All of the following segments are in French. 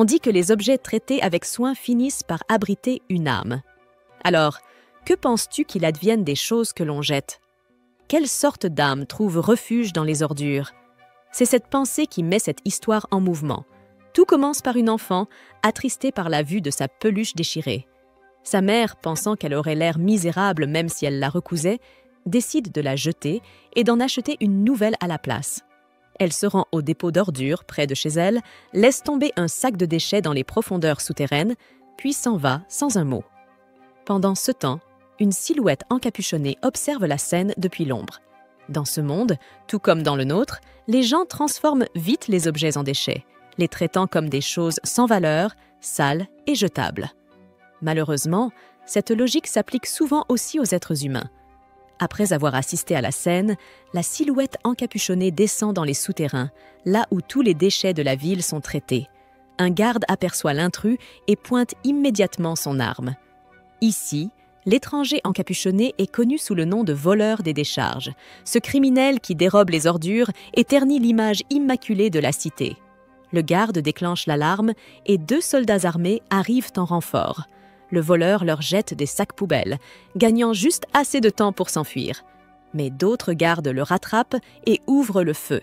On dit que les objets traités avec soin finissent par abriter une âme. Alors, que penses-tu qu'il advienne des choses que l'on jette? Quelle sorte d'âme trouve refuge dans les ordures? C'est cette pensée qui met cette histoire en mouvement. Tout commence par une enfant, attristée par la vue de sa peluche déchirée. Sa mère, pensant qu'elle aurait l'air misérable même si elle la recousait, décide de la jeter et d'en acheter une nouvelle à la place. Elle se rend au dépôt d'ordures près de chez elle, laisse tomber un sac de déchets dans les profondeurs souterraines, puis s'en va sans un mot. Pendant ce temps, une silhouette encapuchonnée observe la scène depuis l'ombre. Dans ce monde, tout comme dans le nôtre, les gens transforment vite les objets en déchets, les traitant comme des choses sans valeur, sales et jetables. Malheureusement, cette logique s'applique souvent aussi aux êtres humains. Après avoir assisté à la scène, la silhouette encapuchonnée descend dans les souterrains, là où tous les déchets de la ville sont traités. Un garde aperçoit l'intrus et pointe immédiatement son arme. Ici, l'étranger encapuchonné est connu sous le nom de voleur des décharges, ce criminel qui dérobe les ordures et ternit l'image immaculée de la cité. Le garde déclenche l'alarme et 2 soldats armés arrivent en renfort. Le voleur leur jette des sacs poubelles, gagnant juste assez de temps pour s'enfuir. Mais d'autres gardes le rattrapent et ouvrent le feu.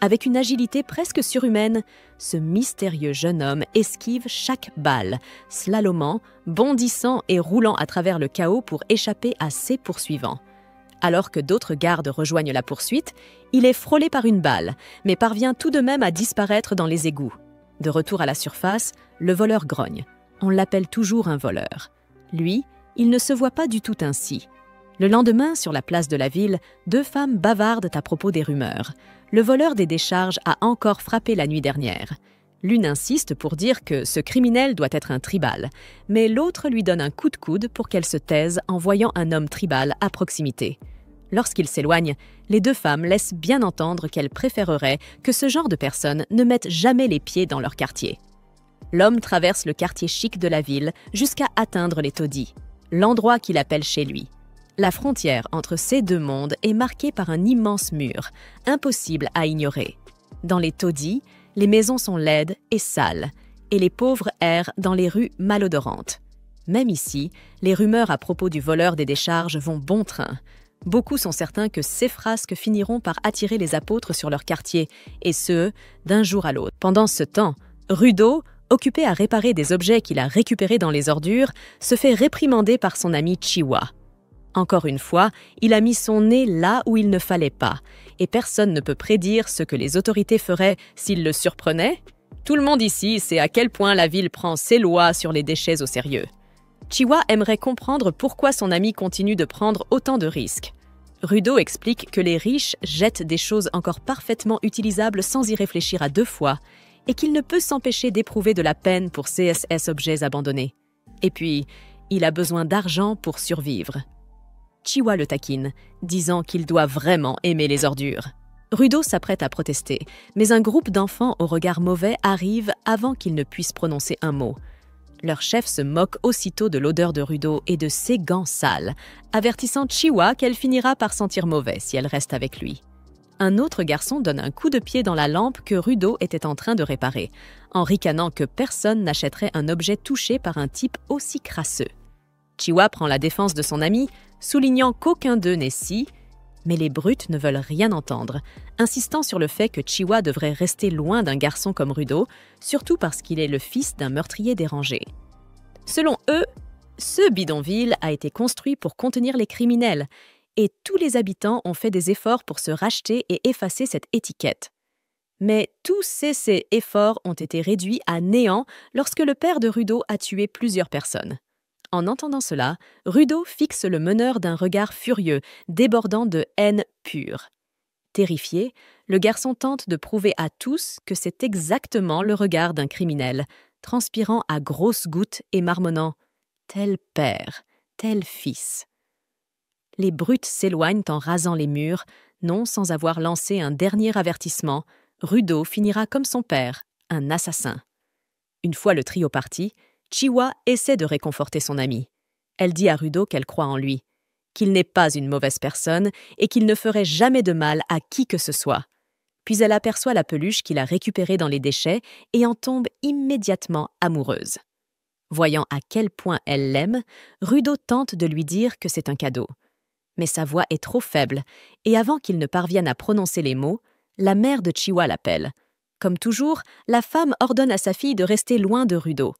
Avec une agilité presque surhumaine, ce mystérieux jeune homme esquive chaque balle, slalomant, bondissant et roulant à travers le chaos pour échapper à ses poursuivants. Alors que d'autres gardes rejoignent la poursuite, il est frôlé par une balle, mais parvient tout de même à disparaître dans les égouts. De retour à la surface, le voleur grogne. On l'appelle toujours un voleur. Lui, il ne se voit pas du tout ainsi. Le lendemain, sur la place de la ville, 2 femmes bavardent à propos des rumeurs. Le voleur des décharges a encore frappé la nuit dernière. L'une insiste pour dire que ce criminel doit être un tribal, mais l'autre lui donne un coup de coude pour qu'elle se taise en voyant un homme tribal à proximité. Lorsqu'il s'éloigne, les 2 femmes laissent bien entendre qu'elles préféreraient que ce genre de personnes ne mettent jamais les pieds dans leur quartier. L'homme traverse le quartier chic de la ville jusqu'à atteindre les taudis, l'endroit qu'il appelle chez lui. La frontière entre ces 2 mondes est marquée par un immense mur, impossible à ignorer. Dans les taudis, les maisons sont laides et sales, et les pauvres errent dans les rues malodorantes. Même ici, les rumeurs à propos du voleur des décharges vont bon train. Beaucoup sont certains que ces frasques finiront par attirer les apôtres sur leur quartier, et ce, d'un jour à l'autre. Pendant ce temps, Rudo, occupé à réparer des objets qu'il a récupérés dans les ordures, se fait réprimander par son ami Chiwa. Encore une fois, il a mis son nez là où il ne fallait pas, et personne ne peut prédire ce que les autorités feraient s'il le surprenaient. Tout le monde ici sait à quel point la ville prend ses lois sur les déchets au sérieux. Chiwa aimerait comprendre pourquoi son ami continue de prendre autant de risques. Rudo explique que les riches jettent des choses encore parfaitement utilisables sans y réfléchir à 2 fois, et qu'il ne peut s'empêcher d'éprouver de la peine pour CSS objets abandonnés. Et puis, il a besoin d'argent pour survivre. Chiwa le taquine, disant qu'il doit vraiment aimer les ordures. Rudo s'apprête à protester, mais un groupe d'enfants au regard mauvais arrive avant qu'il ne puisse prononcer un mot. Leur chef se moque aussitôt de l'odeur de Rudo et de ses gants sales, avertissant Chiwa qu'elle finira par sentir mauvais si elle reste avec lui. Un autre garçon donne un coup de pied dans la lampe que Rudo était en train de réparer, en ricanant que personne n'achèterait un objet touché par un type aussi crasseux. Chiwa prend la défense de son ami, soulignant qu'aucun d'eux n'est si, mais les brutes ne veulent rien entendre, insistant sur le fait que Chiwa devrait rester loin d'un garçon comme Rudo, surtout parce qu'il est le fils d'un meurtrier dérangé. Selon eux, ce bidonville a été construit pour contenir les criminels, et tous les habitants ont fait des efforts pour se racheter et effacer cette étiquette. Mais tous ces efforts ont été réduits à néant lorsque le père de Rudo a tué plusieurs personnes. En entendant cela, Rudo fixe le meneur d'un regard furieux, débordant de haine pure. Terrifié, le garçon tente de prouver à tous que c'est exactement le regard d'un criminel, transpirant à grosses gouttes et marmonnant « tel père, tel fils ». Les brutes s'éloignent en rasant les murs, non sans avoir lancé un dernier avertissement. Rudo finira comme son père, un assassin. Une fois le trio parti, Chiwa essaie de réconforter son amie. Elle dit à Rudo qu'elle croit en lui, qu'il n'est pas une mauvaise personne et qu'il ne ferait jamais de mal à qui que ce soit. Puis elle aperçoit la peluche qu'il a récupérée dans les déchets et en tombe immédiatement amoureuse. Voyant à quel point elle l'aime, Rudo tente de lui dire que c'est un cadeau. Mais sa voix est trop faible, et avant qu'il ne parvienne à prononcer les mots, la mère de Chiwa l'appelle. Comme toujours, la femme ordonne à sa fille de rester loin de Rudo.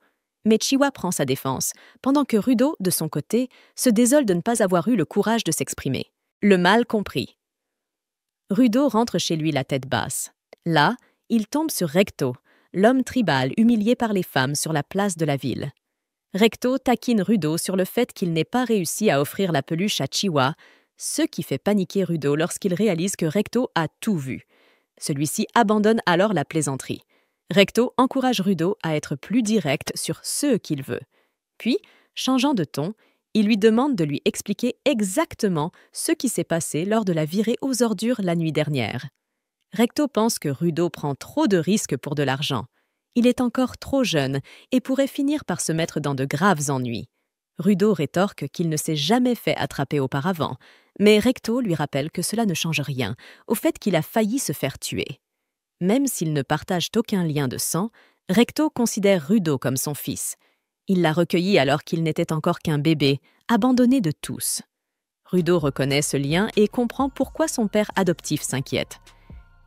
Mais Chiwa prend sa défense, pendant que Rudo, de son côté, se désole de ne pas avoir eu le courage de s'exprimer. Le mal compris. Rudo rentre chez lui la tête basse. Là, il tombe sur Recto, l'homme tribal humilié par les femmes sur la place de la ville. Recto taquine Rudo sur le fait qu'il n'ait pas réussi à offrir la peluche à Chiwa, ce qui fait paniquer Rudo lorsqu'il réalise que Recto a tout vu. Celui-ci abandonne alors la plaisanterie. Recto encourage Rudo à être plus direct sur ce qu'il veut. Puis, changeant de ton, il lui demande de lui expliquer exactement ce qui s'est passé lors de la virée aux ordures la nuit dernière. Recto pense que Rudo prend trop de risques pour de l'argent. Il est encore trop jeune et pourrait finir par se mettre dans de graves ennuis. Rudo rétorque qu'il ne s'est jamais fait attraper auparavant, mais Recto lui rappelle que cela ne change rien au fait qu'il a failli se faire tuer. Même s'ils ne partagent aucun lien de sang, Recto considère Rudo comme son fils. Il l'a recueilli alors qu'il n'était encore qu'un bébé, abandonné de tous. Rudo reconnaît ce lien et comprend pourquoi son père adoptif s'inquiète.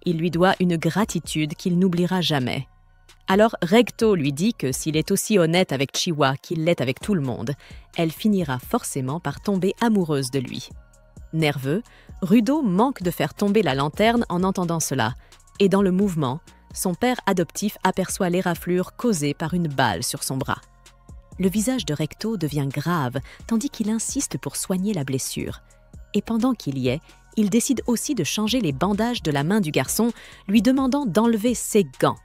Il lui doit une gratitude qu'il n'oubliera jamais. Alors Recto lui dit que s'il est aussi honnête avec Chiwa qu'il l'est avec tout le monde, elle finira forcément par tomber amoureuse de lui. Nerveux, Rudo manque de faire tomber la lanterne en entendant cela, et dans le mouvement, son père adoptif aperçoit l'éraflure causée par une balle sur son bras. Le visage de Recto devient grave, tandis qu'il insiste pour soigner la blessure. Et pendant qu'il y est, il décide aussi de changer les bandages de la main du garçon, lui demandant d'enlever ses gants.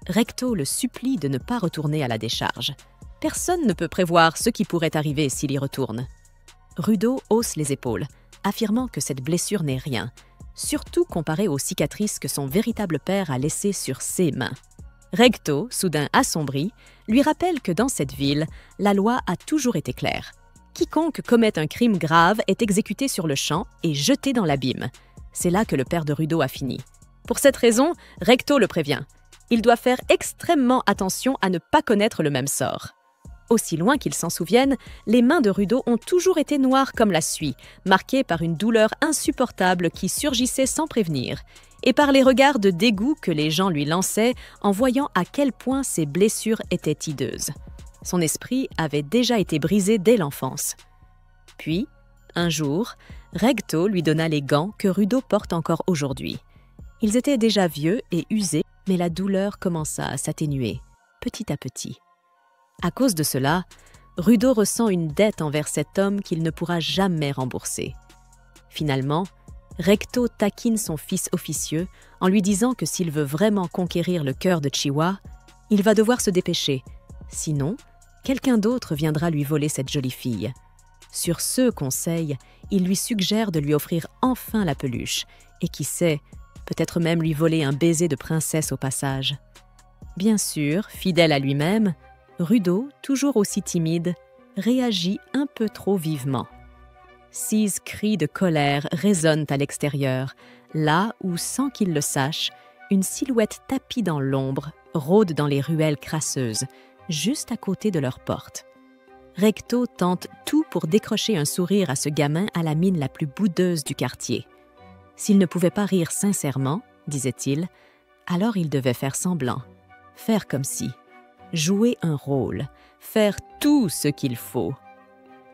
Recto le supplie de ne pas retourner à la décharge. Personne ne peut prévoir ce qui pourrait arriver s'il y retourne. Rudo hausse les épaules, affirmant que cette blessure n'est rien, surtout comparée aux cicatrices que son véritable père a laissées sur ses mains. Recto, soudain assombri, lui rappelle que dans cette ville, la loi a toujours été claire. Quiconque commet un crime grave est exécuté sur le champ et jeté dans l'abîme. C'est là que le père de Rudo a fini. Pour cette raison, Recto le prévient. Il doit faire extrêmement attention à ne pas connaître le même sort. Aussi loin qu'il s'en souvienne, les mains de Rudo ont toujours été noires comme la suie, marquées par une douleur insupportable qui surgissait sans prévenir, et par les regards de dégoût que les gens lui lançaient en voyant à quel point ses blessures étaient hideuses. Son esprit avait déjà été brisé dès l'enfance. Puis, un jour, Recto lui donna les gants que Rudo porte encore aujourd'hui. Ils étaient déjà vieux et usés, mais la douleur commença à s'atténuer, petit à petit. À cause de cela, Rudo ressent une dette envers cet homme qu'il ne pourra jamais rembourser. Finalement, Recto taquine son fils officieux en lui disant que s'il veut vraiment conquérir le cœur de Chiwa, il va devoir se dépêcher. Sinon, quelqu'un d'autre viendra lui voler cette jolie fille. Sur ce conseil, il lui suggère de lui offrir enfin la peluche et qui sait, peut-être même lui voler un baiser de princesse au passage. Bien sûr, fidèle à lui-même, Rudo, toujours aussi timide, réagit un peu trop vivement. 6 cris de colère résonnent à l'extérieur, là où, sans qu'il le sache, une silhouette tapie dans l'ombre rôde dans les ruelles crasseuses, juste à côté de leur porte. Recto tente tout pour décrocher un sourire à ce gamin à la mine la plus boudeuse du quartier. S'il ne pouvait pas rire sincèrement, disait-il, alors il devait faire semblant, faire comme si, jouer un rôle, faire tout ce qu'il faut.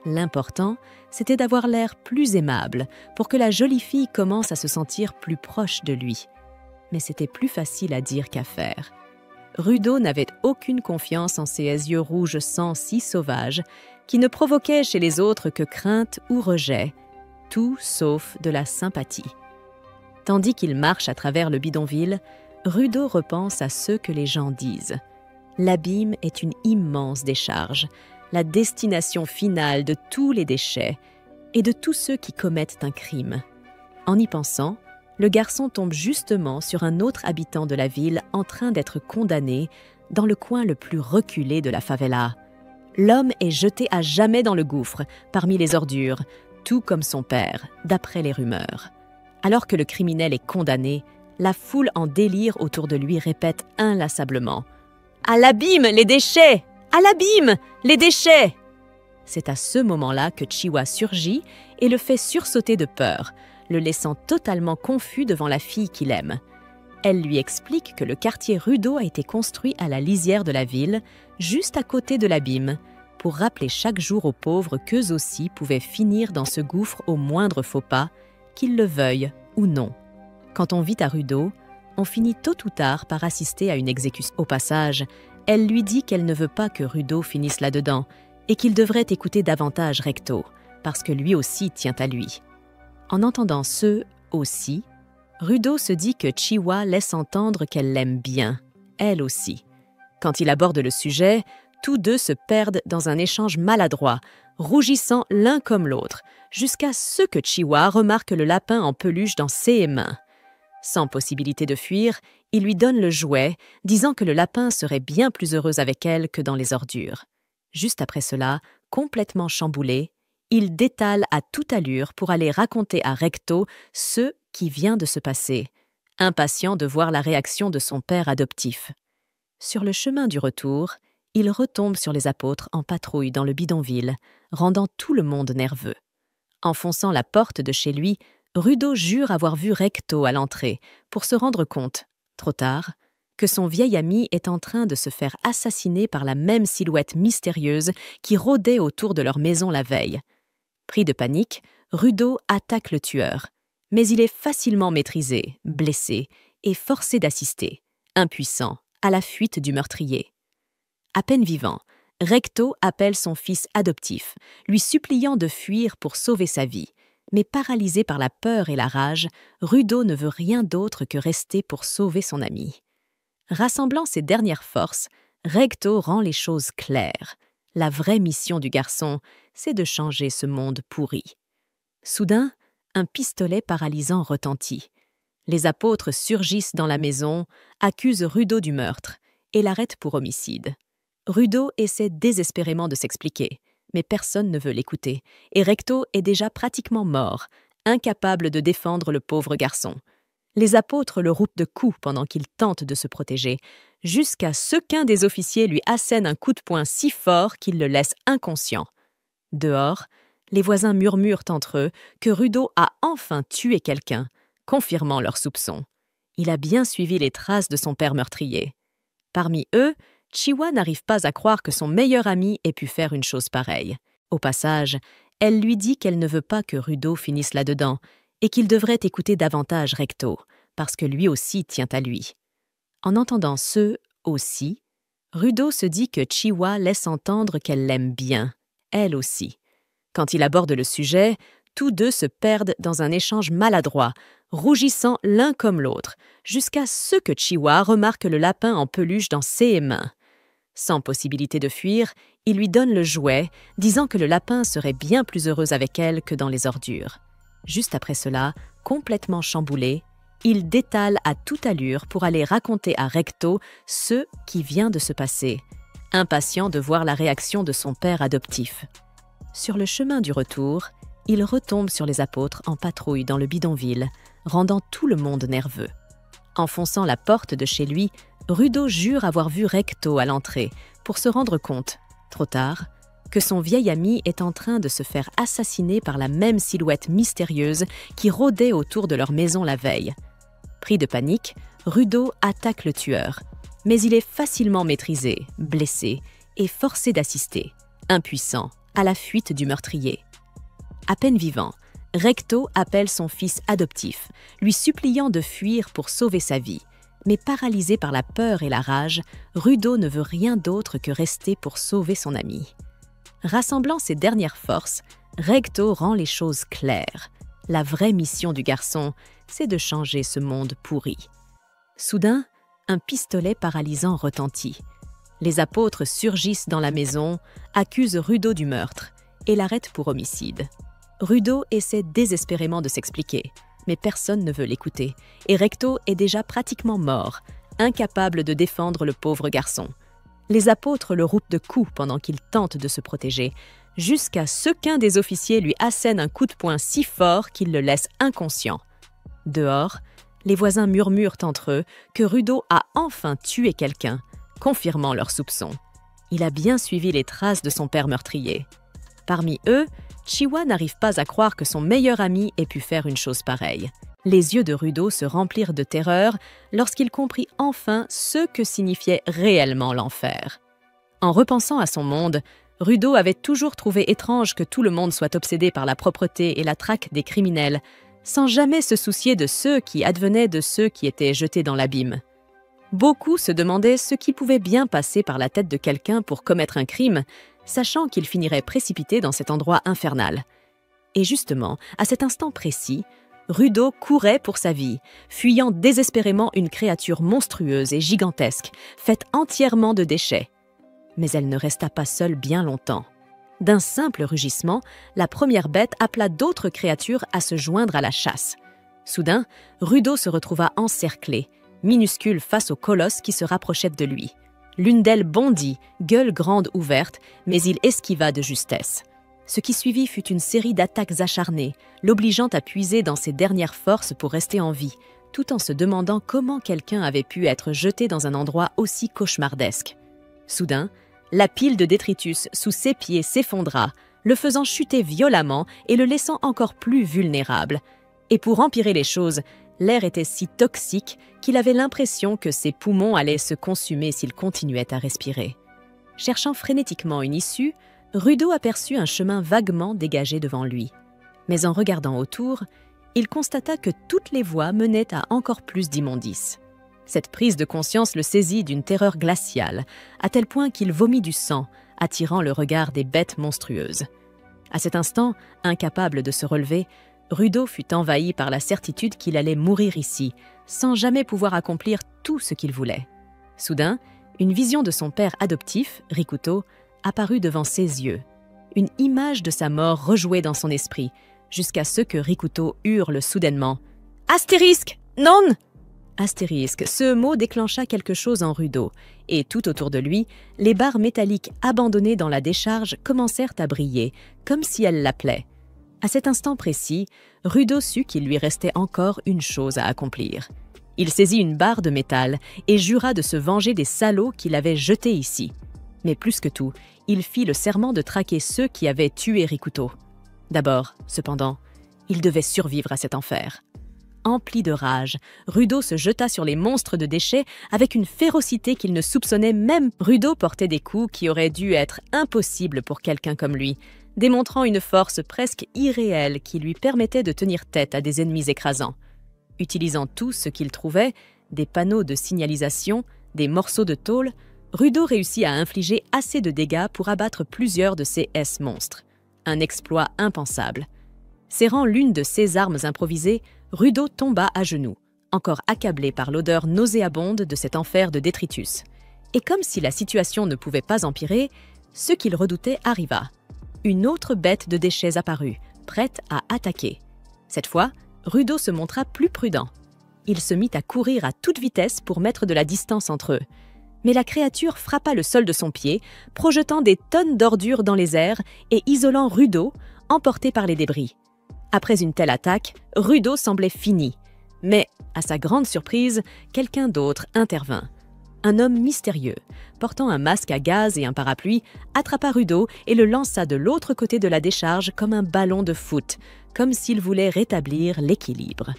L'important, c'était d'avoir l'air plus aimable pour que la jolie fille commence à se sentir plus proche de lui. Mais c'était plus facile à dire qu'à faire. Rudo n'avait aucune confiance en ces yeux rouges sang si sauvages qui ne provoquaient chez les autres que crainte ou rejet, tout sauf de la sympathie. Tandis qu'il marche à travers le bidonville, Rudo repense à ce que les gens disent. L'abîme est une immense décharge, la destination finale de tous les déchets et de tous ceux qui commettent un crime. En y pensant, le garçon tombe justement sur un autre habitant de la ville en train d'être condamné dans le coin le plus reculé de la favela. L'homme est jeté à jamais dans le gouffre, parmi les ordures, tout comme son père, d'après les rumeurs. Alors que le criminel est condamné, La foule en délire autour de lui répète inlassablement « À l'abîme, les déchets! À l'abîme, les déchets !» C'est à ce moment-là que Chiwa surgit et le fait sursauter de peur, le laissant totalement confus devant la fille qu'il aime. Elle lui explique que le quartier Rudo a été construit à la lisière de la ville, juste à côté de l'abîme, pour rappeler chaque jour aux pauvres qu'eux aussi pouvaient finir dans ce gouffre au moindre faux pas, qu'ils le veuillent ou non. Quand on vit à Rudo, on finit tôt ou tard par assister à une exécution. Au passage, elle lui dit qu'elle ne veut pas que Rudo finisse là-dedans et qu'il devrait écouter davantage Recto, parce que lui aussi tient à lui. En entendant ce « aussi », Rudo se dit que Chiwa laisse entendre qu'elle l'aime bien, elle aussi. Quand il aborde le sujet, tous deux se perdent dans un échange maladroit, rougissant l'un comme l'autre, jusqu'à ce que Chiwa remarque le lapin en peluche dans ses mains. Sans possibilité de fuir, il lui donne le jouet, disant que le lapin serait bien plus heureux avec elle que dans les ordures. Juste après cela, complètement chamboulé, il détale à toute allure pour aller raconter à Recto ce qui vient de se passer, impatient de voir la réaction de son père adoptif. Sur le chemin du retour, il retombe sur les apôtres en patrouille dans le bidonville, rendant tout le monde nerveux. Enfonçant la porte de chez lui, Rudo jure avoir vu Recto à l'entrée pour se rendre compte, trop tard, que son vieil ami est en train de se faire assassiner par la même silhouette mystérieuse qui rôdait autour de leur maison la veille. Pris de panique, Rudo attaque le tueur, mais il est facilement maîtrisé, blessé et forcé d'assister, impuissant, à la fuite du meurtrier. À peine vivant, Recto appelle son fils adoptif, lui suppliant de fuir pour sauver sa vie. Mais paralysé par la peur et la rage, Rudo ne veut rien d'autre que rester pour sauver son ami. Rassemblant ses dernières forces, Recto rend les choses claires. La vraie mission du garçon, c'est de changer ce monde pourri. Soudain, un pistolet paralysant retentit. Les apôtres surgissent dans la maison, accusent Rudo du meurtre et l'arrêtent pour homicide. Rudo essaie désespérément de s'expliquer, mais personne ne veut l'écouter, et Recto est déjà pratiquement mort, incapable de défendre le pauvre garçon. Les apôtres le routent de coups pendant qu'il tente de se protéger, jusqu'à ce qu'un des officiers lui assène un coup de poing si fort qu'il le laisse inconscient. Dehors, les voisins murmurent entre eux que Rudo a enfin tué quelqu'un, confirmant leurs soupçons. Il a bien suivi les traces de son père meurtrier. Parmi eux, Chiwa n'arrive pas à croire que son meilleur ami ait pu faire une chose pareille. Au passage, elle lui dit qu'elle ne veut pas que Rudo finisse là-dedans et qu'il devrait écouter davantage Recto, parce que lui aussi tient à lui. En entendant ce « aussi », Rudo se dit que Chiwa laisse entendre qu'elle l'aime bien, elle aussi. Quand il aborde le sujet, tous deux se perdent dans un échange maladroit, rougissant l'un comme l'autre, jusqu'à ce que Chiwa remarque le lapin en peluche dans ses mains. Sans possibilité de fuir, il lui donne le jouet, disant que le lapin serait bien plus heureux avec elle que dans les ordures. Juste après cela, complètement chamboulé, il détale à toute allure pour aller raconter à Recto ce qui vient de se passer, impatient de voir la réaction de son père adoptif. Sur le chemin du retour, il retombe sur les apôtres en patrouille dans le bidonville, rendant tout le monde nerveux. Enfonçant la porte de chez lui, Rudo jure avoir vu Recto à l'entrée pour se rendre compte, trop tard, que son vieil ami est en train de se faire assassiner par la même silhouette mystérieuse qui rôdait autour de leur maison la veille. Pris de panique, Rudo attaque le tueur, mais il est facilement maîtrisé, blessé et forcé d'assister, impuissant, à la fuite du meurtrier. À peine vivant, Recto appelle son fils adoptif, lui suppliant de fuir pour sauver sa vie. Mais paralysé par la peur et la rage, Rudo ne veut rien d'autre que rester pour sauver son ami. Rassemblant ses dernières forces, Recto rend les choses claires. La vraie mission du garçon, c'est de changer ce monde pourri. Soudain, un pistolet paralysant retentit. Les apôtres surgissent dans la maison, accusent Rudo du meurtre et l'arrêtent pour homicide. Rudo essaie désespérément de s'expliquer, mais personne ne veut l'écouter, et Recto est déjà pratiquement mort, incapable de défendre le pauvre garçon. Les apôtres le routent de coups pendant qu'il tente de se protéger, jusqu'à ce qu'un des officiers lui assène un coup de poing si fort qu'il le laisse inconscient. Dehors, Les voisins murmurent entre eux que Rudo a enfin tué quelqu'un, confirmant leurs soupçons. Il a bien suivi les traces de son père meurtrier. Parmi eux, Chiwa n'arrive pas à croire que son meilleur ami ait pu faire une chose pareille. Les yeux de Rudo se remplirent de terreur lorsqu'il comprit enfin ce que signifiait réellement l'enfer. En repensant à son monde, Rudo avait toujours trouvé étrange que tout le monde soit obsédé par la propreté et la traque des criminels, sans jamais se soucier de ceux qui advenaient de ceux qui étaient jetés dans l'abîme. Beaucoup se demandaient ce qui pouvait bien passer par la tête de quelqu'un pour commettre un crime, sachant qu'il finirait précipité dans cet endroit infernal. Et justement, à cet instant précis, Rudo courait pour sa vie, fuyant désespérément une créature monstrueuse et gigantesque, faite entièrement de déchets. Mais elle ne resta pas seule bien longtemps. D'un simple rugissement, la première bête appela d'autres créatures à se joindre à la chasse. Soudain, Rudo se retrouva encerclé, minuscule face au colosse qui se rapprochait de lui. L'une d'elles bondit, gueule grande ouverte, mais il esquiva de justesse. Ce qui suivit fut une série d'attaques acharnées, l'obligeant à puiser dans ses dernières forces pour rester en vie, tout en se demandant comment quelqu'un avait pu être jeté dans un endroit aussi cauchemardesque. Soudain, la pile de détritus sous ses pieds s'effondra, le faisant chuter violemment et le laissant encore plus vulnérable. Et pour empirer les choses, l'air était si toxique qu'il avait l'impression que ses poumons allaient se consumer s'il continuait à respirer. Cherchant frénétiquement une issue, Rudo aperçut un chemin vaguement dégagé devant lui. Mais en regardant autour, il constata que toutes les voies menaient à encore plus d'immondices. Cette prise de conscience le saisit d'une terreur glaciale, à tel point qu'il vomit du sang, attirant le regard des bêtes monstrueuses. À cet instant, incapable de se relever, Rudo fut envahi par la certitude qu'il allait mourir ici, sans jamais pouvoir accomplir tout ce qu'il voulait. Soudain, une vision de son père adoptif, Rikuto, apparut devant ses yeux. Une image de sa mort rejouait dans son esprit, jusqu'à ce que Rikuto hurle soudainement « Astérisque, non !» Astérisque, ce mot déclencha quelque chose en Rudo, et tout autour de lui, les barres métalliques abandonnées dans la décharge commencèrent à briller, comme si elles l'appelaient. À cet instant précis, Rudo sut qu'il lui restait encore une chose à accomplir. Il saisit une barre de métal et jura de se venger des salauds qui l'avaient jeté ici. Mais plus que tout, il fit le serment de traquer ceux qui avaient tué Rikuto. D'abord, cependant, il devait survivre à cet enfer. Empli de rage, Rudo se jeta sur les monstres de déchets avec une férocité qu'il ne soupçonnait même. Rudo portait des coups qui auraient dû être impossibles pour quelqu'un comme lui, démontrant une force presque irréelle qui lui permettait de tenir tête à des ennemis écrasants. Utilisant tout ce qu'il trouvait, des panneaux de signalisation, des morceaux de tôle, Rudo réussit à infliger assez de dégâts pour abattre plusieurs de ces S-monstres. Un exploit impensable. Serrant l'une de ses armes improvisées, Rudo tomba à genoux, encore accablé par l'odeur nauséabonde de cet enfer de détritus. Et comme si la situation ne pouvait pas empirer, ce qu'il redoutait arriva. Une autre bête de déchets apparut, prête à attaquer. Cette fois, Rudo se montra plus prudent. Il se mit à courir à toute vitesse pour mettre de la distance entre eux. Mais la créature frappa le sol de son pied, projetant des tonnes d'ordures dans les airs et isolant Rudo, emporté par les débris. Après une telle attaque, Rudo semblait fini. Mais, à sa grande surprise, quelqu'un d'autre intervint. Un homme mystérieux, portant un masque à gaz et un parapluie, attrapa Rudo et le lança de l'autre côté de la décharge comme un ballon de foot, comme s'il voulait rétablir l'équilibre.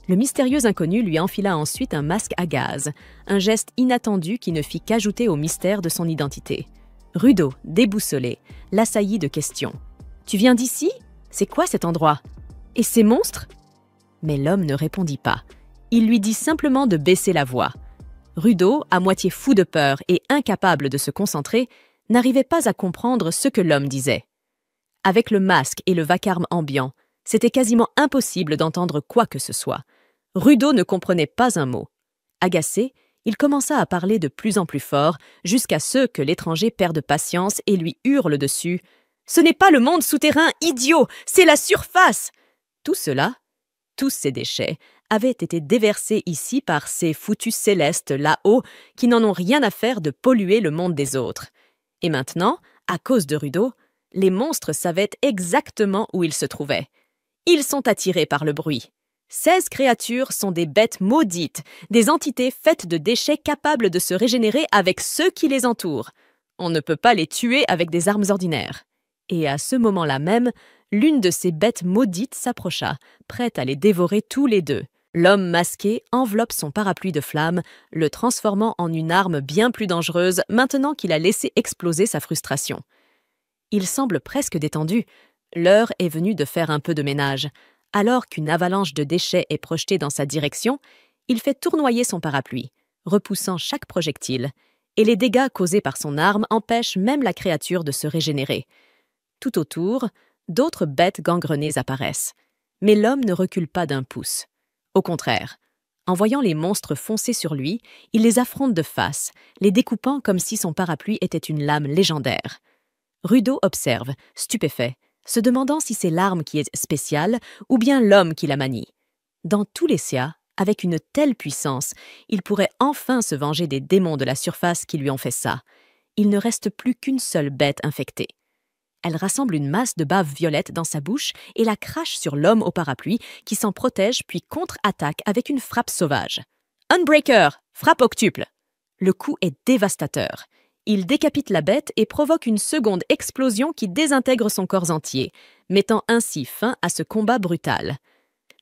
Le mystérieux inconnu lui enfila ensuite un masque à gaz, un geste inattendu qui ne fit qu'ajouter au mystère de son identité. Rudo, déboussolé, l'assaillit de questions. « Tu viens d'ici ? C'est quoi cet endroit ? Et ces monstres ?» Mais l'homme ne répondit pas. Il lui dit simplement de baisser la voix. Rudo, à moitié fou de peur et incapable de se concentrer, n'arrivait pas à comprendre ce que l'homme disait. Avec le masque et le vacarme ambiant, c'était quasiment impossible d'entendre quoi que ce soit. Rudo ne comprenait pas un mot. Agacé, il commença à parler de plus en plus fort, jusqu'à ce que l'étranger perde patience et lui hurle dessus. « Ce n'est pas le monde souterrain, idiot, c'est la surface !» Tout cela, tous ces déchets, avaient été déversés ici par ces foutus célestes là-haut qui n'en ont rien à faire de polluer le monde des autres. Et maintenant, à cause de Rudo, les monstres savaient exactement où ils se trouvaient. Ils sont attirés par le bruit. 16 créatures sont des bêtes maudites, des entités faites de déchets capables de se régénérer avec ceux qui les entourent. On ne peut pas les tuer avec des armes ordinaires. Et à ce moment-là même, l'une de ces bêtes maudites s'approcha, prête à les dévorer tous les deux. L'homme masqué enveloppe son parapluie de flammes, le transformant en une arme bien plus dangereuse maintenant qu'il a laissé exploser sa frustration. Il semble presque détendu. L'heure est venue de faire un peu de ménage. Alors qu'une avalanche de déchets est projetée dans sa direction, il fait tournoyer son parapluie, repoussant chaque projectile, et les dégâts causés par son arme empêchent même la créature de se régénérer. Tout autour, d'autres bêtes gangrenées apparaissent. Mais l'homme ne recule pas d'un pouce. Au contraire, en voyant les monstres foncer sur lui, il les affronte de face, les découpant comme si son parapluie était une lame légendaire. Rudo observe, stupéfait, se demandant si c'est l'arme qui est spéciale ou bien l'homme qui la manie. Dans tous les cas, avec une telle puissance, il pourrait enfin se venger des démons de la surface qui lui ont fait ça. Il ne reste plus qu'une seule bête infectée. Elle rassemble une masse de bave violette dans sa bouche et la crache sur l'homme au parapluie qui s'en protège puis contre-attaque avec une frappe sauvage. Unbreaker, frappe octuple. Le coup est dévastateur. Il décapite la bête et provoque une seconde explosion qui désintègre son corps entier, mettant ainsi fin à ce combat brutal.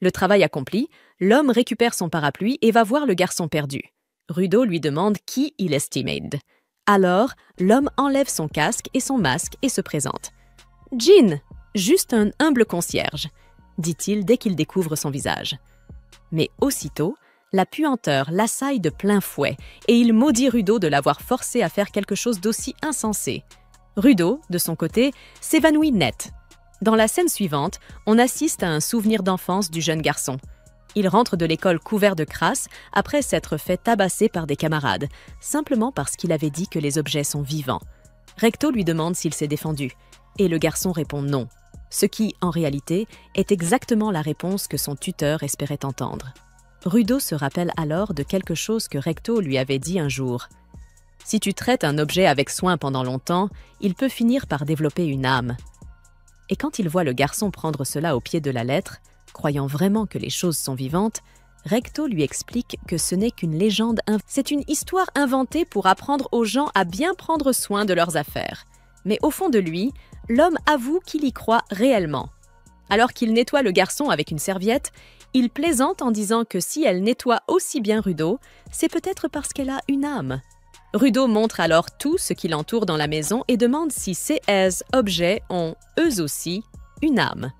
Le travail accompli, l'homme récupère son parapluie et va voir le garçon perdu. Rudo lui demande qui il estimate. Alors, l'homme enlève son casque et son masque et se présente. « Jean, juste un humble concierge », dit-il dès qu'il découvre son visage. Mais aussitôt, la puanteur l'assaille de plein fouet et il maudit Rudo de l'avoir forcé à faire quelque chose d'aussi insensé. Rudo, de son côté, s'évanouit net. Dans la scène suivante, on assiste à un souvenir d'enfance du jeune garçon. Il rentre de l'école couvert de crasse après s'être fait tabasser par des camarades, simplement parce qu'il avait dit que les objets sont vivants. Recto lui demande s'il s'est défendu, et le garçon répond non, ce qui, en réalité, est exactement la réponse que son tuteur espérait entendre. Rudo se rappelle alors de quelque chose que Recto lui avait dit un jour. « Si tu traites un objet avec soin pendant longtemps, il peut finir par développer une âme. » Et quand il voit le garçon prendre cela au pied de la lettre, croyant vraiment que les choses sont vivantes, Recto lui explique que ce n'est qu'une légende, c'est une histoire inventée pour apprendre aux gens à bien prendre soin de leurs affaires. Mais au fond de lui, l'homme avoue qu'il y croit réellement. Alors qu'il nettoie le garçon avec une serviette, il plaisante en disant que si elle nettoie aussi bien Rudo, c'est peut-être parce qu'elle a une âme. Rudo montre alors tout ce qui l'entoure dans la maison et demande si ces objets ont, eux aussi, une âme.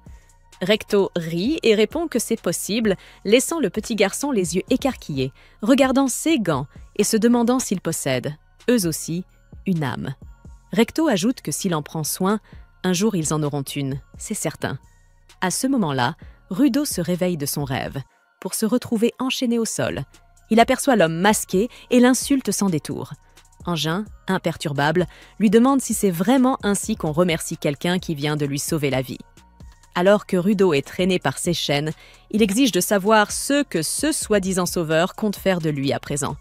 Recto rit et répond que c'est possible, laissant le petit garçon les yeux écarquillés, regardant ses gants et se demandant s'ils possèdent, eux aussi, une âme. Recto ajoute que s'il en prend soin, un jour ils en auront une, c'est certain. À ce moment-là, Rudo se réveille de son rêve, pour se retrouver enchaîné au sol. Il aperçoit l'homme masqué et l'insulte sans détour. Engin, imperturbable, lui demande si c'est vraiment ainsi qu'on remercie quelqu'un qui vient de lui sauver la vie. Alors que Rudo est traîné par ses chaînes, il exige de savoir ce que ce soi-disant sauveur compte faire de lui à présent.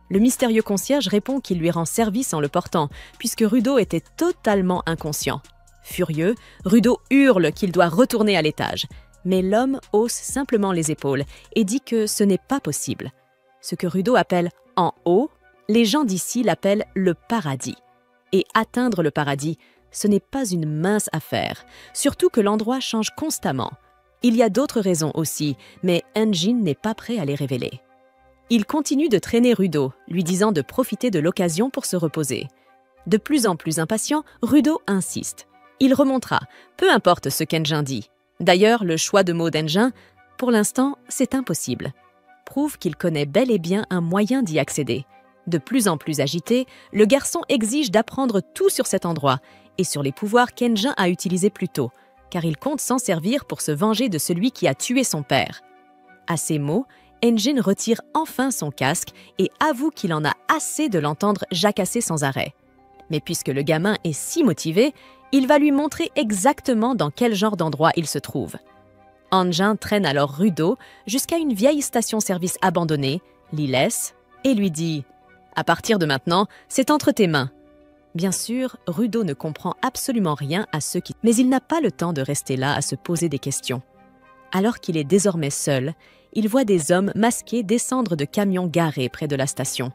Le mystérieux concierge répond qu'il lui rend service en le portant, puisque Rudo était totalement inconscient. Furieux, Rudo hurle qu'il doit retourner à l'étage, mais l'homme hausse simplement les épaules et dit que ce n'est pas possible. Ce que Rudo appelle « en haut », les gens d'ici l'appellent le paradis. Et atteindre le paradis, ce n'est pas une mince affaire, surtout que l'endroit change constamment. Il y a d'autres raisons aussi, mais Engin n'est pas prêt à les révéler. Il continue de traîner Rudo, lui disant de profiter de l'occasion pour se reposer. De plus en plus impatient, Rudo insiste. Il remontera, peu importe ce qu'Engin dit. D'ailleurs, le choix de mots d'Engin, pour l'instant, c'est impossible. Prouve qu'il connaît bel et bien un moyen d'y accéder. De plus en plus agité, le garçon exige d'apprendre tout sur cet endroit et sur les pouvoirs qu'Engin a utilisés plus tôt, car il compte s'en servir pour se venger de celui qui a tué son père. À ces mots, Engin retire enfin son casque et avoue qu'il en a assez de l'entendre jacasser sans arrêt. Mais puisque le gamin est si motivé, il va lui montrer exactement dans quel genre d'endroit il se trouve. Engin traîne alors Rudo jusqu'à une vieille station-service abandonnée, l'y laisse et lui dit « À partir de maintenant, c'est entre tes mains ». Bien sûr, Rudo ne comprend absolument rien à ce qui... Mais il n'a pas le temps de rester là à se poser des questions. Alors qu'il est désormais seul, il voit des hommes masqués descendre de camions garés près de la station.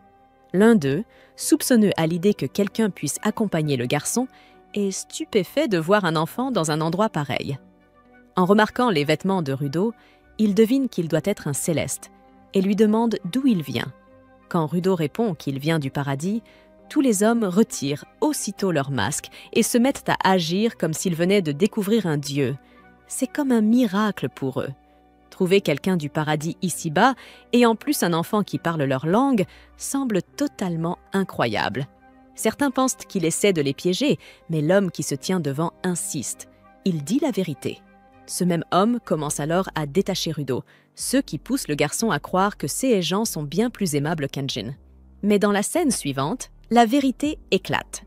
L'un d'eux, soupçonneux à l'idée que quelqu'un puisse accompagner le garçon, est stupéfait de voir un enfant dans un endroit pareil. En remarquant les vêtements de Rudo, il devine qu'il doit être un céleste et lui demande d'où il vient. Quand Rudo répond qu'il vient du paradis, tous les hommes retirent aussitôt leur masque et se mettent à agir comme s'ils venaient de découvrir un dieu. C'est comme un miracle pour eux. Trouver quelqu'un du paradis ici-bas, et en plus un enfant qui parle leur langue, semble totalement incroyable. Certains pensent qu'il essaie de les piéger, mais l'homme qui se tient devant insiste. Il dit la vérité. Ce même homme commence alors à détacher Rudo, ce qui pousse le garçon à croire que ces gens sont bien plus aimables qu'Anjin. Mais dans la scène suivante, la vérité éclate.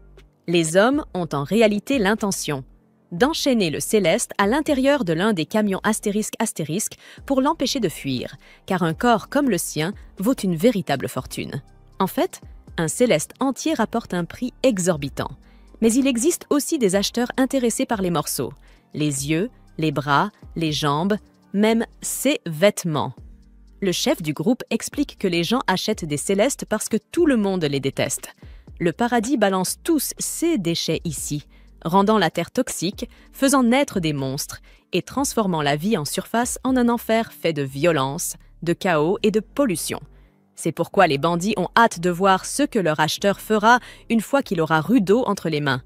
Les hommes ont en réalité l'intention d'enchaîner le céleste à l'intérieur de l'un des camions astérisque pour l'empêcher de fuir, car un corps comme le sien vaut une véritable fortune. En fait, un céleste entier rapporte un prix exorbitant. Mais il existe aussi des acheteurs intéressés par les morceaux, les yeux, les bras, les jambes, même ses vêtements. Le chef du groupe explique que les gens achètent des célestes parce que tout le monde les déteste. Le paradis balance tous ses déchets ici, rendant la terre toxique, faisant naître des monstres et transformant la vie en surface en un enfer fait de violence, de chaos et de pollution. C'est pourquoi les bandits ont hâte de voir ce que leur acheteur fera une fois qu'il aura Rudo entre les mains.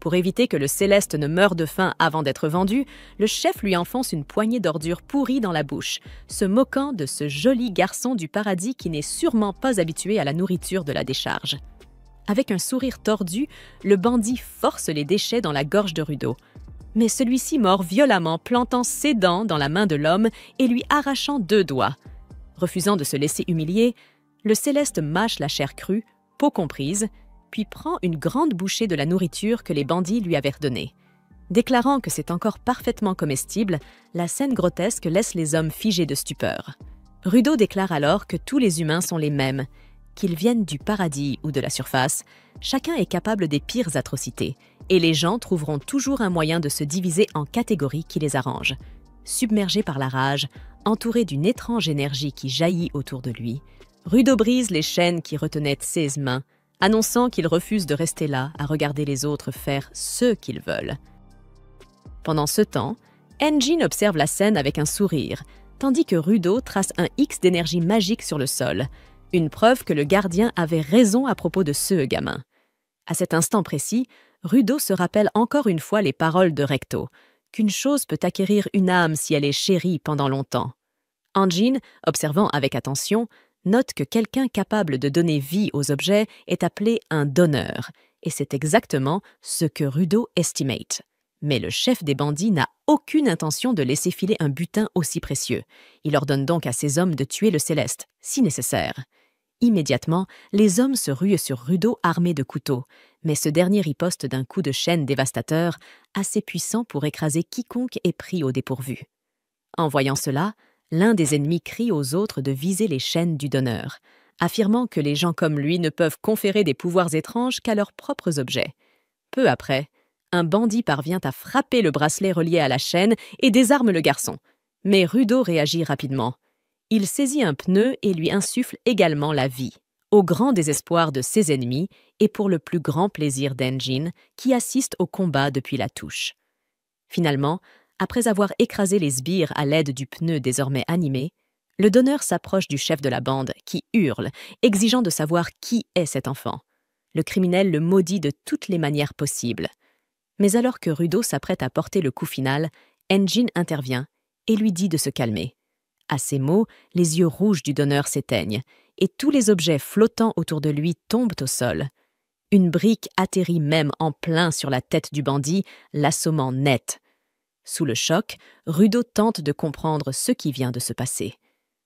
Pour éviter que le céleste ne meure de faim avant d'être vendu, le chef lui enfonce une poignée d'ordures pourries dans la bouche, se moquant de ce joli garçon du paradis qui n'est sûrement pas habitué à la nourriture de la décharge. Avec un sourire tordu, le bandit force les déchets dans la gorge de Rudo. Mais celui-ci mord violemment, plantant ses dents dans la main de l'homme et lui arrachant 2 doigts. Refusant de se laisser humilier, le céleste mâche la chair crue, peau comprise, puis prend une grande bouchée de la nourriture que les bandits lui avaient redonnée. Déclarant que c'est encore parfaitement comestible, la scène grotesque laisse les hommes figés de stupeur. Rudo déclare alors que tous les humains sont les mêmes, qu'ils viennent du paradis ou de la surface, chacun est capable des pires atrocités, et les gens trouveront toujours un moyen de se diviser en catégories qui les arrangent. Submergé par la rage, entouré d'une étrange énergie qui jaillit autour de lui, Rudo brise les chaînes qui retenaient ses mains, annonçant qu'il refuse de rester là à regarder les autres faire ce qu'ils veulent. Pendant ce temps, Anjin observe la scène avec un sourire, tandis que Rudo trace un X d'énergie magique sur le sol, une preuve que le gardien avait raison à propos de ce gamin. À cet instant précis, Rudo se rappelle encore une fois les paroles de Recto, qu'une chose peut acquérir une âme si elle est chérie pendant longtemps. Anjin, observant avec attention, note que quelqu'un capable de donner vie aux objets est appelé un donneur, et c'est exactement ce que Rudo estimate. Mais le chef des bandits n'a aucune intention de laisser filer un butin aussi précieux. Il ordonne donc à ses hommes de tuer le céleste, si nécessaire. Immédiatement, les hommes se ruent sur Rudo armés de couteaux, mais ce dernier riposte d'un coup de chaîne dévastateur, assez puissant pour écraser quiconque est pris au dépourvu. En voyant cela, l'un des ennemis crie aux autres de viser les chaînes du donneur, affirmant que les gens comme lui ne peuvent conférer des pouvoirs étranges qu'à leurs propres objets. Peu après, un bandit parvient à frapper le bracelet relié à la chaîne et désarme le garçon. Mais Rudo réagit rapidement. Il saisit un pneu et lui insuffle également la vie, au grand désespoir de ses ennemis et pour le plus grand plaisir d'Anjin, qui assiste au combat depuis la touche. Finalement, après avoir écrasé les sbires à l'aide du pneu désormais animé, le donneur s'approche du chef de la bande, qui hurle, exigeant de savoir qui est cet enfant. Le criminel le maudit de toutes les manières possibles. Mais alors que Rudo s'apprête à porter le coup final, Anjin intervient et lui dit de se calmer. À ces mots, les yeux rouges du donneur s'éteignent, et tous les objets flottants autour de lui tombent au sol. Une brique atterrit même en plein sur la tête du bandit, l'assommant net. Sous le choc, Rudo tente de comprendre ce qui vient de se passer.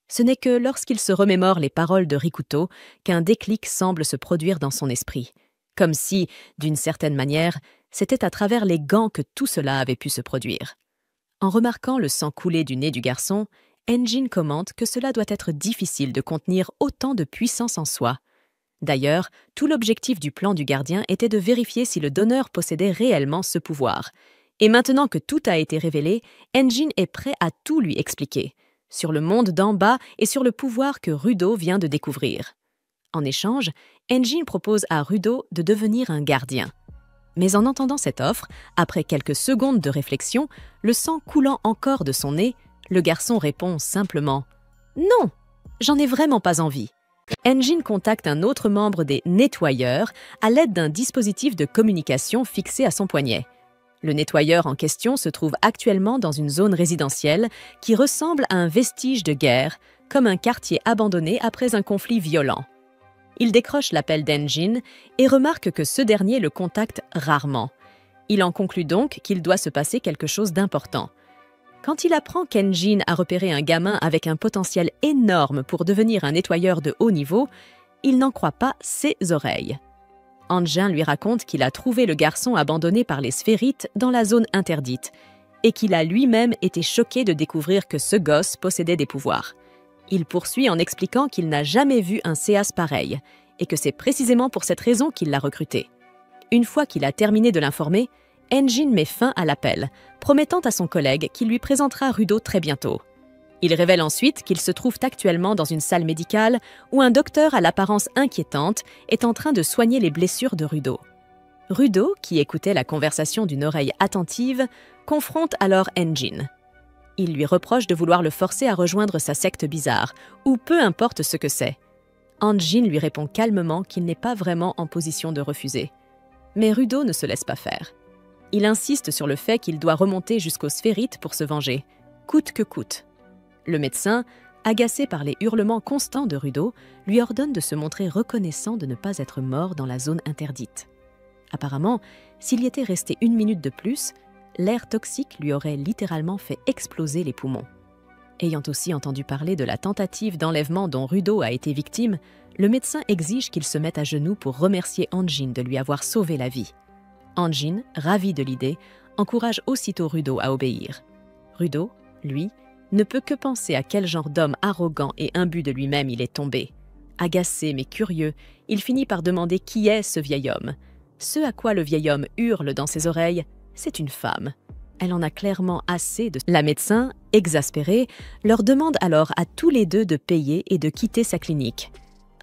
Ce n'est que lorsqu'il se remémore les paroles de Rikuto qu'un déclic semble se produire dans son esprit, comme si, d'une certaine manière, c'était à travers les gants que tout cela avait pu se produire. En remarquant le sang couler du nez du garçon, Anjin commente que cela doit être difficile de contenir autant de puissance en soi. D'ailleurs, tout l'objectif du plan du gardien était de vérifier si le donneur possédait réellement ce pouvoir, Et maintenant que tout a été révélé, Engine est prêt à tout lui expliquer, sur le monde d'en bas et sur le pouvoir que Rudo vient de découvrir. En échange, Engine propose à Rudo de devenir un gardien. Mais en entendant cette offre, après quelques secondes de réflexion, le sang coulant encore de son nez, le garçon répond simplement « Non, j'en ai vraiment pas envie ». Engine contacte un autre membre des nettoyeurs à l'aide d'un dispositif de communication fixé à son poignet. Le nettoyeur en question se trouve actuellement dans une zone résidentielle qui ressemble à un vestige de guerre, comme un quartier abandonné après un conflit violent. Il décroche l'appel d'Engine et remarque que ce dernier le contacte rarement. Il en conclut donc qu'il doit se passer quelque chose d'important. Quand il apprend qu'Engine a repéré un gamin avec un potentiel énorme pour devenir un nettoyeur de haut niveau, il n'en croit pas ses oreilles. Engine lui raconte qu'il a trouvé le garçon abandonné par les sphérites dans la zone interdite et qu'il a lui-même été choqué de découvrir que ce gosse possédait des pouvoirs. Il poursuit en expliquant qu'il n'a jamais vu un Séas pareil et que c'est précisément pour cette raison qu'il l'a recruté. Une fois qu'il a terminé de l'informer, Engine met fin à l'appel, promettant à son collègue qu'il lui présentera Rudo très bientôt. Il révèle ensuite qu'il se trouve actuellement dans une salle médicale où un docteur à l'apparence inquiétante est en train de soigner les blessures de Rudo. Rudo, qui écoutait la conversation d'une oreille attentive, confronte alors Engine. Il lui reproche de vouloir le forcer à rejoindre sa secte bizarre, ou peu importe ce que c'est. Engine lui répond calmement qu'il n'est pas vraiment en position de refuser. Mais Rudo ne se laisse pas faire. Il insiste sur le fait qu'il doit remonter jusqu'aux sphérites pour se venger, coûte que coûte. Le médecin, agacé par les hurlements constants de Rudo, lui ordonne de se montrer reconnaissant de ne pas être mort dans la zone interdite. Apparemment, s'il y était resté 1 minute de plus, l'air toxique lui aurait littéralement fait exploser les poumons. Ayant aussi entendu parler de la tentative d'enlèvement dont Rudo a été victime, le médecin exige qu'il se mette à genoux pour remercier Engine de lui avoir sauvé la vie. Engine, ravi de l'idée, encourage aussitôt Rudo à obéir. Rudo, lui, ne peut que penser à quel genre d'homme arrogant et imbu de lui-même il est tombé. Agacé mais curieux, il finit par demander qui est ce vieil homme. Ce à quoi le vieil homme hurle dans ses oreilles, c'est une femme. Elle en a clairement assez de... La médecin, exaspérée, leur demande alors à tous les deux de payer et de quitter sa clinique.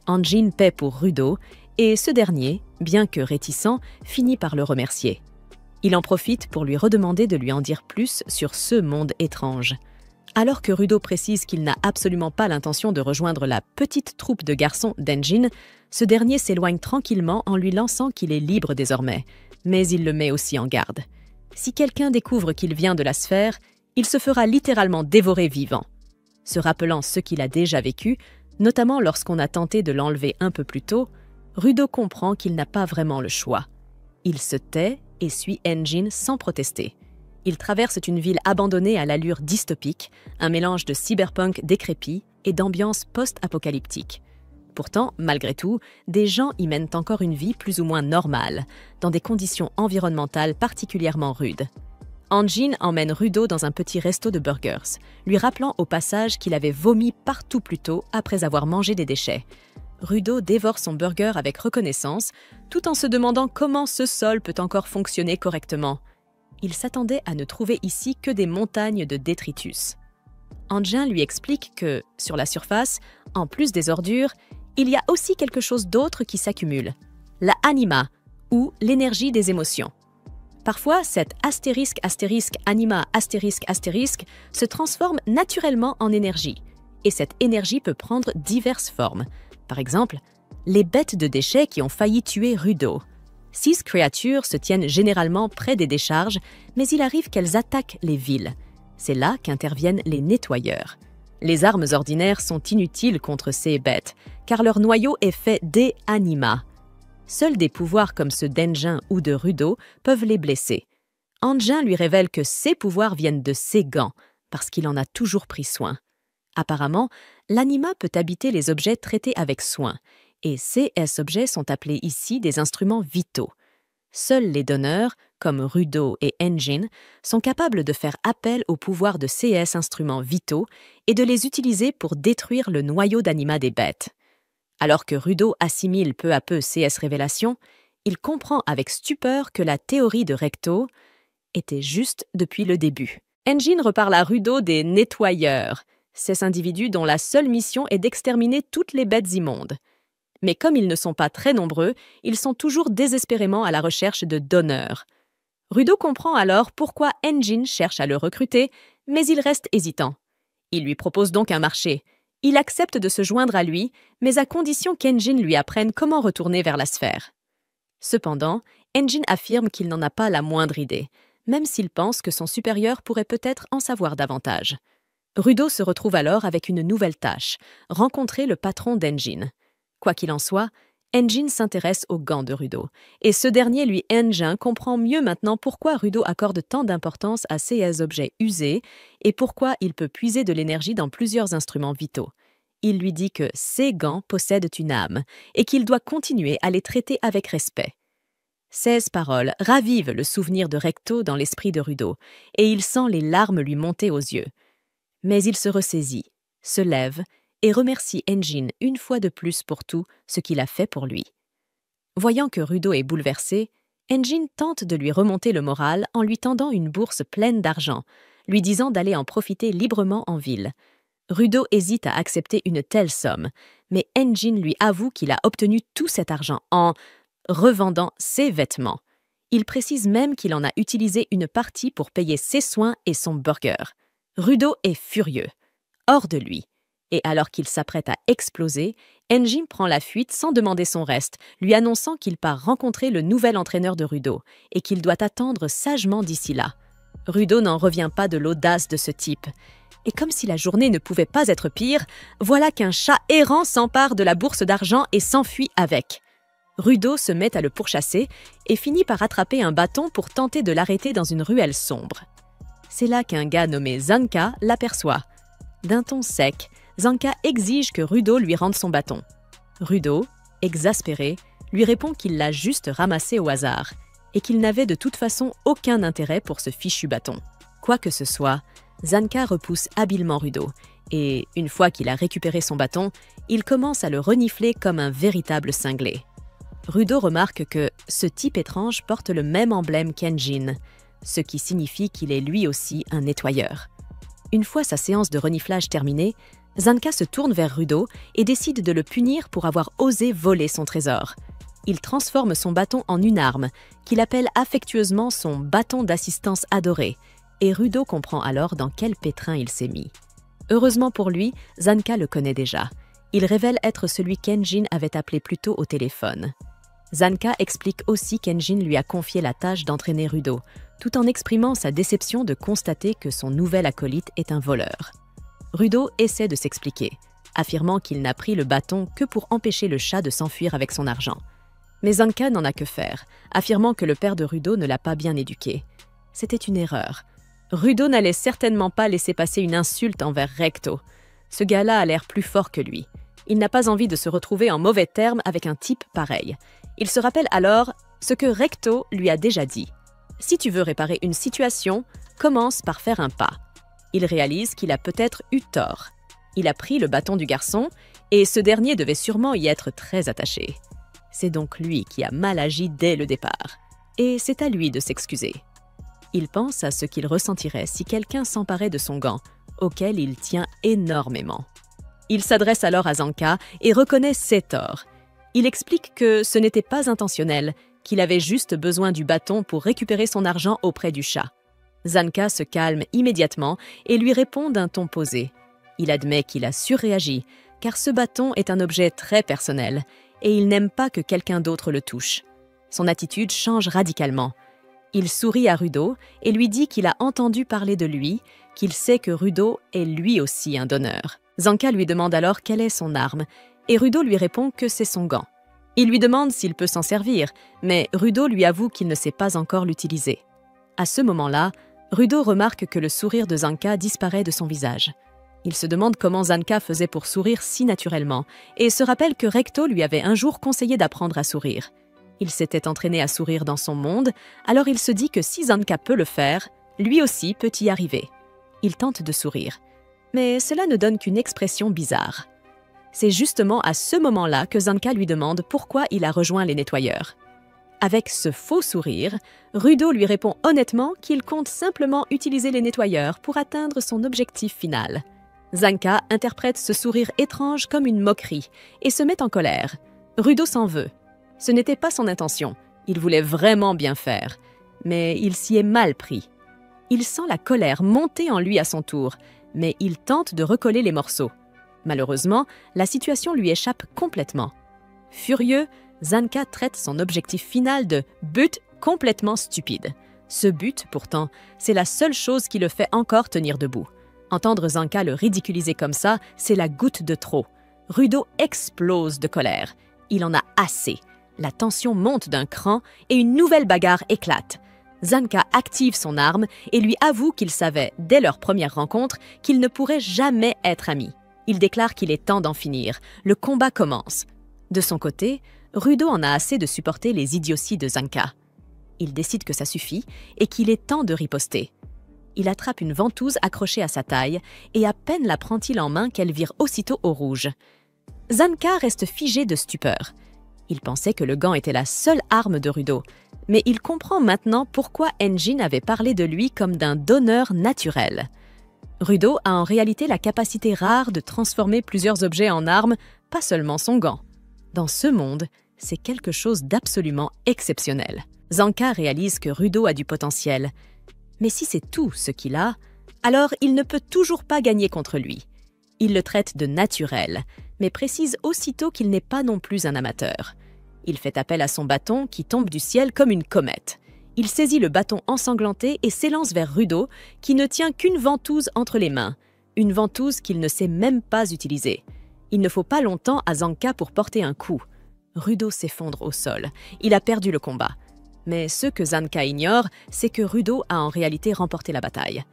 Engine paie pour Rudo, et ce dernier, bien que réticent, finit par le remercier. Il en profite pour lui redemander de lui en dire plus sur ce monde étrange. Alors que Rudo précise qu'il n'a absolument pas l'intention de rejoindre la petite troupe de garçons d'Engine, ce dernier s'éloigne tranquillement en lui lançant qu'il est libre désormais, mais il le met aussi en garde. Si quelqu'un découvre qu'il vient de la sphère, il se fera littéralement dévorer vivant. Se rappelant ce qu'il a déjà vécu, notamment lorsqu'on a tenté de l'enlever un peu plus tôt, Rudo comprend qu'il n'a pas vraiment le choix. Il se tait et suit Engine sans protester. Il traverse une ville abandonnée à l'allure dystopique, un mélange de cyberpunk décrépit et d'ambiance post-apocalyptique. Pourtant, malgré tout, des gens y mènent encore une vie plus ou moins normale, dans des conditions environnementales particulièrement rudes. Engine emmène Rudo dans un petit resto de burgers, lui rappelant au passage qu'il avait vomi partout plus tôt après avoir mangé des déchets. Rudo dévore son burger avec reconnaissance, tout en se demandant comment ce sol peut encore fonctionner correctement. Il s'attendait à ne trouver ici que des montagnes de détritus. Engine lui explique que, sur la surface, en plus des ordures, il y a aussi quelque chose d'autre qui s'accumule, la anima, ou l'énergie des émotions. Parfois, cette ***anima** se transforme naturellement en énergie, et cette énergie peut prendre diverses formes. Par exemple, les bêtes de déchets qui ont failli tuer Rudo. 6 créatures se tiennent généralement près des décharges, mais il arrive qu'elles attaquent les villes. C'est là qu'interviennent les nettoyeurs. Les armes ordinaires sont inutiles contre ces bêtes, car leur noyau est fait d'anima. Seuls des pouvoirs comme ceux d'Engine ou de Rudo peuvent les blesser. Engine lui révèle que ses pouvoirs viennent de ses gants, parce qu'il en a toujours pris soin. Apparemment, l'anima peut habiter les objets traités avec soin, et ces objets sont appelés ici des instruments vitaux. Seuls les donneurs, comme Rudo et Engine, sont capables de faire appel au pouvoir de ces instruments vitaux et de les utiliser pour détruire le noyau d'anima des bêtes. Alors que Rudo assimile peu à peu ces révélations, il comprend avec stupeur que la théorie de Recto, était juste depuis le début. Engine reparle à Rudo des nettoyeurs, ces individus dont la seule mission est d'exterminer toutes les bêtes immondes. Mais comme ils ne sont pas très nombreux, ils sont toujours désespérément à la recherche de donneurs. Rudo comprend alors pourquoi Engine cherche à le recruter, mais il reste hésitant. Il lui propose donc un marché. Il accepte de se joindre à lui, mais à condition qu'Engine lui apprenne comment retourner vers la sphère. Cependant, Engine affirme qu'il n'en a pas la moindre idée, même s'il pense que son supérieur pourrait peut-être en savoir davantage. Rudo se retrouve alors avec une nouvelle tâche, rencontrer le patron d'Engine. Quoi qu'il en soit, Engine s'intéresse aux gants de Rudo, et ce dernier comprend mieux maintenant pourquoi Rudo accorde tant d'importance à ces objets usés et pourquoi il peut puiser de l'énergie dans plusieurs instruments vitaux. Il lui dit que ces gants possèdent une âme et qu'il doit continuer à les traiter avec respect. Ces paroles ravivent le souvenir de Recto dans l'esprit de Rudo, et il sent les larmes lui monter aux yeux. Mais il se ressaisit, se lève et remercie Engine une fois de plus pour tout ce qu'il a fait pour lui. Voyant que Rudo est bouleversé, Engine tente de lui remonter le moral en lui tendant une bourse pleine d'argent, lui disant d'aller en profiter librement en ville. Rudo hésite à accepter une telle somme, mais Engine lui avoue qu'il a obtenu tout cet argent en revendant ses vêtements. Il précise même qu'il en a utilisé une partie pour payer ses soins et son burger. Rudo est furieux, hors de lui. Et alors qu'il s'apprête à exploser, Engine prend la fuite sans demander son reste, lui annonçant qu'il part rencontrer le nouvel entraîneur de Rudo et qu'il doit attendre sagement d'ici là. Rudo n'en revient pas de l'audace de ce type. Et comme si la journée ne pouvait pas être pire, voilà qu'un chat errant s'empare de la bourse d'argent et s'enfuit avec. Rudo se met à le pourchasser et finit par attraper un bâton pour tenter de l'arrêter dans une ruelle sombre. C'est là qu'un gars nommé Zanka l'aperçoit. D'un ton sec, Zanka exige que Rudo lui rende son bâton. Rudo, exaspéré, lui répond qu'il l'a juste ramassé au hasard et qu'il n'avait de toute façon aucun intérêt pour ce fichu bâton. Quoi que ce soit, Zanka repousse habilement Rudo et, une fois qu'il a récupéré son bâton, il commence à le renifler comme un véritable cinglé. Rudo remarque que ce type étrange porte le même emblème qu'Engine, ce qui signifie qu'il est lui aussi un nettoyeur. Une fois sa séance de reniflage terminée, Zanka se tourne vers Rudo et décide de le punir pour avoir osé voler son trésor. Il transforme son bâton en une arme, qu'il appelle affectueusement son bâton d'assistance adoré, et Rudo comprend alors dans quel pétrin il s'est mis. Heureusement pour lui, Zanka le connaît déjà. Il révèle être celui qu'Engine avait appelé plus tôt au téléphone. Zanka explique aussi qu'Engine lui a confié la tâche d'entraîner Rudo, tout en exprimant sa déception de constater que son nouvel acolyte est un voleur. Rudo essaie de s'expliquer, affirmant qu'il n'a pris le bâton que pour empêcher le chat de s'enfuir avec son argent. Mais Zanka n'en a que faire, affirmant que le père de Rudo ne l'a pas bien éduqué. C'était une erreur. Rudo n'allait certainement pas laisser passer une insulte envers Recto. Ce gars-là a l'air plus fort que lui. Il n'a pas envie de se retrouver en mauvais termes avec un type pareil. Il se rappelle alors ce que Recto lui a déjà dit. « Si tu veux réparer une situation, commence par faire un pas. » Il réalise qu'il a peut-être eu tort. Il a pris le bâton du garçon et ce dernier devait sûrement y être très attaché. C'est donc lui qui a mal agi dès le départ. Et c'est à lui de s'excuser. Il pense à ce qu'il ressentirait si quelqu'un s'emparait de son gant, auquel il tient énormément. Il s'adresse alors à Zanka et reconnaît ses torts. Il explique que ce n'était pas intentionnel, qu'il avait juste besoin du bâton pour récupérer son argent auprès du chat. Zanka se calme immédiatement et lui répond d'un ton posé. Il admet qu'il a surréagi, car ce bâton est un objet très personnel et il n'aime pas que quelqu'un d'autre le touche. Son attitude change radicalement. Il sourit à Rudo et lui dit qu'il a entendu parler de lui, qu'il sait que Rudo est lui aussi un donneur. Zanka lui demande alors quelle est son arme et Rudo lui répond que c'est son gant. Il lui demande s'il peut s'en servir, mais Rudo lui avoue qu'il ne sait pas encore l'utiliser. À ce moment-là, Rudo remarque que le sourire de Zanka disparaît de son visage. Il se demande comment Zanka faisait pour sourire si naturellement et se rappelle que Recto lui avait un jour conseillé d'apprendre à sourire. Il s'était entraîné à sourire dans son monde, alors il se dit que si Zanka peut le faire, lui aussi peut y arriver. Il tente de sourire, mais cela ne donne qu'une expression bizarre. C'est justement à ce moment-là que Zanka lui demande pourquoi il a rejoint les nettoyeurs. Avec ce faux sourire, Rudo lui répond honnêtement qu'il compte simplement utiliser les nettoyeurs pour atteindre son objectif final. Zanka interprète ce sourire étrange comme une moquerie et se met en colère. Rudo s'en veut. Ce n'était pas son intention, il voulait vraiment bien faire, mais il s'y est mal pris. Il sent la colère monter en lui à son tour, mais il tente de recoller les morceaux. Malheureusement, la situation lui échappe complètement. Furieux, Zanka traite son objectif final de « but complètement stupide ». Ce but, pourtant, c'est la seule chose qui le fait encore tenir debout. Entendre Zanka le ridiculiser comme ça, c'est la goutte de trop. Rudo explose de colère. Il en a assez. La tension monte d'un cran et une nouvelle bagarre éclate. Zanka active son arme et lui avoue qu'il savait, dès leur première rencontre, qu'ils ne pourraient jamais être amis. Il déclare qu'il est temps d'en finir. Le combat commence. De son côté, Rudo en a assez de supporter les idioties de Zanka. Il décide que ça suffit et qu'il est temps de riposter. Il attrape une ventouse accrochée à sa taille et à peine la prend-il en main qu'elle vire aussitôt au rouge. Zanka reste figé de stupeur. Il pensait que le gant était la seule arme de Rudo, mais il comprend maintenant pourquoi Engine avait parlé de lui comme d'un donneur naturel. Rudo a en réalité la capacité rare de transformer plusieurs objets en armes, pas seulement son gant. Dans ce monde, c'est quelque chose d'absolument exceptionnel. Zanka réalise que Rudo a du potentiel. Mais si c'est tout ce qu'il a, alors il ne peut toujours pas gagner contre lui. Il le traite de naturel, mais précise aussitôt qu'il n'est pas non plus un amateur. Il fait appel à son bâton qui tombe du ciel comme une comète. Il saisit le bâton ensanglanté et s'élance vers Rudo, qui ne tient qu'une ventouse entre les mains. Une ventouse qu'il ne sait même pas utiliser. Il ne faut pas longtemps à Zanka pour porter un coup. Rudo s'effondre au sol. Il a perdu le combat. Mais ce que Zanka ignore, c'est que Rudo a en réalité remporté la bataille.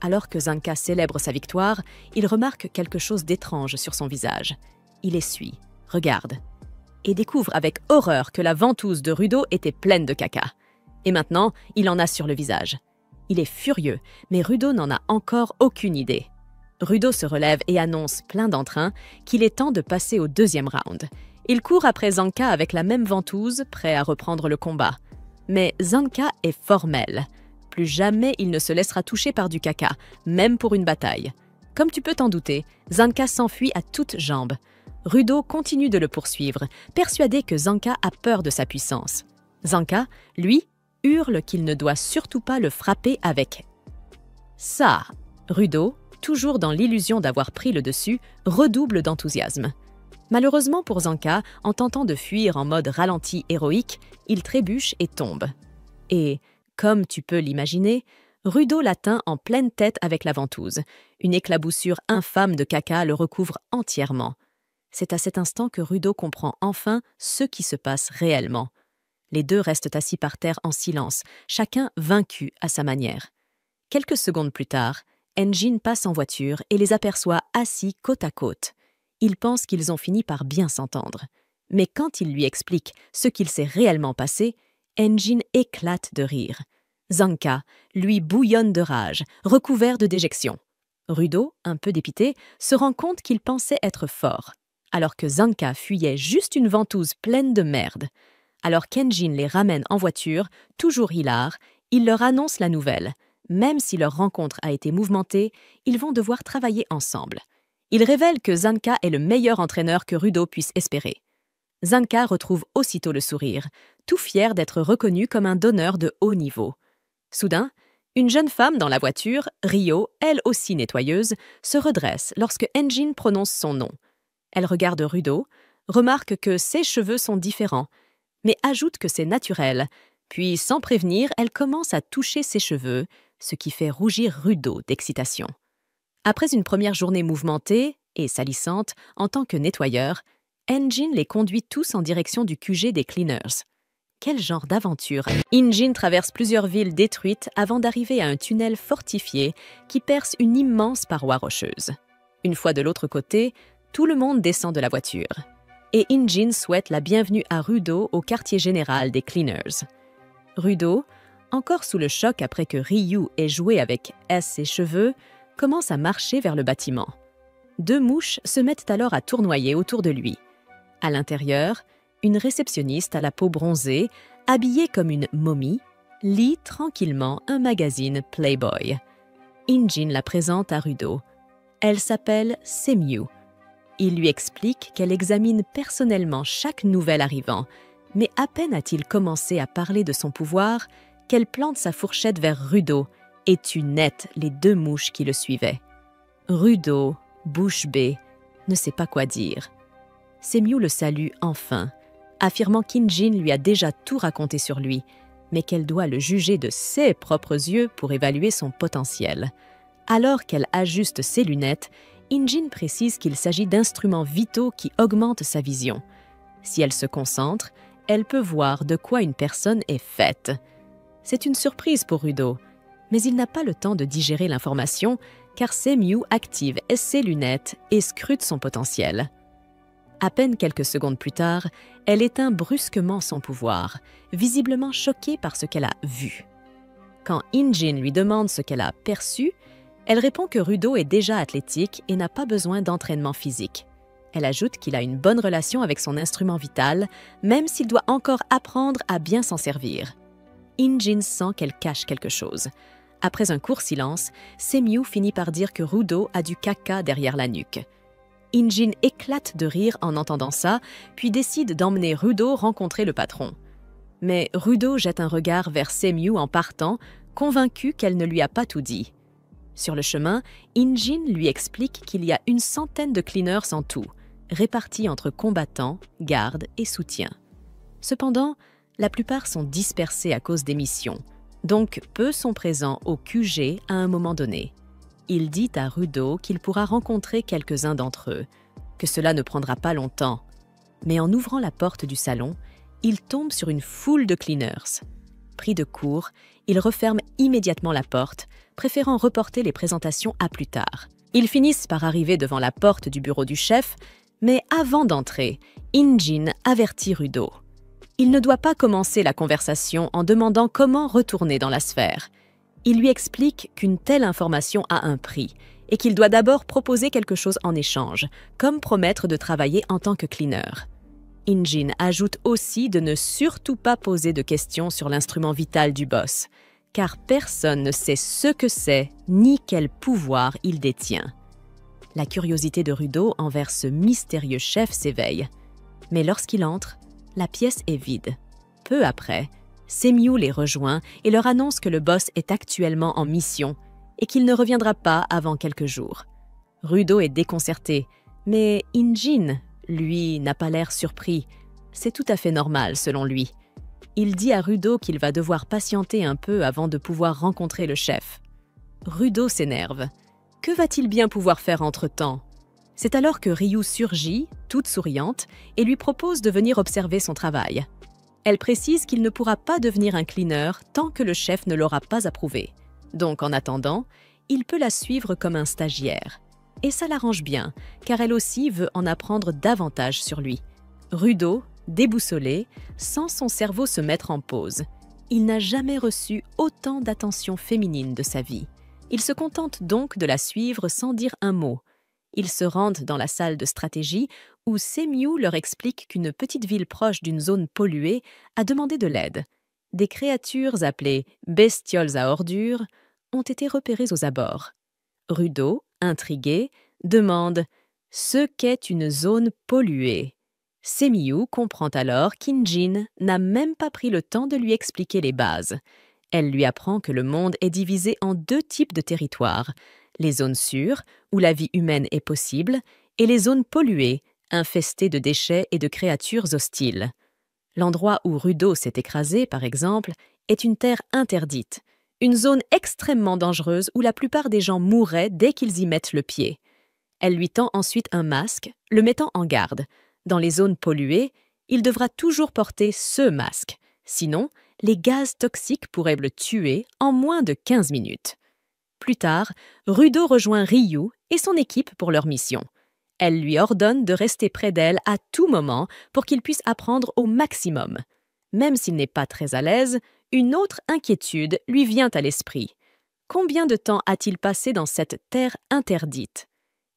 Alors que Zanka célèbre sa victoire, il remarque quelque chose d'étrange sur son visage. Il essuie, regarde, et découvre avec horreur que la ventouse de Rudo était pleine de caca. Et maintenant, il en a sur le visage. Il est furieux, mais Rudo n'en a encore aucune idée. Rudo se relève et annonce, plein d'entrain, qu'il est temps de passer au deuxième round. Il court après Zanka avec la même ventouse, prêt à reprendre le combat. Mais Zanka est formel. Plus jamais il ne se laissera toucher par du caca, même pour une bataille. Comme tu peux t'en douter, Zanka s'enfuit à toutes jambes. Rudo continue de le poursuivre, persuadé que Zanka a peur de sa puissance. Zanka, lui, hurle qu'il ne doit surtout pas le frapper avec ça. Rudo, toujours dans l'illusion d'avoir pris le dessus, redouble d'enthousiasme. Malheureusement pour Zanka, en tentant de fuir en mode ralenti héroïque, il trébuche et tombe. Et, comme tu peux l'imaginer, Rudo l'atteint en pleine tête avec la ventouse. Une éclaboussure infâme de caca le recouvre entièrement. C'est à cet instant que Rudo comprend enfin ce qui se passe réellement. Les deux restent assis par terre en silence, chacun vaincu à sa manière. Quelques secondes plus tard, Engine passe en voiture et les aperçoit assis côte à côte. Il pense qu'ils ont fini par bien s'entendre. Mais quand il lui explique ce qu'il s'est réellement passé, Engine éclate de rire. Zanka, lui, bouillonne de rage, recouvert de déjection. Rudo, un peu dépité, se rend compte qu'il pensait être fort, alors que Zanka fuyait juste une ventouse pleine de merde. Alors qu'Engine les ramène en voiture, toujours hilar, il leur annonce la nouvelle. Même si leur rencontre a été mouvementée, ils vont devoir travailler ensemble. Il révèle que Zanka est le meilleur entraîneur que Rudo puisse espérer. Zanka retrouve aussitôt le sourire, tout fier d'être reconnu comme un donneur de haut niveau. Soudain, une jeune femme dans la voiture, Rio, elle aussi nettoyeuse, se redresse lorsque Engine prononce son nom. Elle regarde Rudo, remarque que ses cheveux sont différents, mais ajoute que c'est naturel. Puis, sans prévenir, elle commence à toucher ses cheveux, ce qui fait rougir Rudo d'excitation. Après une première journée mouvementée et salissante en tant que nettoyeur, Engine les conduit tous en direction du QG des Cleaners. Quel genre d'aventure! Engine traverse plusieurs villes détruites avant d'arriver à un tunnel fortifié qui perce une immense paroi rocheuse. Une fois de l'autre côté, tout le monde descend de la voiture. Et Engine souhaite la bienvenue à Rudo au quartier général des Cleaners. Rudo, encore sous le choc après que Ryu ait joué avec ses cheveux, commence à marcher vers le bâtiment. Deux mouches se mettent alors à tournoyer autour de lui. À l'intérieur, une réceptionniste à la peau bronzée, habillée comme une momie, lit tranquillement un magazine Playboy. Injin la présente à Rudo. Elle s'appelle Semiu. Il lui explique qu'elle examine personnellement chaque nouvel arrivant, mais à peine a-t-il commencé à parler de son pouvoir qu'elle plante sa fourchette vers Rudo et tue net les 2 mouches qui le suivaient. Rudo, bouche bée, ne sait pas quoi dire. Semiu le salue enfin, affirmant qu'Injin lui a déjà tout raconté sur lui, mais qu'elle doit le juger de ses propres yeux pour évaluer son potentiel. Alors qu'elle ajuste ses lunettes, Injin précise qu'il s'agit d'instruments vitaux qui augmentent sa vision. Si elle se concentre, elle peut voir de quoi une personne est faite. C'est une surprise pour Rudo, mais il n'a pas le temps de digérer l'information car Semiu active ses lunettes et scrute son potentiel. À peine quelques secondes plus tard, elle éteint brusquement son pouvoir, visiblement choquée par ce qu'elle a vu. Quand Injin lui demande ce qu'elle a perçu, elle répond que Rudo est déjà athlétique et n'a pas besoin d'entraînement physique. Elle ajoute qu'il a une bonne relation avec son instrument vital, même s'il doit encore apprendre à bien s'en servir. Injin sent qu'elle cache quelque chose. Après un court silence, Semiu finit par dire que Rudo a du caca derrière la nuque. Injin éclate de rire en entendant ça, puis décide d'emmener Rudo rencontrer le patron. Mais Rudo jette un regard vers Semiu en partant, convaincu qu'elle ne lui a pas tout dit. Sur le chemin, Injin lui explique qu'il y a 100 de cleaners en tout, répartis entre combattants, gardes et soutiens. Cependant, la plupart sont dispersés à cause des missions, donc peu sont présents au QG à un moment donné. Il dit à Rudo qu'il pourra rencontrer quelques-uns d'entre eux, que cela ne prendra pas longtemps. Mais en ouvrant la porte du salon, il tombe sur une foule de cleaners. Pris de court, il referme immédiatement la porte, préférant reporter les présentations à plus tard. Ils finissent par arriver devant la porte du bureau du chef, mais avant d'entrer, Injin avertit Rudo. Il ne doit pas commencer la conversation en demandant comment retourner dans la sphère. Il lui explique qu'une telle information a un prix et qu'il doit d'abord proposer quelque chose en échange, comme promettre de travailler en tant que cleaner. Injin ajoute aussi de ne surtout pas poser de questions sur l'instrument vital du boss, car personne ne sait ce que c'est ni quel pouvoir il détient. La curiosité de Rudo envers ce mystérieux chef s'éveille. Mais lorsqu'il entre, la pièce est vide. Peu après, Semiu les rejoint et leur annonce que le boss est actuellement en mission et qu'il ne reviendra pas avant quelques jours. Rudo est déconcerté, mais Injin, lui, n'a pas l'air surpris. C'est tout à fait normal, selon lui. Il dit à Rudo qu'il va devoir patienter un peu avant de pouvoir rencontrer le chef. Rudo s'énerve. Que va-t-il bien pouvoir faire entre-temps ? C'est alors que Ryu surgit, toute souriante, et lui propose de venir observer son travail. Elle précise qu'il ne pourra pas devenir un cleaner tant que le chef ne l'aura pas approuvé. Donc, en attendant, il peut la suivre comme un stagiaire. Et ça l'arrange bien, car elle aussi veut en apprendre davantage sur lui. Rudo, déboussolé, sent son cerveau se mettre en pause. Il n'a jamais reçu autant d'attention féminine de sa vie. Il se contente donc de la suivre sans dire un mot. Ils se rendent dans la salle de stratégie où Semiu leur explique qu'une petite ville proche d'une zone polluée a demandé de l'aide. Des créatures appelées « bestioles à ordures » ont été repérées aux abords. Rudo, intrigué, demande « ce qu'est une zone polluée ». Semiu comprend alors qu'Injin n'a même pas pris le temps de lui expliquer les bases. Elle lui apprend que le monde est divisé en 2 types de territoires, les zones sûres, où la vie humaine est possible, et les zones polluées, infestées de déchets et de créatures hostiles. L'endroit où Rudo s'est écrasé, par exemple, est une terre interdite, une zone extrêmement dangereuse où la plupart des gens mourraient dès qu'ils y mettent le pied. Elle lui tend ensuite un masque, le mettant en garde. Dans les zones polluées, il devra toujours porter ce masque. Sinon, les gaz toxiques pourraient le tuer en moins de 15 minutes. Plus tard, Rudo rejoint Ryu et son équipe pour leur mission. Elle lui ordonne de rester près d'elle à tout moment pour qu'il puisse apprendre au maximum. Même s'il n'est pas très à l'aise, une autre inquiétude lui vient à l'esprit. Combien de temps a-t-il passé dans cette terre interdite ?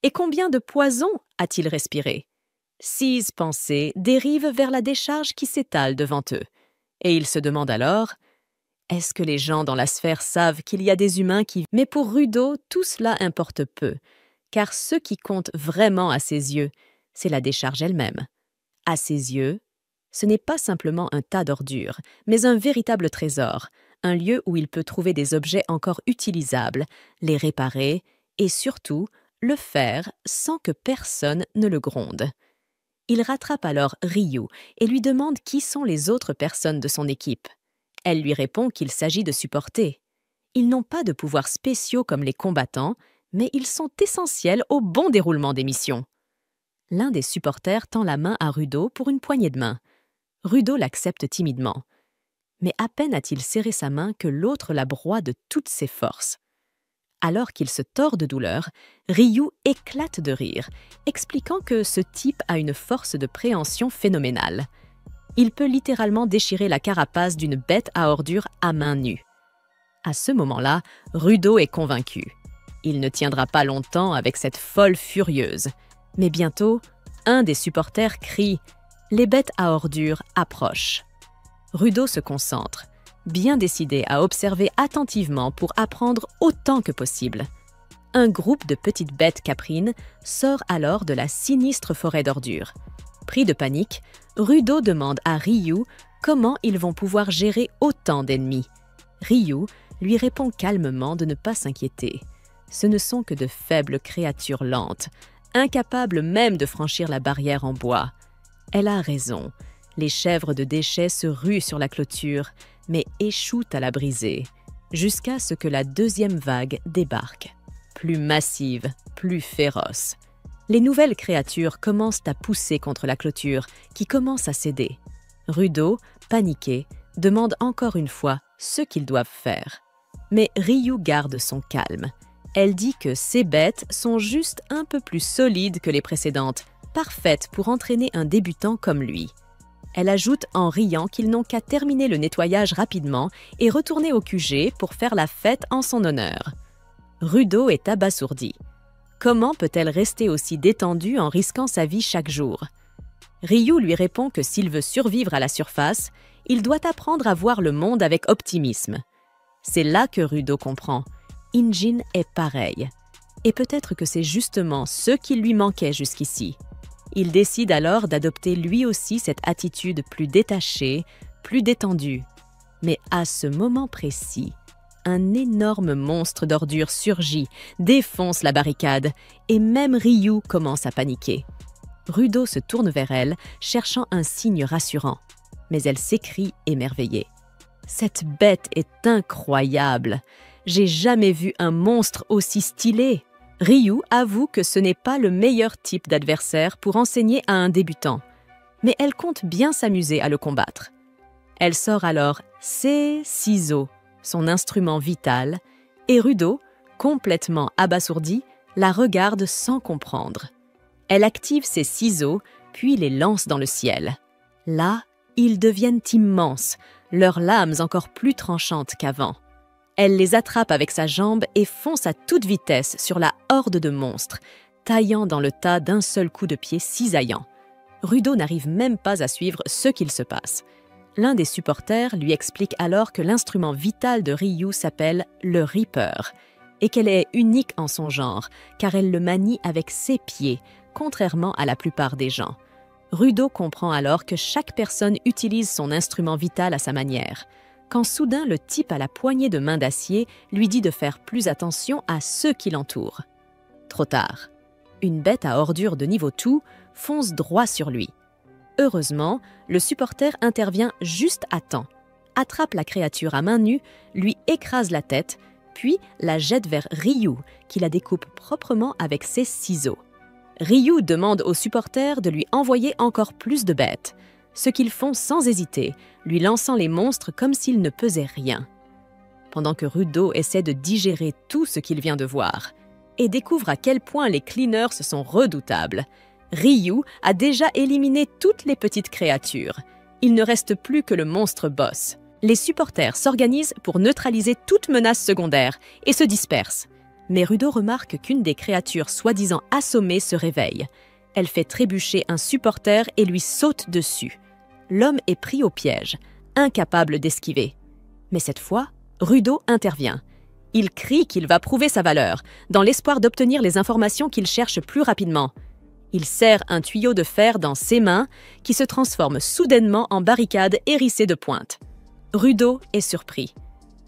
Et combien de poison a-t-il respiré ? 6 pensées dérivent vers la décharge qui s'étale devant eux. Et il se demande alors: est-ce que les gens dans la sphère savent qu'il y a des humains qui... Mais pour Rudo, tout cela importe peu, car ce qui compte vraiment à ses yeux, c'est la décharge elle-même. À ses yeux, ce n'est pas simplement un tas d'ordures, mais un véritable trésor, un lieu où il peut trouver des objets encore utilisables, les réparer et surtout le faire sans que personne ne le gronde. Il rattrape alors Ryu et lui demande qui sont les autres personnes de son équipe. Elle lui répond qu'il s'agit de supporter. Ils n'ont pas de pouvoirs spéciaux comme les combattants, mais ils sont essentiels au bon déroulement des missions. L'un des supporters tend la main à Rudo pour une poignée de main. Rudo l'accepte timidement. Mais à peine a-t-il serré sa main que l'autre la broie de toutes ses forces. Alors qu'il se tord de douleur, Ryu éclate de rire, expliquant que ce type a une force de préhension phénoménale. Il peut littéralement déchirer la carapace d'une bête à ordures à main nue. À ce moment-là, Rudo est convaincu. Il ne tiendra pas longtemps avec cette folle furieuse. Mais bientôt, un des supporters crie « Les bêtes à ordures approchent ». Rudo se concentre, bien décidé à observer attentivement pour apprendre autant que possible. Un groupe de petites bêtes caprines sort alors de la sinistre forêt d'ordures. Pris de panique, Rudo demande à Ryu comment ils vont pouvoir gérer autant d'ennemis. Ryu lui répond calmement de ne pas s'inquiéter. Ce ne sont que de faibles créatures lentes, incapables même de franchir la barrière en bois. Elle a raison. Les chèvres de déchets se ruent sur la clôture, mais échouent à la briser, jusqu'à ce que la deuxième vague débarque. Plus massive, plus féroce. Les nouvelles créatures commencent à pousser contre la clôture, qui commence à céder. Rudo, paniqué, demande encore une fois ce qu'ils doivent faire. Mais Ryu garde son calme. Elle dit que ces bêtes sont juste un peu plus solides que les précédentes, parfaites pour entraîner un débutant comme lui. Elle ajoute en riant qu'ils n'ont qu'à terminer le nettoyage rapidement et retourner au QG pour faire la fête en son honneur. Rudo est abasourdi. Comment peut-elle rester aussi détendue en risquant sa vie chaque jour? Ryu lui répond que s'il veut survivre à la surface, il doit apprendre à voir le monde avec optimisme. C'est là que Rudo comprend. Injin est pareil. Et peut-être que c'est justement ce qui lui manquait jusqu'ici. Il décide alors d'adopter lui aussi cette attitude plus détachée, plus détendue. Mais à ce moment précis, un énorme monstre d'ordures surgit, défonce la barricade, et même Ryu commence à paniquer. Rudo se tourne vers elle, cherchant un signe rassurant. Mais elle s'écrie émerveillée. « Cette bête est incroyable! J'ai jamais vu un monstre aussi stylé! » Ryu avoue que ce n'est pas le meilleur type d'adversaire pour enseigner à un débutant, mais elle compte bien s'amuser à le combattre. Elle sort alors ses ciseaux, son instrument vital, et Rudo, complètement abasourdi, la regarde sans comprendre. Elle active ses ciseaux, puis les lance dans le ciel. Là, ils deviennent immenses, leurs lames encore plus tranchantes qu'avant. Elle les attrape avec sa jambe et fonce à toute vitesse sur la horde de monstres, taillant dans le tas d'un seul coup de pied cisaillant. Rudo n'arrive même pas à suivre ce qu'il se passe. L'un des supporters lui explique alors que l'instrument vital de Ryu s'appelle le Reaper et qu'elle est unique en son genre, car elle le manie avec ses pieds, contrairement à la plupart des gens. Rudo comprend alors que chaque personne utilise son instrument vital à sa manière, quand soudain le type à la poignée de main d'acier lui dit de faire plus attention à ceux qui l'entourent. Trop tard. Une bête à ordures de niveau 2 fonce droit sur lui. Heureusement, le supporter intervient juste à temps, attrape la créature à main nue, lui écrase la tête, puis la jette vers Ryu, qui la découpe proprement avec ses ciseaux. Ryu demande aux supporters de lui envoyer encore plus de bêtes, ce qu'ils font sans hésiter, lui lançant les monstres comme s'ils ne pesaient rien. Pendant que Rudo essaie de digérer tout ce qu'il vient de voir et découvre à quel point les cleaners sont redoutables, Ryu a déjà éliminé toutes les petites créatures. Il ne reste plus que le monstre boss. Les supporters s'organisent pour neutraliser toute menace secondaire et se dispersent. Mais Rudo remarque qu'une des créatures soi-disant assommées se réveille. Elle fait trébucher un supporter et lui saute dessus. L'homme est pris au piège. incapable d'esquiver. Mais cette fois, Rudo intervient. Il crie qu'il va prouver sa valeur, dans l'espoir d'obtenir les informations qu'il cherche plus rapidement. Il serre un tuyau de fer dans ses mains, qui se transforme soudainement en barricade hérissée de pointes. Rudo est surpris.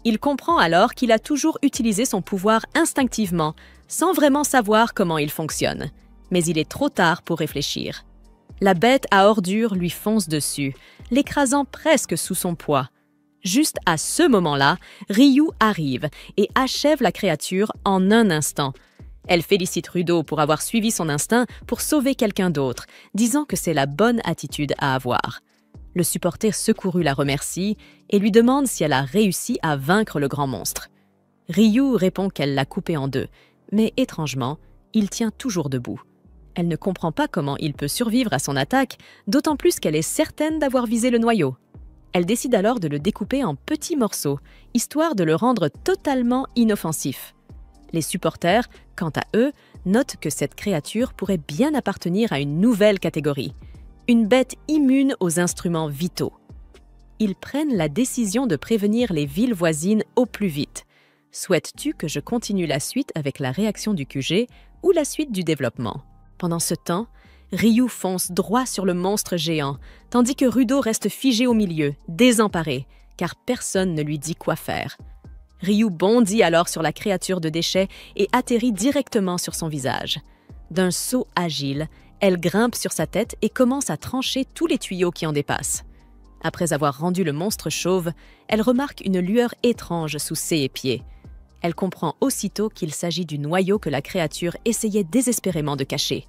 Il comprend alors qu'il a toujours utilisé son pouvoir instinctivement, sans vraiment savoir comment il fonctionne. Mais il est trop tard pour réfléchir. La bête à ordures lui fonce dessus, l'écrasant presque sous son poids. Juste à ce moment-là, Ryu arrive et achève la créature en un instant. Elle félicite Rudo pour avoir suivi son instinct pour sauver quelqu'un d'autre, disant que c'est la bonne attitude à avoir. Le supporter secouru la remercie et lui demande si elle a réussi à vaincre le grand monstre. Ryu répond qu'elle l'a coupé en deux, mais étrangement, il tient toujours debout. Elle ne comprend pas comment il peut survivre à son attaque, d'autant plus qu'elle est certaine d'avoir visé le noyau. Elle décide alors de le découper en petits morceaux, histoire de le rendre totalement inoffensif. Les supporters, quant à eux, notent que cette créature pourrait bien appartenir à une nouvelle catégorie, une bête immune aux instruments vitaux. Ils prennent la décision de prévenir les villes voisines au plus vite. Souhaites-tu que je continue la suite avec la réaction du QG ou la suite du développement? Pendant ce temps, Ryu fonce droit sur le monstre géant, tandis que Rudo reste figé au milieu, désemparé, car personne ne lui dit quoi faire. Ryu bondit alors sur la créature de déchets et atterrit directement sur son visage. D'un saut agile, elle grimpe sur sa tête et commence à trancher tous les tuyaux qui en dépassent. Après avoir rendu le monstre chauve, elle remarque une lueur étrange sous ses pieds. Elle comprend aussitôt qu'il s'agit du noyau que la créature essayait désespérément de cacher.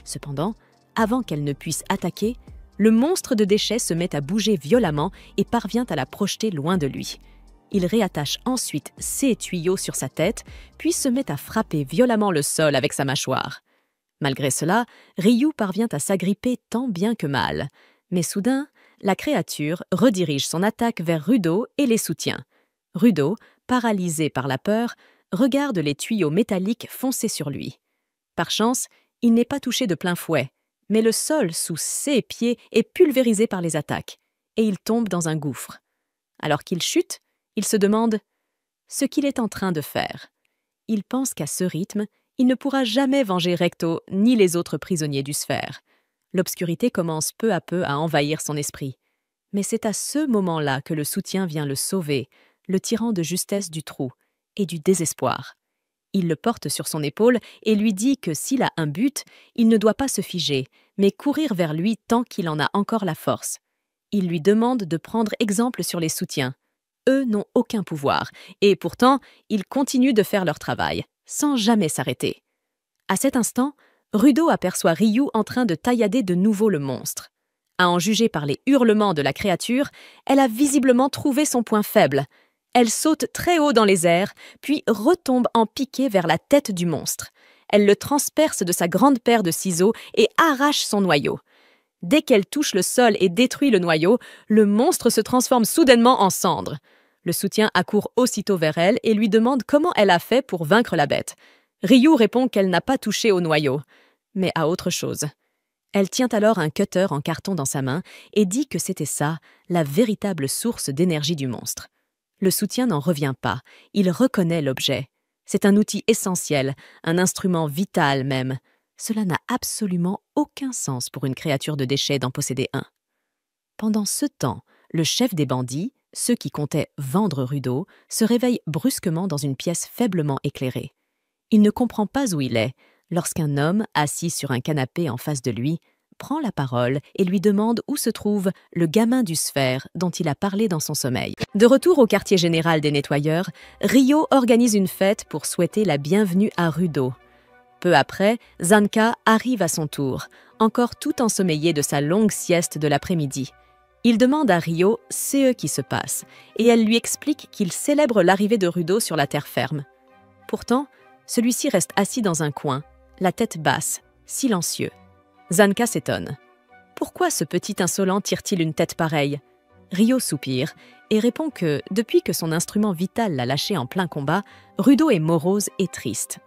Cependant, avant qu'elle ne puisse attaquer, le monstre de déchets se met à bouger violemment et parvient à la projeter loin de lui. Il réattache ensuite ses tuyaux sur sa tête, puis se met à frapper violemment le sol avec sa mâchoire. Malgré cela, Ryu parvient à s'agripper tant bien que mal. Mais soudain, la créature redirige son attaque vers Rudo et les soutient. Rudo, paralysé par la peur, regarde les tuyaux métalliques foncer sur lui. Par chance, il n'est pas touché de plein fouet, mais le sol sous ses pieds est pulvérisé par les attaques, et il tombe dans un gouffre. Alors qu'il chute, il se demande ce qu'il est en train de faire. Il pense qu'à ce rythme, il ne pourra jamais venger Recto ni les autres prisonniers du Sphère. L'obscurité commence peu à peu à envahir son esprit. Mais c'est à ce moment-là que le soutien vient le sauver, le tirant de justesse du trou et du désespoir. Il le porte sur son épaule et lui dit que s'il a un but, il ne doit pas se figer, mais courir vers lui tant qu'il en a encore la force. Il lui demande de prendre exemple sur les soutiens. Eux n'ont aucun pouvoir, et pourtant, ils continuent de faire leur travail, sans jamais s'arrêter. À cet instant, Rudo aperçoit Ryu en train de taillader de nouveau le monstre. À en juger par les hurlements de la créature, elle a visiblement trouvé son point faible. Elle saute très haut dans les airs, puis retombe en piqué vers la tête du monstre. Elle le transperce de sa grande paire de ciseaux et arrache son noyau. Dès qu'elle touche le sol et détruit le noyau, le monstre se transforme soudainement en cendres. Le soutien accourt aussitôt vers elle et lui demande comment elle a fait pour vaincre la bête. Ryu répond qu'elle n'a pas touché au noyau, mais à autre chose. Elle tient alors un cutter en carton dans sa main et dit que c'était ça, la véritable source d'énergie du monstre. Le soutien n'en revient pas, il reconnaît l'objet. C'est un outil essentiel, un instrument vital même. Cela n'a absolument aucun sens pour une créature de déchets d'en posséder un. Pendant ce temps, le chef des bandits, ceux qui comptaient vendre Rudo, se réveille brusquement dans une pièce faiblement éclairée. Il ne comprend pas où il est, lorsqu'un homme, assis sur un canapé en face de lui, prend la parole et lui demande où se trouve le gamin du Sphère dont il a parlé dans son sommeil. De retour au quartier général des nettoyeurs, Ryo organise une fête pour souhaiter la bienvenue à Rudo. Peu après, Zanka arrive à son tour, encore tout ensommeillé de sa longue sieste de l'après-midi. Il demande à Ryo ce qui se passe, et elle lui explique qu'il célèbre l'arrivée de Rudo sur la terre ferme. Pourtant, celui-ci reste assis dans un coin, la tête basse, silencieux. Zanka s'étonne. Pourquoi ce petit insolent tire-t-il une tête pareille? Ryo soupire et répond que, depuis que son instrument vital l'a lâché en plein combat, Rudo est morose et triste.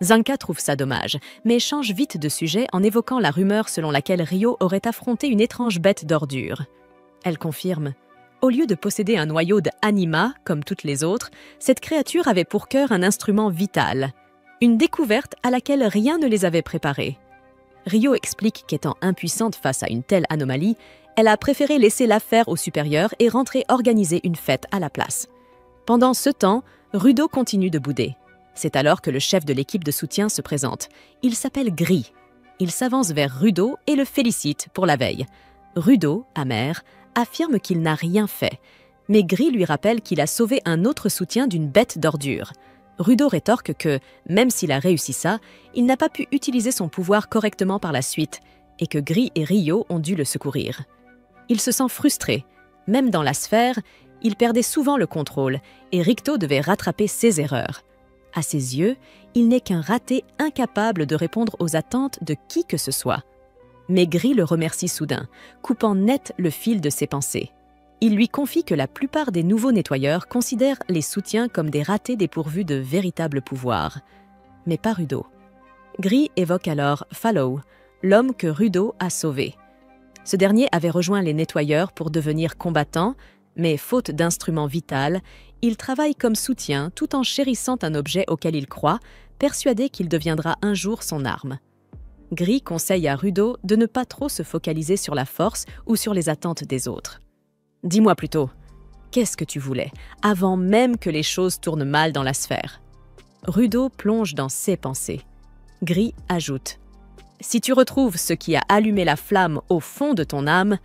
Zanka trouve ça dommage, mais change vite de sujet en évoquant la rumeur selon laquelle Ryo aurait affronté une étrange bête d'ordure. Elle confirme Au lieu de posséder un noyau d'anima, comme toutes les autres, cette créature avait pour cœur un instrument vital, une découverte à laquelle rien ne les avait préparés. Rio explique qu'étant impuissante face à une telle anomalie, elle a préféré laisser l'affaire aux supérieurs et rentrer organiser une fête à la place. Pendant ce temps, Rudo continue de bouder. C'est alors que le chef de l'équipe de soutien se présente. Il s'appelle Gris. Il s'avance vers Rudo et le félicite pour la veille. Rudo, amer, affirme qu'il n'a rien fait, mais Gris lui rappelle qu'il a sauvé un autre soutien d'une bête d'ordure. Rudo rétorque que, même s'il a réussi ça, il n'a pas pu utiliser son pouvoir correctement par la suite, et que Gris et Rio ont dû le secourir. Il se sent frustré. Même dans la sphère, il perdait souvent le contrôle, et Ricto devait rattraper ses erreurs. À ses yeux, il n'est qu'un raté incapable de répondre aux attentes de qui que ce soit. Mais Gris le remercie soudain, coupant net le fil de ses pensées. Il lui confie que la plupart des nouveaux nettoyeurs considèrent les soutiens comme des ratés dépourvus de véritable pouvoir. Mais pas Rudo. Gris évoque alors Fallow, l'homme que Rudo a sauvé. Ce dernier avait rejoint les nettoyeurs pour devenir combattant, mais faute d'instrument vital, il travaille comme soutien tout en chérissant un objet auquel il croit, persuadé qu'il deviendra un jour son arme. Gris conseille à Rudo de ne pas trop se focaliser sur la force ou sur les attentes des autres. « Dis-moi plutôt, qu'est-ce que tu voulais, avant même que les choses tournent mal dans la sphère ?» Rudo plonge dans ses pensées. Gris ajoute « Si tu retrouves ce qui a allumé la flamme au fond de ton âme,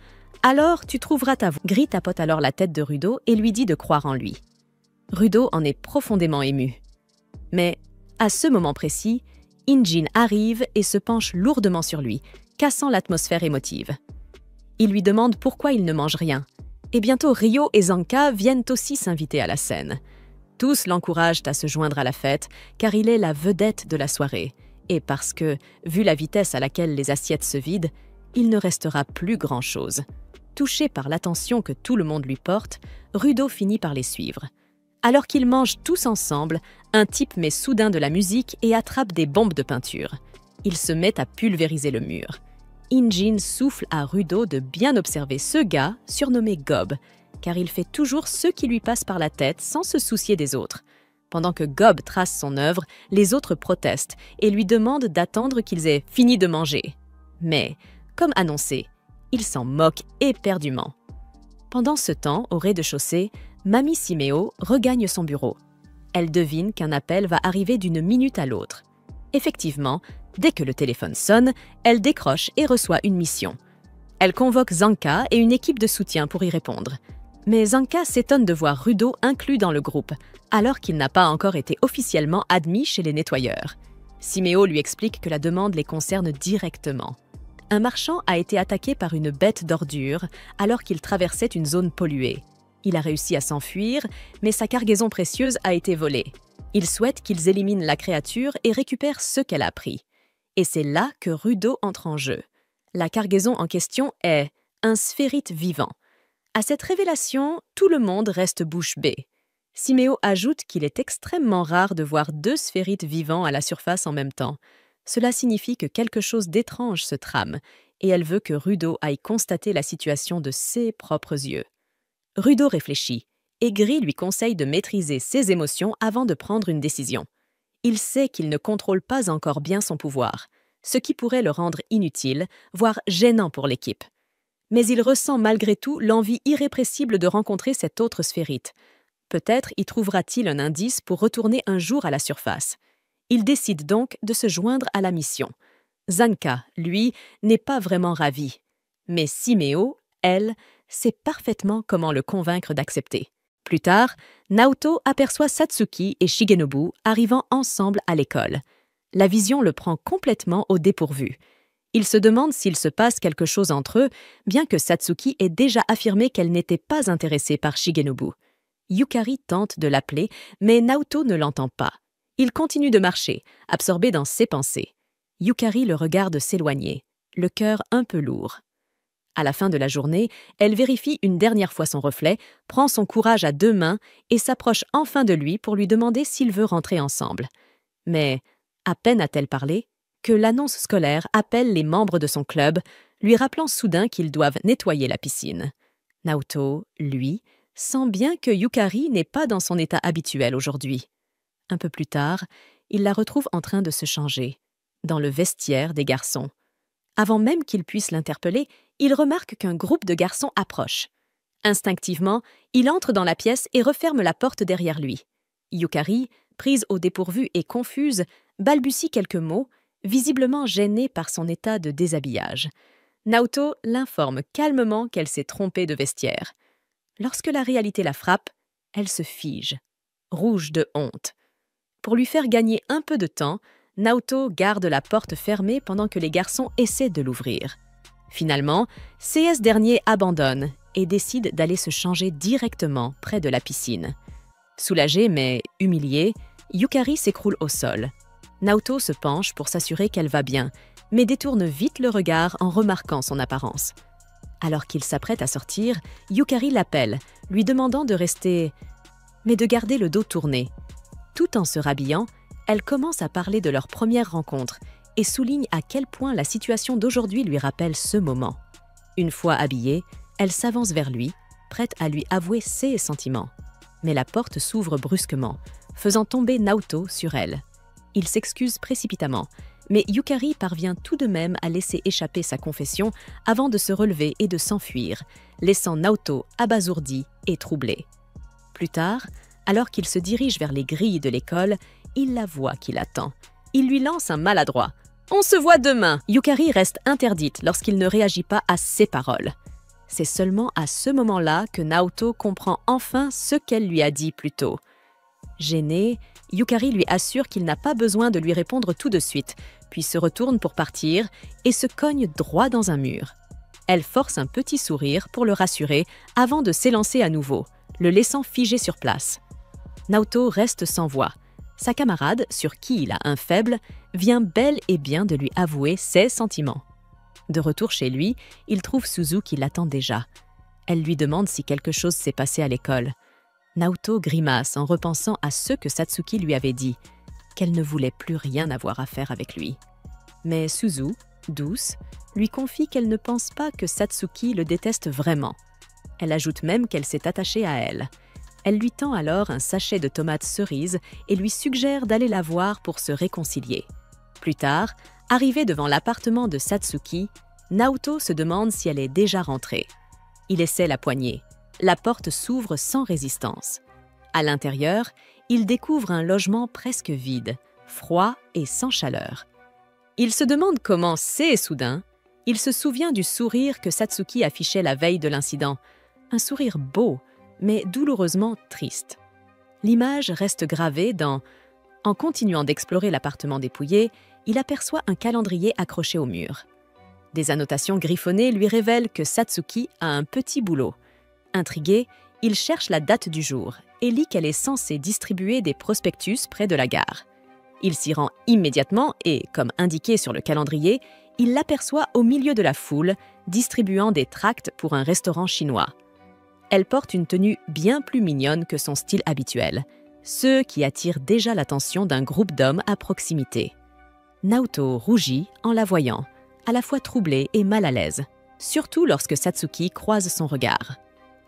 alors tu trouveras ta voie. » Gris tapote alors la tête de Rudo et lui dit de croire en lui. Rudo en est profondément ému. Mais, à ce moment précis, Injin arrive et se penche lourdement sur lui, cassant l'atmosphère émotive. Il lui demande pourquoi il ne mange rien. Et bientôt Rio et Zanka viennent aussi s'inviter à la scène. Tous l'encouragent à se joindre à la fête, car il est la vedette de la soirée. Et parce que, vu la vitesse à laquelle les assiettes se vident, il ne restera plus grand-chose. Touché par l'attention que tout le monde lui porte, Rudo finit par les suivre. Alors qu'ils mangent tous ensemble, un type met soudain de la musique et attrape des bombes de peinture. Il se met à pulvériser le mur. Injin souffle à Rudo de bien observer ce gars, surnommé Gob, car il fait toujours ce qui lui passe par la tête sans se soucier des autres. Pendant que Gob trace son œuvre, les autres protestent et lui demandent d'attendre qu'ils aient fini de manger. Mais, comme annoncé, il s'en moque éperdument. Pendant ce temps, au rez-de-chaussée, Mamie Siméo regagne son bureau. Elle devine qu'un appel va arriver d'une minute à l'autre. Effectivement, dès que le téléphone sonne, elle décroche et reçoit une mission. Elle convoque Zanka et une équipe de soutien pour y répondre. Mais Zanka s'étonne de voir Rudo inclus dans le groupe, alors qu'il n'a pas encore été officiellement admis chez les nettoyeurs. Siméo lui explique que la demande les concerne directement. Un marchand a été attaqué par une bête d'ordure alors qu'il traversait une zone polluée. Il a réussi à s'enfuir, mais sa cargaison précieuse a été volée. Il souhaite qu'ils éliminent la créature et récupèrent ce qu'elle a pris. Et c'est là que Rudo entre en jeu. La cargaison en question est un sphérite vivant. À cette révélation, tout le monde reste bouche bée. Siméo ajoute qu'il est extrêmement rare de voir deux sphérites vivants à la surface en même temps. Cela signifie que quelque chose d'étrange se trame, et elle veut que Rudo aille constater la situation de ses propres yeux. Rudo réfléchit, et Gris lui conseille de maîtriser ses émotions avant de prendre une décision. Il sait qu'il ne contrôle pas encore bien son pouvoir, ce qui pourrait le rendre inutile, voire gênant pour l'équipe. Mais il ressent malgré tout l'envie irrépressible de rencontrer cette autre sphérite. Peut-être y trouvera-t-il un indice pour retourner un jour à la surface. Il décide donc de se joindre à la mission. Zanka, lui, n'est pas vraiment ravi. Mais Siméo, elle, sait parfaitement comment le convaincre d'accepter. Plus tard, Naoto aperçoit Satsuki et Shigenobu arrivant ensemble à l'école. La vision le prend complètement au dépourvu. Il se demande s'il se passe quelque chose entre eux, bien que Satsuki ait déjà affirmé qu'elle n'était pas intéressée par Shigenobu. Yukari tente de l'appeler, mais Naoto ne l'entend pas. Il continue de marcher, absorbé dans ses pensées. Yukari le regarde s'éloigner, le cœur un peu lourd. À la fin de la journée, elle vérifie une dernière fois son reflet, prend son courage à deux mains et s'approche enfin de lui pour lui demander s'il veut rentrer ensemble. Mais, à peine a-t-elle parlé, que l'annonce scolaire appelle les membres de son club, lui rappelant soudain qu'ils doivent nettoyer la piscine. Naoto, lui, sent bien que Yukari n'est pas dans son état habituel aujourd'hui. Un peu plus tard, il la retrouve en train de se changer, dans le vestiaire des garçons. Avant même qu'il puisse l'interpeller, il remarque qu'un groupe de garçons approche. Instinctivement, il entre dans la pièce et referme la porte derrière lui. Yukari, prise au dépourvu et confuse, balbutie quelques mots, visiblement gênée par son état de déshabillage. Naoto l'informe calmement qu'elle s'est trompée de vestiaire. Lorsque la réalité la frappe, elle se fige, rouge de honte. Pour lui faire gagner un peu de temps, Naoto garde la porte fermée pendant que les garçons essaient de l'ouvrir. Finalement, CS dernier abandonne et décide d'aller se changer directement près de la piscine. Soulagée mais humiliée, Yukari s'écroule au sol. Naoto se penche pour s'assurer qu'elle va bien, mais détourne vite le regard en remarquant son apparence. Alors qu'il s'apprête à sortir, Yukari l'appelle, lui demandant de rester, mais de garder le dos tourné. Tout en se rhabillant, elle commence à parler de leur première rencontre et souligne à quel point la situation d'aujourd'hui lui rappelle ce moment. Une fois habillée, elle s'avance vers lui, prête à lui avouer ses sentiments. Mais la porte s'ouvre brusquement, faisant tomber Naoto sur elle. Il s'excuse précipitamment, mais Yukari parvient tout de même à laisser échapper sa confession avant de se relever et de s'enfuir, laissant Naoto abasourdi et troublé. Plus tard, alors qu'il se dirige vers les grilles de l'école, il la voit qui l'attend. Il lui lance un maladroit. « On se voit demain !» Yukari reste interdite lorsqu'il ne réagit pas à ses paroles. C'est seulement à ce moment-là que Naoto comprend enfin ce qu'elle lui a dit plus tôt. Gêné, Yukari lui assure qu'il n'a pas besoin de lui répondre tout de suite, puis se retourne pour partir et se cogne droit dans un mur. Elle force un petit sourire pour le rassurer avant de s'élancer à nouveau, le laissant figé sur place. Naoto reste sans voix. Sa camarade, sur qui il a un faible, vient bel et bien de lui avouer ses sentiments. De retour chez lui, il trouve Suzu qui l'attend déjà. Elle lui demande si quelque chose s'est passé à l'école. Naoto grimace en repensant à ce que Satsuki lui avait dit, qu'elle ne voulait plus rien avoir à faire avec lui. Mais Suzu, douce, lui confie qu'elle ne pense pas que Satsuki le déteste vraiment. Elle ajoute même qu'elle s'est attachée à elle. Elle lui tend alors un sachet de tomates cerises et lui suggère d'aller la voir pour se réconcilier. Plus tard, arrivé devant l'appartement de Satsuki, Naoto se demande si elle est déjà rentrée. Il essaie la poignée. La porte s'ouvre sans résistance. À l'intérieur, il découvre un logement presque vide, froid et sans chaleur. Il se demande comment c'est soudain. Il se souvient du sourire que Satsuki affichait la veille de l'incident. Un sourire beau, mais douloureusement triste. L'image reste gravée dans... En continuant d'explorer l'appartement dépouillé, il aperçoit un calendrier accroché au mur. Des annotations griffonnées lui révèlent que Satsuki a un petit boulot. Intrigué, il cherche la date du jour et lit qu'elle est censée distribuer des prospectus près de la gare. Il s'y rend immédiatement et, comme indiqué sur le calendrier, il l'aperçoit au milieu de la foule, distribuant des tracts pour un restaurant chinois. Elle porte une tenue bien plus mignonne que son style habituel, ce qui attire déjà l'attention d'un groupe d'hommes à proximité. Naoto rougit en la voyant, à la fois troublée et mal à l'aise, surtout lorsque Satsuki croise son regard.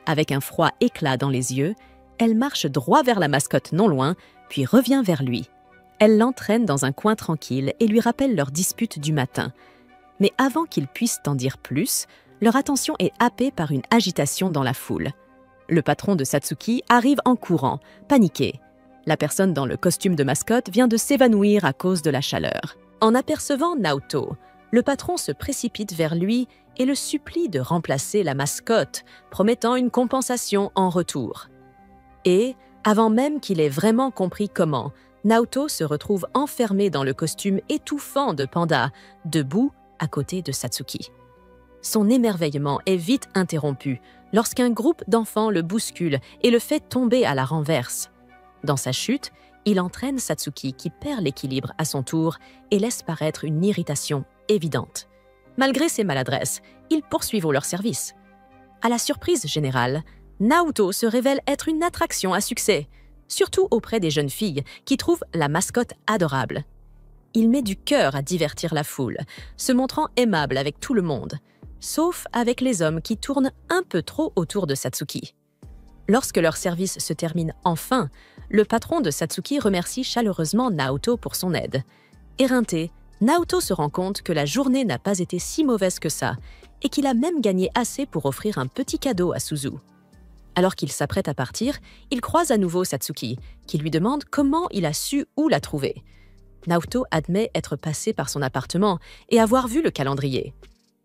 Avec un froid éclat dans les yeux, elle marche droit vers la mascotte non loin, puis revient vers lui. Elle l'entraîne dans un coin tranquille et lui rappelle leur dispute du matin. Mais avant qu'ils puissent en dire plus, leur attention est happée par une agitation dans la foule. Le patron de Satsuki arrive en courant, paniqué. La personne dans le costume de mascotte vient de s'évanouir à cause de la chaleur. En apercevant Naoto, le patron se précipite vers lui et le supplie de remplacer la mascotte, promettant une compensation en retour. Et, avant même qu'il ait vraiment compris comment, Naoto se retrouve enfermé dans le costume étouffant de panda, debout à côté de Satsuki. Son émerveillement est vite interrompu lorsqu'un groupe d'enfants le bouscule et le fait tomber à la renverse. Dans sa chute, il entraîne Satsuki qui perd l'équilibre à son tour et laisse paraître une irritation évidente. Malgré ses maladresses, ils poursuivent leur service. À la surprise générale, Naoto se révèle être une attraction à succès, surtout auprès des jeunes filles qui trouvent la mascotte adorable. Il met du cœur à divertir la foule, se montrant aimable avec tout le monde. sauf avec les hommes qui tournent un peu trop autour de Satsuki. Lorsque leur service se termine enfin, le patron de Satsuki remercie chaleureusement Naoto pour son aide. Éreinté, Naoto se rend compte que la journée n'a pas été si mauvaise que ça et qu'il a même gagné assez pour offrir un petit cadeau à Suzu. Alors qu'il s'apprête à partir, il croise à nouveau Satsuki, qui lui demande comment il a su où la trouver. Naoto admet être passé par son appartement et avoir vu le calendrier.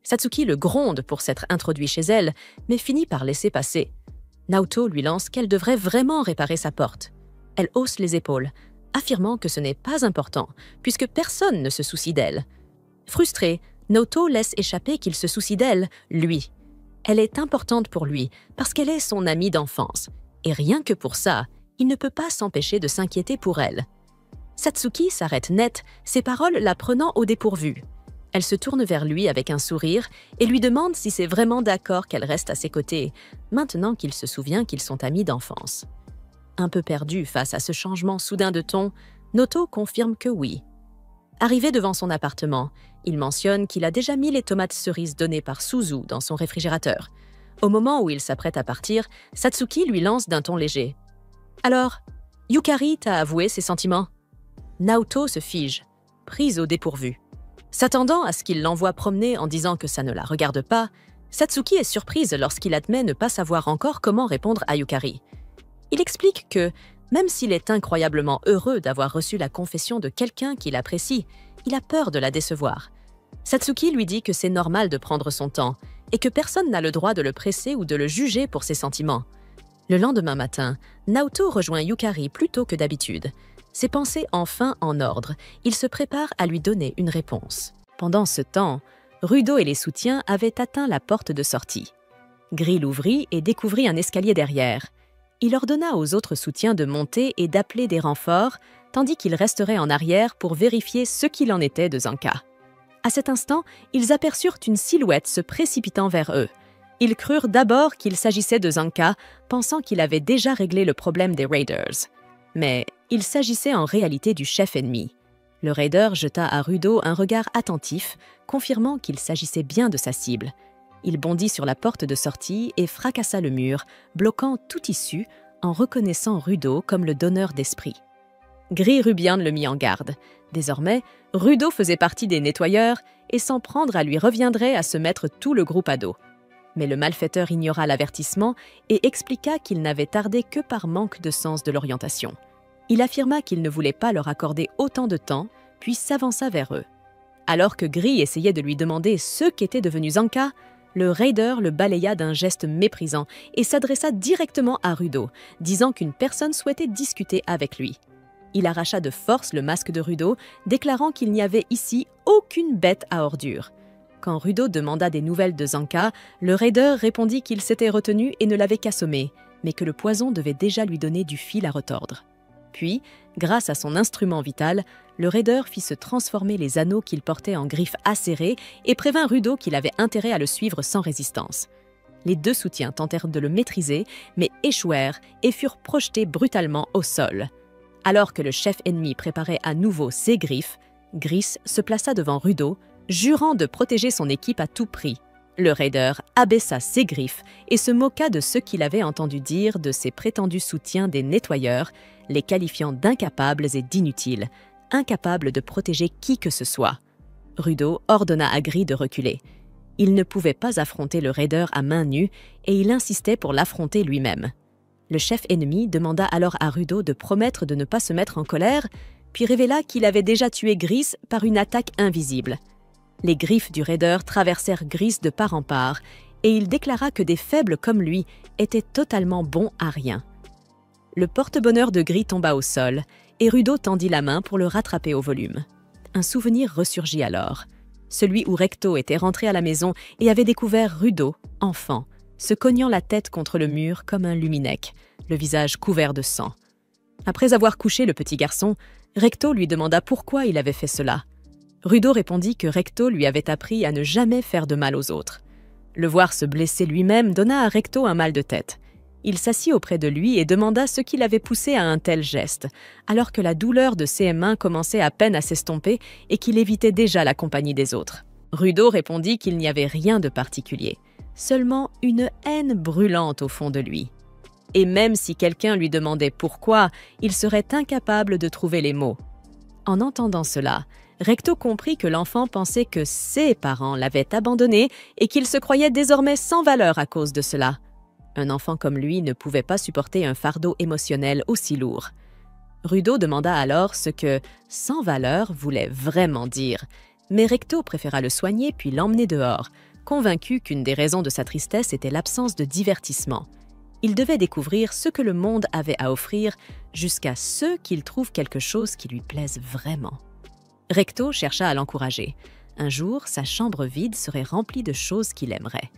Satsuki le gronde pour s'être introduit chez elle, mais finit par laisser passer. Naoto lui lance qu'elle devrait vraiment réparer sa porte. Elle hausse les épaules, affirmant que ce n'est pas important, puisque personne ne se soucie d'elle. Frustré, Naoto laisse échapper qu'il se soucie d'elle, lui. Elle est importante pour lui, parce qu'elle est son amie d'enfance. Et rien que pour ça, il ne peut pas s'empêcher de s'inquiéter pour elle. Satsuki s'arrête net, ses paroles la prenant au dépourvu. Elle se tourne vers lui avec un sourire et lui demande si c'est vraiment d'accord qu'elle reste à ses côtés, maintenant qu'il se souvient qu'ils sont amis d'enfance. Un peu perdu face à ce changement soudain de ton, Naoto confirme que oui. Arrivé devant son appartement, il mentionne qu'il a déjà mis les tomates cerises données par Suzu dans son réfrigérateur. Au moment où il s'apprête à partir, Satsuki lui lance d'un ton léger. « Alors, Yukari t'a avoué ses sentiments ?» Naoto se fige, prise au dépourvu. S'attendant à ce qu'il l'envoie promener en disant que ça ne la regarde pas, Satsuki est surprise lorsqu'il admet ne pas savoir encore comment répondre à Yukari. Il explique que, même s'il est incroyablement heureux d'avoir reçu la confession de quelqu'un qu'il apprécie, il a peur de la décevoir. Satsuki lui dit que c'est normal de prendre son temps et que personne n'a le droit de le presser ou de le juger pour ses sentiments. Le lendemain matin, Naoto rejoint Yukari plus tôt que d'habitude. Ses pensées enfin en ordre, il se prépare à lui donner une réponse. Pendant ce temps, Rudo et les soutiens avaient atteint la porte de sortie. Gris l'ouvrit et découvrit un escalier derrière. Il ordonna aux autres soutiens de monter et d'appeler des renforts, tandis qu'il resterait en arrière pour vérifier ce qu'il en était de Zanka. À cet instant, ils aperçurent une silhouette se précipitant vers eux. Ils crurent d'abord qu'il s'agissait de Zanka, pensant qu'il avait déjà réglé le problème des Raiders. Mais il s'agissait en réalité du chef ennemi. Le raider jeta à Rudo un regard attentif, confirmant qu'il s'agissait bien de sa cible. Il bondit sur la porte de sortie et fracassa le mur, bloquant toute issue en reconnaissant Rudo comme le donneur d'esprit. Gris Rubian le mit en garde. Désormais, Rudo faisait partie des nettoyeurs et s'en prendre à lui reviendrait à se mettre tout le groupe à dos. Mais le malfaiteur ignora l'avertissement et expliqua qu'il n'avait tardé que par manque de sens de l'orientation. Il affirma qu'il ne voulait pas leur accorder autant de temps, puis s'avança vers eux. Alors que Gris essayait de lui demander ce qu'était devenu Zanka, le raider le balaya d'un geste méprisant et s'adressa directement à Rudo, disant qu'une personne souhaitait discuter avec lui. Il arracha de force le masque de Rudo, déclarant qu'il n'y avait ici aucune bête à ordures. Quand Rudo demanda des nouvelles de Zanka, le raider répondit qu'il s'était retenu et ne l'avait qu'assommé, mais que le poison devait déjà lui donner du fil à retordre. Puis, grâce à son instrument vital, le raider fit se transformer les anneaux qu'il portait en griffes acérées et prévint Rudo qu'il avait intérêt à le suivre sans résistance. Les deux soutiens tentèrent de le maîtriser, mais échouèrent et furent projetés brutalement au sol. Alors que le chef ennemi préparait à nouveau ses griffes, Gris se plaça devant Rudo, jurant de protéger son équipe à tout prix. Le raider abaissa ses griffes et se moqua de ce qu'il avait entendu dire de ses prétendus soutiens des nettoyeurs, les qualifiant d'incapables et d'inutiles, incapables de protéger qui que ce soit. Rudo ordonna à Gris de reculer. Il ne pouvait pas affronter le raider à main nue et il insistait pour l'affronter lui-même. Le chef ennemi demanda alors à Rudo de promettre de ne pas se mettre en colère, puis révéla qu'il avait déjà tué Gris par une attaque invisible. Les griffes du raider traversèrent Gris de part en part, et il déclara que des faibles comme lui étaient totalement bons à rien. Le porte-bonheur de Gris tomba au sol, et Rudo tendit la main pour le rattraper au volume. Un souvenir ressurgit alors, celui où Recto était rentré à la maison et avait découvert Rudo, enfant, se cognant la tête contre le mur comme un luminec, le visage couvert de sang. Après avoir couché le petit garçon, Recto lui demanda pourquoi il avait fait cela. Rudo répondit que Recto lui avait appris à ne jamais faire de mal aux autres. Le voir se blesser lui-même donna à Recto un mal de tête. Il s'assit auprès de lui et demanda ce qui l'avait poussé à un tel geste, alors que la douleur de ses mains commençait à peine à s'estomper et qu'il évitait déjà la compagnie des autres. Rudo répondit qu'il n'y avait rien de particulier, seulement une haine brûlante au fond de lui. Et même si quelqu'un lui demandait pourquoi, il serait incapable de trouver les mots. En entendant cela, Recto comprit que l'enfant pensait que ses parents l'avaient abandonné et qu'il se croyait désormais sans valeur à cause de cela. Un enfant comme lui ne pouvait pas supporter un fardeau émotionnel aussi lourd. Rudo demanda alors ce que « sans valeur » voulait vraiment dire, mais Recto préféra le soigner puis l'emmener dehors, convaincu qu'une des raisons de sa tristesse était l'absence de divertissement. Il devait découvrir ce que le monde avait à offrir jusqu'à ce qu'il trouve quelque chose qui lui plaise vraiment. Recto chercha à l'encourager. Un jour, sa chambre vide serait remplie de choses qu'il aimerait.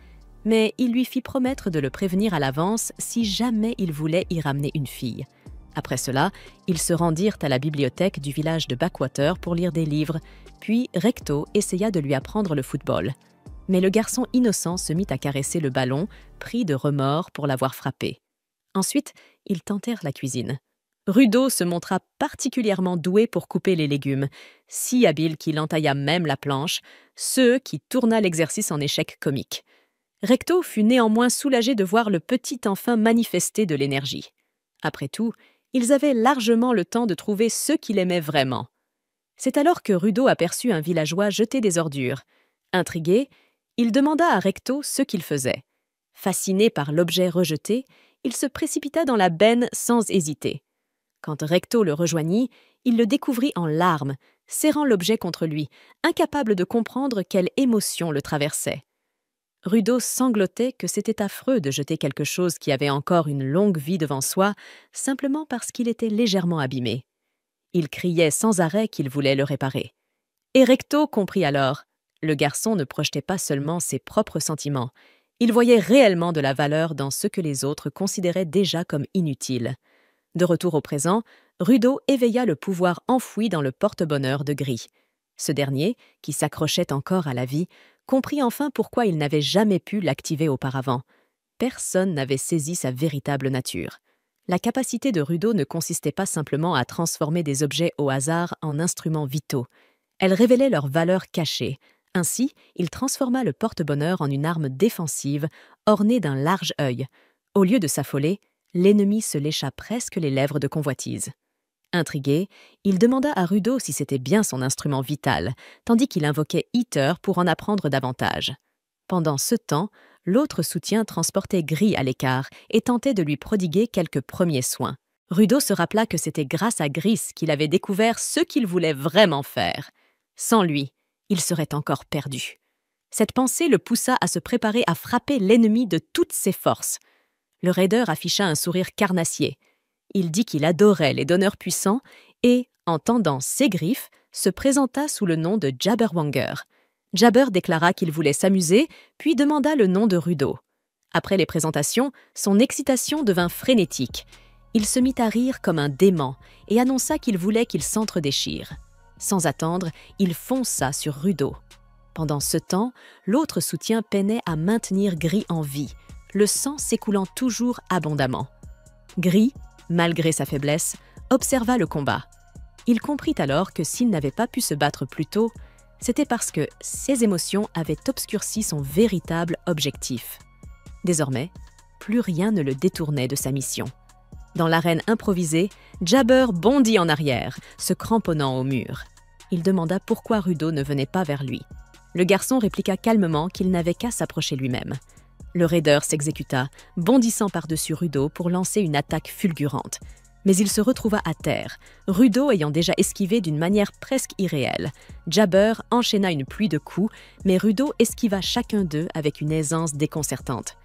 Mais il lui fit promettre de le prévenir à l'avance si jamais il voulait y ramener une fille. Après cela, ils se rendirent à la bibliothèque du village de Backwater pour lire des livres, puis Recto essaya de lui apprendre le football. Mais le garçon innocent se mit à caresser le ballon, pris de remords pour l'avoir frappé. Ensuite, ils tentèrent la cuisine. Rudo se montra particulièrement doué pour couper les légumes, si habile qu'il entailla même la planche, ce qui tourna l'exercice en échec comique. Recto fut néanmoins soulagé de voir le petit enfant manifester de l'énergie. Après tout, ils avaient largement le temps de trouver ce qu'il aimait vraiment. C'est alors que Rudo aperçut un villageois jeter des ordures. Intrigué, il demanda à Recto ce qu'il faisait. Fasciné par l'objet rejeté, il se précipita dans la benne sans hésiter. Quand Recto le rejoignit, il le découvrit en larmes, serrant l'objet contre lui, incapable de comprendre quelle émotion le traversait. Rudo sanglotait que c'était affreux de jeter quelque chose qui avait encore une longue vie devant soi, simplement parce qu'il était légèrement abîmé. Il criait sans arrêt qu'il voulait le réparer. Et Recto comprit alors. Le garçon ne projetait pas seulement ses propres sentiments, il voyait réellement de la valeur dans ce que les autres considéraient déjà comme inutile. De retour au présent, Rudo éveilla le pouvoir enfoui dans le porte-bonheur de Gris. Ce dernier, qui s'accrochait encore à la vie, comprit enfin pourquoi il n'avait jamais pu l'activer auparavant. Personne n'avait saisi sa véritable nature. La capacité de Rudo ne consistait pas simplement à transformer des objets au hasard en instruments vitaux. Elle révélait leur valeur cachée. Ainsi, il transforma le porte-bonheur en une arme défensive, ornée d'un large œil. Au lieu de s'affoler, l'ennemi se lécha presque les lèvres de convoitise. Intrigué, il demanda à Rudo si c'était bien son instrument vital, tandis qu'il invoquait Heater pour en apprendre davantage. Pendant ce temps, l'autre soutien transportait Gris à l'écart et tentait de lui prodiguer quelques premiers soins. Rudo se rappela que c'était grâce à Gris qu'il avait découvert ce qu'il voulait vraiment faire. Sans lui, il serait encore perdu. Cette pensée le poussa à se préparer à frapper l'ennemi de toutes ses forces. Le raider afficha un sourire carnassier. Il dit qu'il adorait les donneurs puissants et, en tendant ses griffes, se présenta sous le nom de Jabberwanger. Jabber déclara qu'il voulait s'amuser, puis demanda le nom de Rudo. Après les présentations, son excitation devint frénétique. Il se mit à rire comme un dément et annonça qu'il voulait qu'il s'entre-déchire. Sans attendre, il fonça sur Rudo. Pendant ce temps, l'autre soutien peinait à maintenir Gris en vie, le sang s'écoulant toujours abondamment. Gris, malgré sa faiblesse, observa le combat. Il comprit alors que s'il n'avait pas pu se battre plus tôt, c'était parce que ses émotions avaient obscurci son véritable objectif. Désormais, plus rien ne le détournait de sa mission. Dans l'arène improvisée, Jabber bondit en arrière, se cramponnant au mur. Il demanda pourquoi Rudo ne venait pas vers lui. Le garçon répliqua calmement qu'il n'avait qu'à s'approcher lui-même. Le raider s'exécuta, bondissant par-dessus Rudo pour lancer une attaque fulgurante. Mais il se retrouva à terre, Rudo ayant déjà esquivé d'une manière presque irréelle. Jabber enchaîna une pluie de coups, mais Rudo esquiva chacun d'eux avec une aisance déconcertante.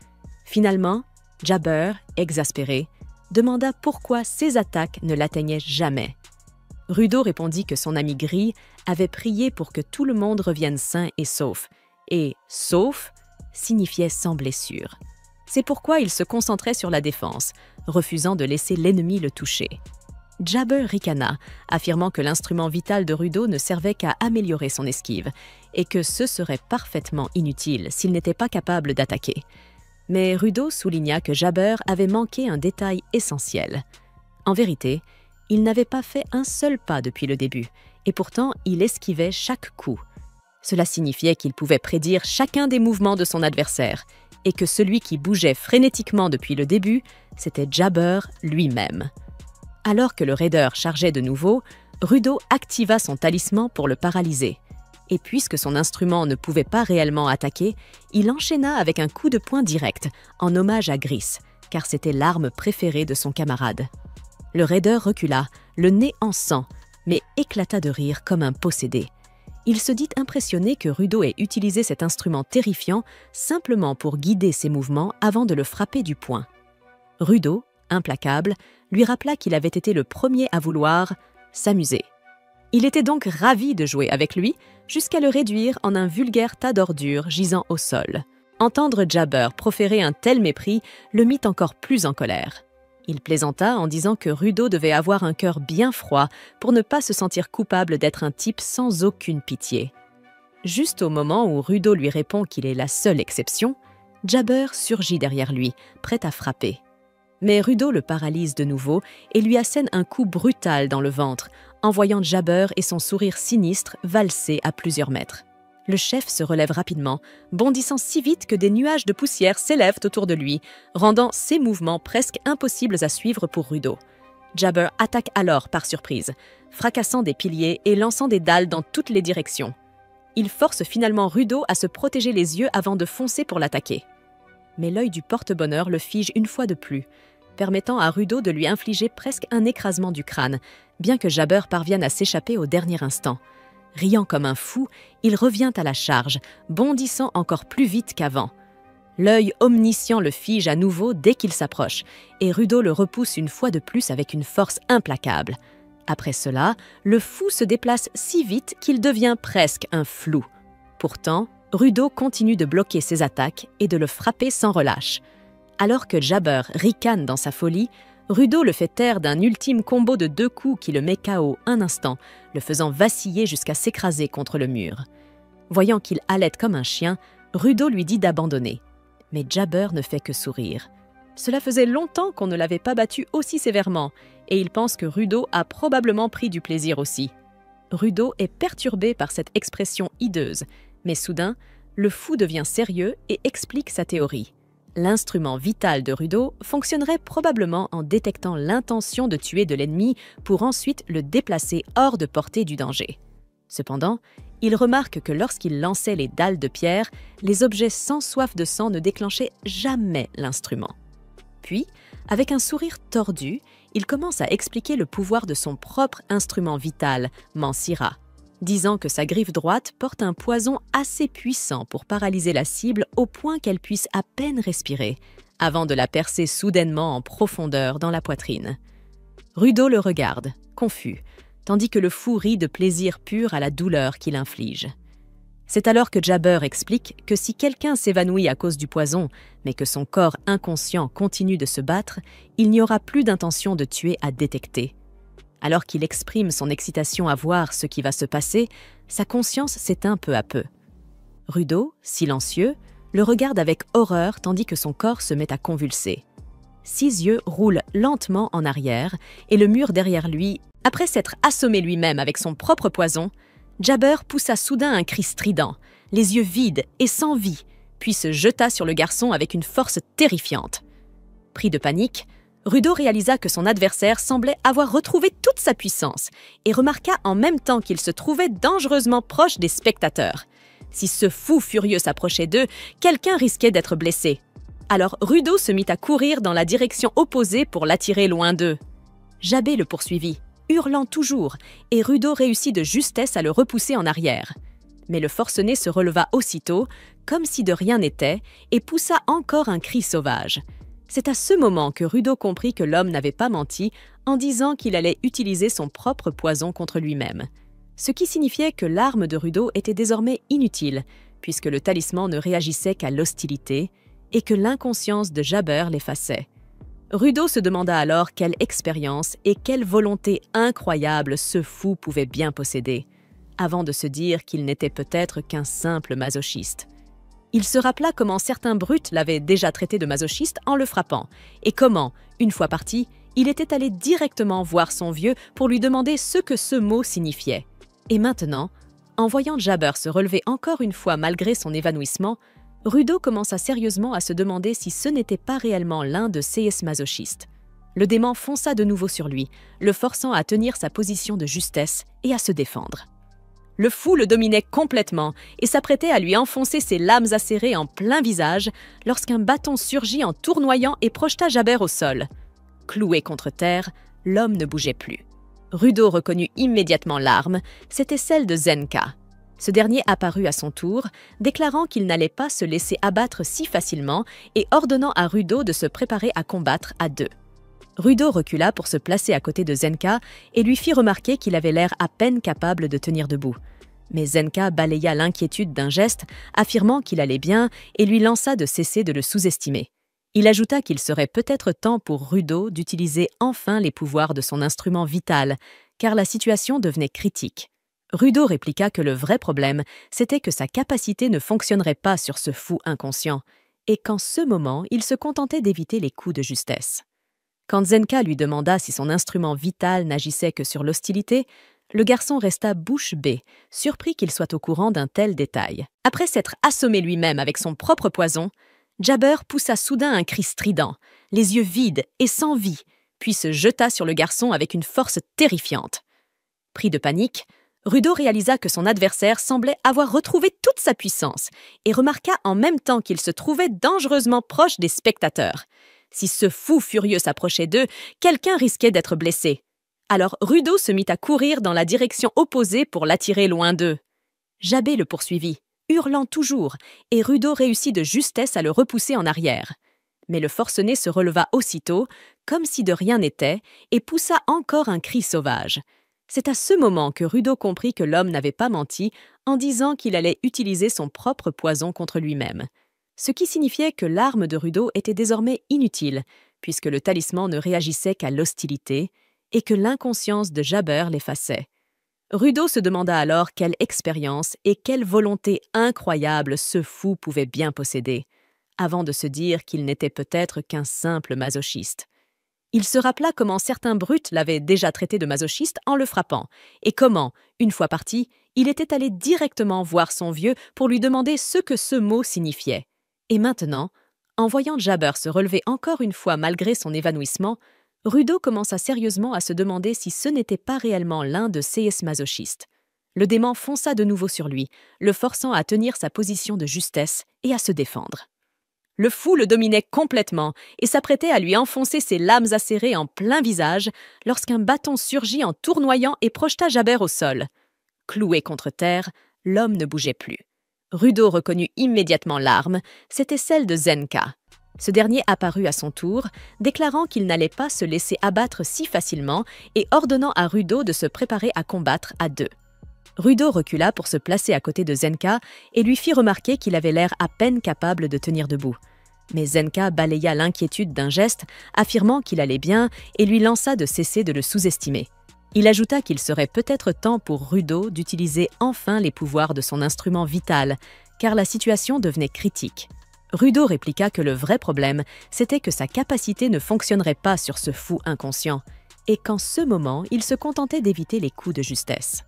Finalement, Jabber, exaspéré, demanda pourquoi ses attaques ne l'atteignaient jamais. Rudo répondit que son ami Gris avait prié pour que tout le monde revienne sain et sauf, et « sauf » signifiait sans blessure. C'est pourquoi il se concentrait sur la défense, refusant de laisser l'ennemi le toucher. Jabber ricana, affirmant que l'instrument vital de Rudo ne servait qu'à améliorer son esquive, et que ce serait parfaitement inutile s'il n'était pas capable d'attaquer. Mais Rudo souligna que Jabber avait manqué un détail essentiel. En vérité, il n'avait pas fait un seul pas depuis le début, et pourtant il esquivait chaque coup. Cela signifiait qu'il pouvait prédire chacun des mouvements de son adversaire et que celui qui bougeait frénétiquement depuis le début, c'était Jabber lui-même. Alors que le raider chargeait de nouveau, Rudo activa son talisman pour le paralyser. Et puisque son instrument ne pouvait pas réellement attaquer, il enchaîna avec un coup de poing direct, en hommage à Gris, car c'était l'arme préférée de son camarade. Le raider recula, le nez en sang, mais éclata de rire comme un possédé. Il se dit impressionné que Rudo ait utilisé cet instrument terrifiant simplement pour guider ses mouvements avant de le frapper du poing. Rudo, implacable, lui rappela qu'il avait été le premier à vouloir s'amuser. Il était donc ravi de jouer avec lui, jusqu'à le réduire en un vulgaire tas d'ordures gisant au sol. Entendre Jabber proférer un tel mépris le mit encore plus en colère. Il plaisanta en disant que Rudo devait avoir un cœur bien froid pour ne pas se sentir coupable d'être un type sans aucune pitié. Juste au moment où Rudo lui répond qu'il est la seule exception, Jabber surgit derrière lui, prêt à frapper. Mais Rudo le paralyse de nouveau et lui assène un coup brutal dans le ventre, envoyant Jabber et son sourire sinistre valser à plusieurs mètres. Le chef se relève rapidement, bondissant si vite que des nuages de poussière s'élèvent autour de lui, rendant ses mouvements presque impossibles à suivre pour Rudo. Jabber attaque alors par surprise, fracassant des piliers et lançant des dalles dans toutes les directions. Il force finalement Rudo à se protéger les yeux avant de foncer pour l'attaquer. Mais l'œil du porte-bonheur le fige une fois de plus, permettant à Rudo de lui infliger presque un écrasement du crâne, bien que Jabber parvienne à s'échapper au dernier instant. Riant comme un fou, il revient à la charge, bondissant encore plus vite qu'avant. L'œil omniscient le fige à nouveau dès qu'il s'approche, et Rudo le repousse une fois de plus avec une force implacable. Après cela, le fou se déplace si vite qu'il devient presque un flou. Pourtant, Rudo continue de bloquer ses attaques et de le frapper sans relâche. Alors que Jabber ricane dans sa folie, Rudo le fait taire d'un ultime combo de 2 coups qui le met KO un instant, le faisant vaciller jusqu'à s'écraser contre le mur. Voyant qu'il halète comme un chien, Rudo lui dit d'abandonner. Mais Jabber ne fait que sourire. Cela faisait longtemps qu'on ne l'avait pas battu aussi sévèrement, et il pense que Rudo a probablement pris du plaisir aussi. Rudo est perturbé par cette expression hideuse, mais soudain, le fou devient sérieux et explique sa théorie. L'instrument vital de Rudo fonctionnerait probablement en détectant l'intention de tuer de l'ennemi pour ensuite le déplacer hors de portée du danger. Cependant, il remarque que lorsqu'il lançait les dalles de pierre, les objets sans soif de sang ne déclenchaient jamais l'instrument. Puis, avec un sourire tordu, il commence à expliquer le pouvoir de son propre instrument vital, Mansira, disant que sa griffe droite porte un poison assez puissant pour paralyser la cible au point qu'elle puisse à peine respirer, avant de la percer soudainement en profondeur dans la poitrine. Rudo le regarde, confus, tandis que le fou rit de plaisir pur à la douleur qu'il inflige. C'est alors que Jabber explique que si quelqu'un s'évanouit à cause du poison, mais que son corps inconscient continue de se battre, il n'y aura plus d'intention de tuer à détecter. Alors qu'il exprime son excitation à voir ce qui va se passer, sa conscience s'éteint peu à peu. Rudo, silencieux, le regarde avec horreur tandis que son corps se met à convulser. 6 yeux roulent lentement en arrière et le mur derrière lui, après s'être assommé lui-même avec son propre poison, Jabber poussa soudain un cri strident, les yeux vides et sans vie, puis se jeta sur le garçon avec une force terrifiante. Pris de panique, Rudo réalisa que son adversaire semblait avoir retrouvé toute sa puissance et remarqua en même temps qu'il se trouvait dangereusement proche des spectateurs. Si ce fou furieux s'approchait d'eux, quelqu'un risquait d'être blessé. Alors Rudo se mit à courir dans la direction opposée pour l'attirer loin d'eux. Jabber le poursuivit, hurlant toujours, et Rudo réussit de justesse à le repousser en arrière. Mais le forcené se releva aussitôt, comme si de rien n'était, et poussa encore un cri sauvage. C'est à ce moment que Rudo comprit que l'homme n'avait pas menti en disant qu'il allait utiliser son propre poison contre lui-même. Ce qui signifiait que l'arme de Rudo était désormais inutile, puisque le talisman ne réagissait qu'à l'hostilité et que l'inconscience de Jabber l'effaçait. Rudo se demanda alors quelle expérience et quelle volonté incroyable ce fou pouvait bien posséder, avant de se dire qu'il n'était peut-être qu'un simple masochiste. Il se rappela comment certains brutes l'avaient déjà traité de masochiste en le frappant, et comment, une fois parti, il était allé directement voir son vieux pour lui demander ce que ce mot signifiait. Et maintenant, En voyant Jabber se relever encore une fois malgré son évanouissement, Rudo commença sérieusement à se demander si ce n'était pas réellement l'un de ses masochistes. Le démon fonça de nouveau sur lui, le forçant à tenir sa position de justesse et à se défendre. Le fou le dominait complètement et s'apprêtait à lui enfoncer ses lames acérées en plein visage lorsqu'un bâton surgit en tournoyant et projeta Jabber au sol. Cloué contre terre, l'homme ne bougeait plus. Rudo reconnut immédiatement l'arme, c'était celle de Zenka. Ce dernier apparut à son tour, déclarant qu'il n'allait pas se laisser abattre si facilement et ordonnant à Rudo de se préparer à combattre à deux. Rudo recula pour se placer à côté de Zenka et lui fit remarquer qu'il avait l'air à peine capable de tenir debout. Mais Zenka balaya l'inquiétude d'un geste, affirmant qu'il allait bien et lui lança de cesser de le sous-estimer. Il ajouta qu'il serait peut-être temps pour Rudo d'utiliser enfin les pouvoirs de son instrument vital, car la situation devenait critique. Rudo répliqua que le vrai problème, c'était que sa capacité ne fonctionnerait pas sur ce fou inconscient, et qu'en ce moment, il se contentait d'éviter les coups de justesse. Quand Zenka lui demanda si son instrument vital n'agissait que sur l'hostilité, le garçon resta bouche bée, surpris qu'il soit au courant d'un tel détail. Après s'être assommé lui-même avec son propre poison, Jabber poussa soudain un cri strident, les yeux vides et sans vie, puis se jeta sur le garçon avec une force terrifiante. Pris de panique, Rudo réalisa que son adversaire semblait avoir retrouvé toute sa puissance et remarqua en même temps qu'il se trouvait dangereusement proche des spectateurs. Si ce fou furieux s'approchait d'eux, quelqu'un risquait d'être blessé. Alors Rudo se mit à courir dans la direction opposée pour l'attirer loin d'eux. Jabber le poursuivit, hurlant toujours, et Rudo réussit de justesse à le repousser en arrière. Mais le forcené se releva aussitôt, comme si de rien n'était, et poussa encore un cri sauvage. C'est à ce moment que Rudo comprit que l'homme n'avait pas menti en disant qu'il allait utiliser son propre poison contre lui-même. Ce qui signifiait que l'arme de Rudo était désormais inutile, puisque le talisman ne réagissait qu'à l'hostilité, et que l'inconscience de Jabber l'effaçait. Rudo se demanda alors quelle expérience et quelle volonté incroyable ce fou pouvait bien posséder, avant de se dire qu'il n'était peut-être qu'un simple masochiste. Il se rappela comment certains brutes l'avaient déjà traité de masochiste en le frappant, et comment, une fois parti, il était allé directement voir son vieux pour lui demander ce que ce mot signifiait. Et maintenant, en voyant Jabber se relever encore une fois malgré son évanouissement, Rudo commença sérieusement à se demander si ce n'était pas réellement l'un de ses masochistes. Le démon fonça de nouveau sur lui, le forçant à tenir sa position de justesse et à se défendre. Le fou le dominait complètement et s'apprêtait à lui enfoncer ses lames acérées en plein visage lorsqu'un bâton surgit en tournoyant et projeta Jabber au sol. Cloué contre terre, l'homme ne bougeait plus. Rudo reconnut immédiatement l'arme, c'était celle de Zenka. Ce dernier apparut à son tour, déclarant qu'il n'allait pas se laisser abattre si facilement et ordonnant à Rudo de se préparer à combattre à deux. Rudo recula pour se placer à côté de Zenka et lui fit remarquer qu'il avait l'air à peine capable de tenir debout. Mais Zenka balaya l'inquiétude d'un geste, affirmant qu'il allait bien et lui lança de cesser de le sous-estimer. Il ajouta qu'il serait peut-être temps pour Rudo d'utiliser enfin les pouvoirs de son instrument vital, car la situation devenait critique. Rudo répliqua que le vrai problème, c'était que sa capacité ne fonctionnerait pas sur ce fou inconscient, et qu'en ce moment, il se contentait d'éviter les coups de justesse.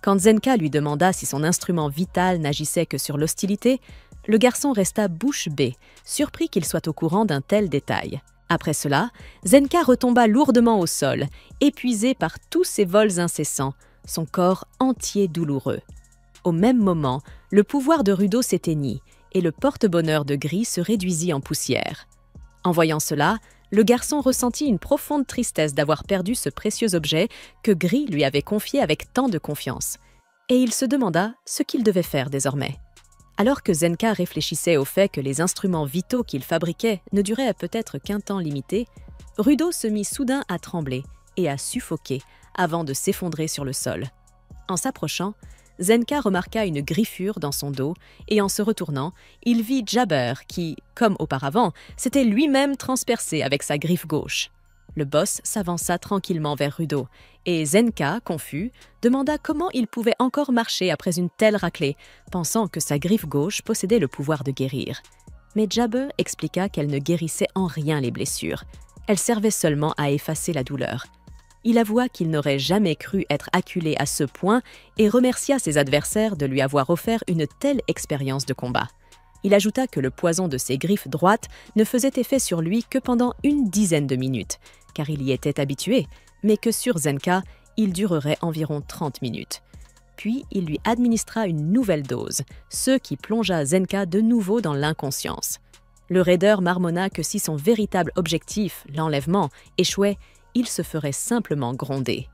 Quand Zenka lui demanda si son instrument vital n'agissait que sur l'hostilité, le garçon resta bouche bée, surpris qu'il soit au courant d'un tel détail. Après cela, Zenka retomba lourdement au sol, épuisé par tous ses vols incessants, son corps entier douloureux. Au même moment, le pouvoir de Rudo s'éteignit, et le porte-bonheur de Gris se réduisit en poussière. En voyant cela, le garçon ressentit une profonde tristesse d'avoir perdu ce précieux objet que Gris lui avait confié avec tant de confiance, et il se demanda ce qu'il devait faire désormais. Alors que Zenka réfléchissait au fait que les instruments vitaux qu'il fabriquait ne duraient peut-être qu'un temps limité, Rudo se mit soudain à trembler et à suffoquer avant de s'effondrer sur le sol. En s'approchant, Zenka remarqua une griffure dans son dos et en se retournant, il vit Jabber qui, comme auparavant, s'était lui-même transpercé avec sa griffe gauche. Le boss s'avança tranquillement vers Rudo et Zenka, confus, demanda comment il pouvait encore marcher après une telle raclée, pensant que sa griffe gauche possédait le pouvoir de guérir. Mais Jabber expliqua qu'elle ne guérissait en rien les blessures. Elle servait seulement à effacer la douleur. Il avoua qu'il n'aurait jamais cru être acculé à ce point et remercia ses adversaires de lui avoir offert une telle expérience de combat. Il ajouta que le poison de ses griffes droites ne faisait effet sur lui que pendant une dizaine de minutes, car il y était habitué, mais que sur Zenka, il durerait environ 30 minutes. Puis il lui administra une nouvelle dose, ce qui plongea Zenka de nouveau dans l'inconscience. Le raider marmonna que si son véritable objectif, l'enlèvement, échouait, il se ferait simplement gronder.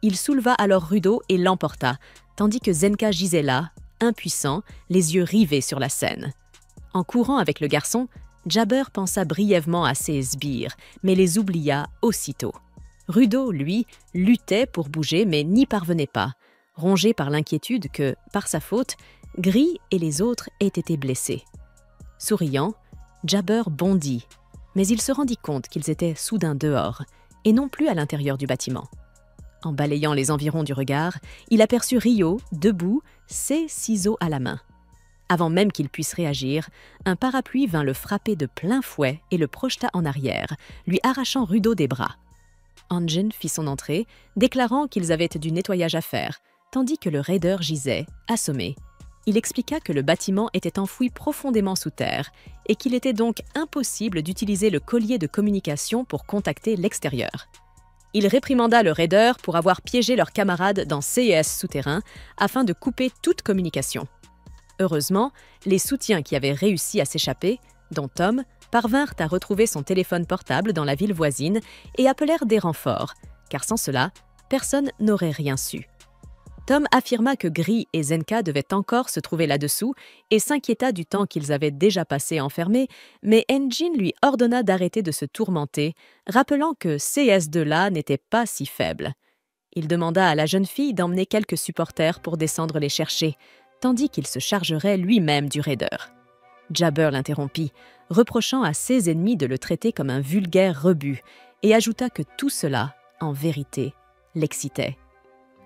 Il souleva alors Rudo et l'emporta, tandis que Zenka gisait là, impuissant, les yeux rivés sur la scène. En courant avec le garçon, Jabber pensa brièvement à ses sbires, mais les oublia aussitôt. Rudo, lui, luttait pour bouger mais n'y parvenait pas, rongé par l'inquiétude que, par sa faute, Gris et les autres aient été blessés. Souriant, Jabber bondit, mais il se rendit compte qu'ils étaient soudain dehors, et non plus à l'intérieur du bâtiment. En balayant les environs du regard, il aperçut Rio, debout, ses ciseaux à la main. Avant même qu'il puisse réagir, un parapluie vint le frapper de plein fouet et le projeta en arrière, lui arrachant Rudo des bras. Anjin fit son entrée, déclarant qu'ils avaient du nettoyage à faire, tandis que le raider gisait, assommé. Il expliqua que le bâtiment était enfoui profondément sous terre et qu'il était donc impossible d'utiliser le collier de communication pour contacter l'extérieur. Il réprimanda le raider pour avoir piégé leurs camarades dans CES souterrain afin de couper toute communication. Heureusement, les soutiens qui avaient réussi à s'échapper, dont Tom, parvinrent à retrouver son téléphone portable dans la ville voisine et appelèrent des renforts, car sans cela, personne n'aurait rien su. Tom affirma que Gris et Zenka devaient encore se trouver là-dessous et s'inquiéta du temps qu'ils avaient déjà passé enfermés, mais Anjin lui ordonna d'arrêter de se tourmenter, rappelant que CS2-là n'était pas si faible. Il demanda à la jeune fille d'emmener quelques supporters pour descendre les chercher, tandis qu'il se chargerait lui-même du raider. Jabber l'interrompit, reprochant à ses ennemis de le traiter comme un vulgaire rebut, et ajouta que tout cela, en vérité, l'excitait.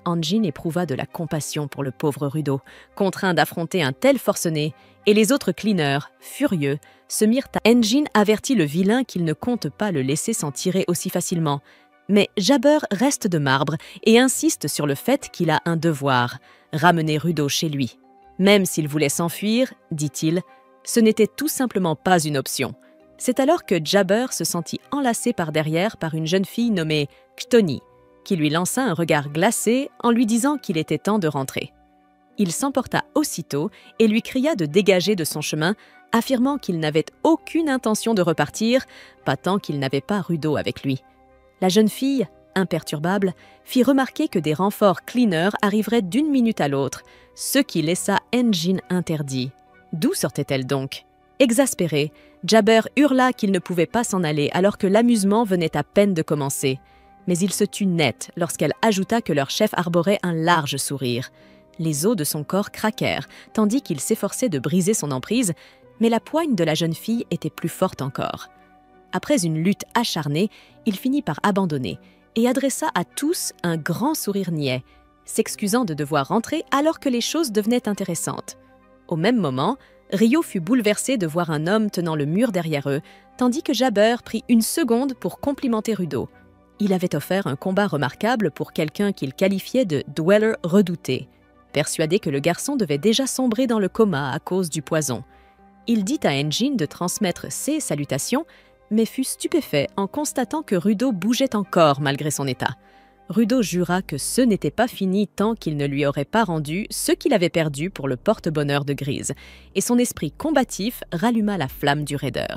Anjin éprouva de la compassion pour le pauvre Rudo, contraint d'affronter un tel forcené, et les autres cleaners, furieux, se mirent à... Anjin avertit le vilain qu'il ne compte pas le laisser s'en tirer aussi facilement, mais Jabber reste de marbre et insiste sur le fait qu'il a un devoir, ramener Rudo chez lui. Même s'il voulait s'enfuir, dit-il, ce n'était tout simplement pas une option. C'est alors que Jabber se sentit enlacé par derrière par une jeune fille nommée Chtoni, qui lui lança un regard glacé en lui disant qu'il était temps de rentrer. Il s'emporta aussitôt et lui cria de dégager de son chemin, affirmant qu'il n'avait aucune intention de repartir, pas tant qu'il n'avait pas Rudo avec lui. La jeune fille, imperturbable, fit remarquer que des renforts cleaners arriveraient d'une minute à l'autre, ce qui laissa Anjin interdit. D'où sortait-elle donc? Exaspéré, Jabber hurla qu'il ne pouvait pas s'en aller alors que l'amusement venait à peine de commencer. Mais il se tut net lorsqu'elle ajouta que leur chef arborait un large sourire. Les os de son corps craquèrent, tandis qu'il s'efforçait de briser son emprise, mais la poigne de la jeune fille était plus forte encore. Après une lutte acharnée, il finit par abandonner et adressa à tous un grand sourire niais, s'excusant de devoir rentrer alors que les choses devenaient intéressantes. Au même moment, Rio fut bouleversé de voir un homme tenant le mur derrière eux, tandis que Jabber prit une seconde pour complimenter Rudo. Il avait offert un combat remarquable pour quelqu'un qu'il qualifiait de « dweller redouté », persuadé que le garçon devait déjà sombrer dans le coma à cause du poison. Il dit à Anjin de transmettre ses salutations, mais fut stupéfait en constatant que Rudo bougeait encore malgré son état. Rudo jura que ce n'était pas fini tant qu'il ne lui aurait pas rendu ce qu'il avait perdu pour le porte-bonheur de Grise, et son esprit combatif ralluma la flamme du raider.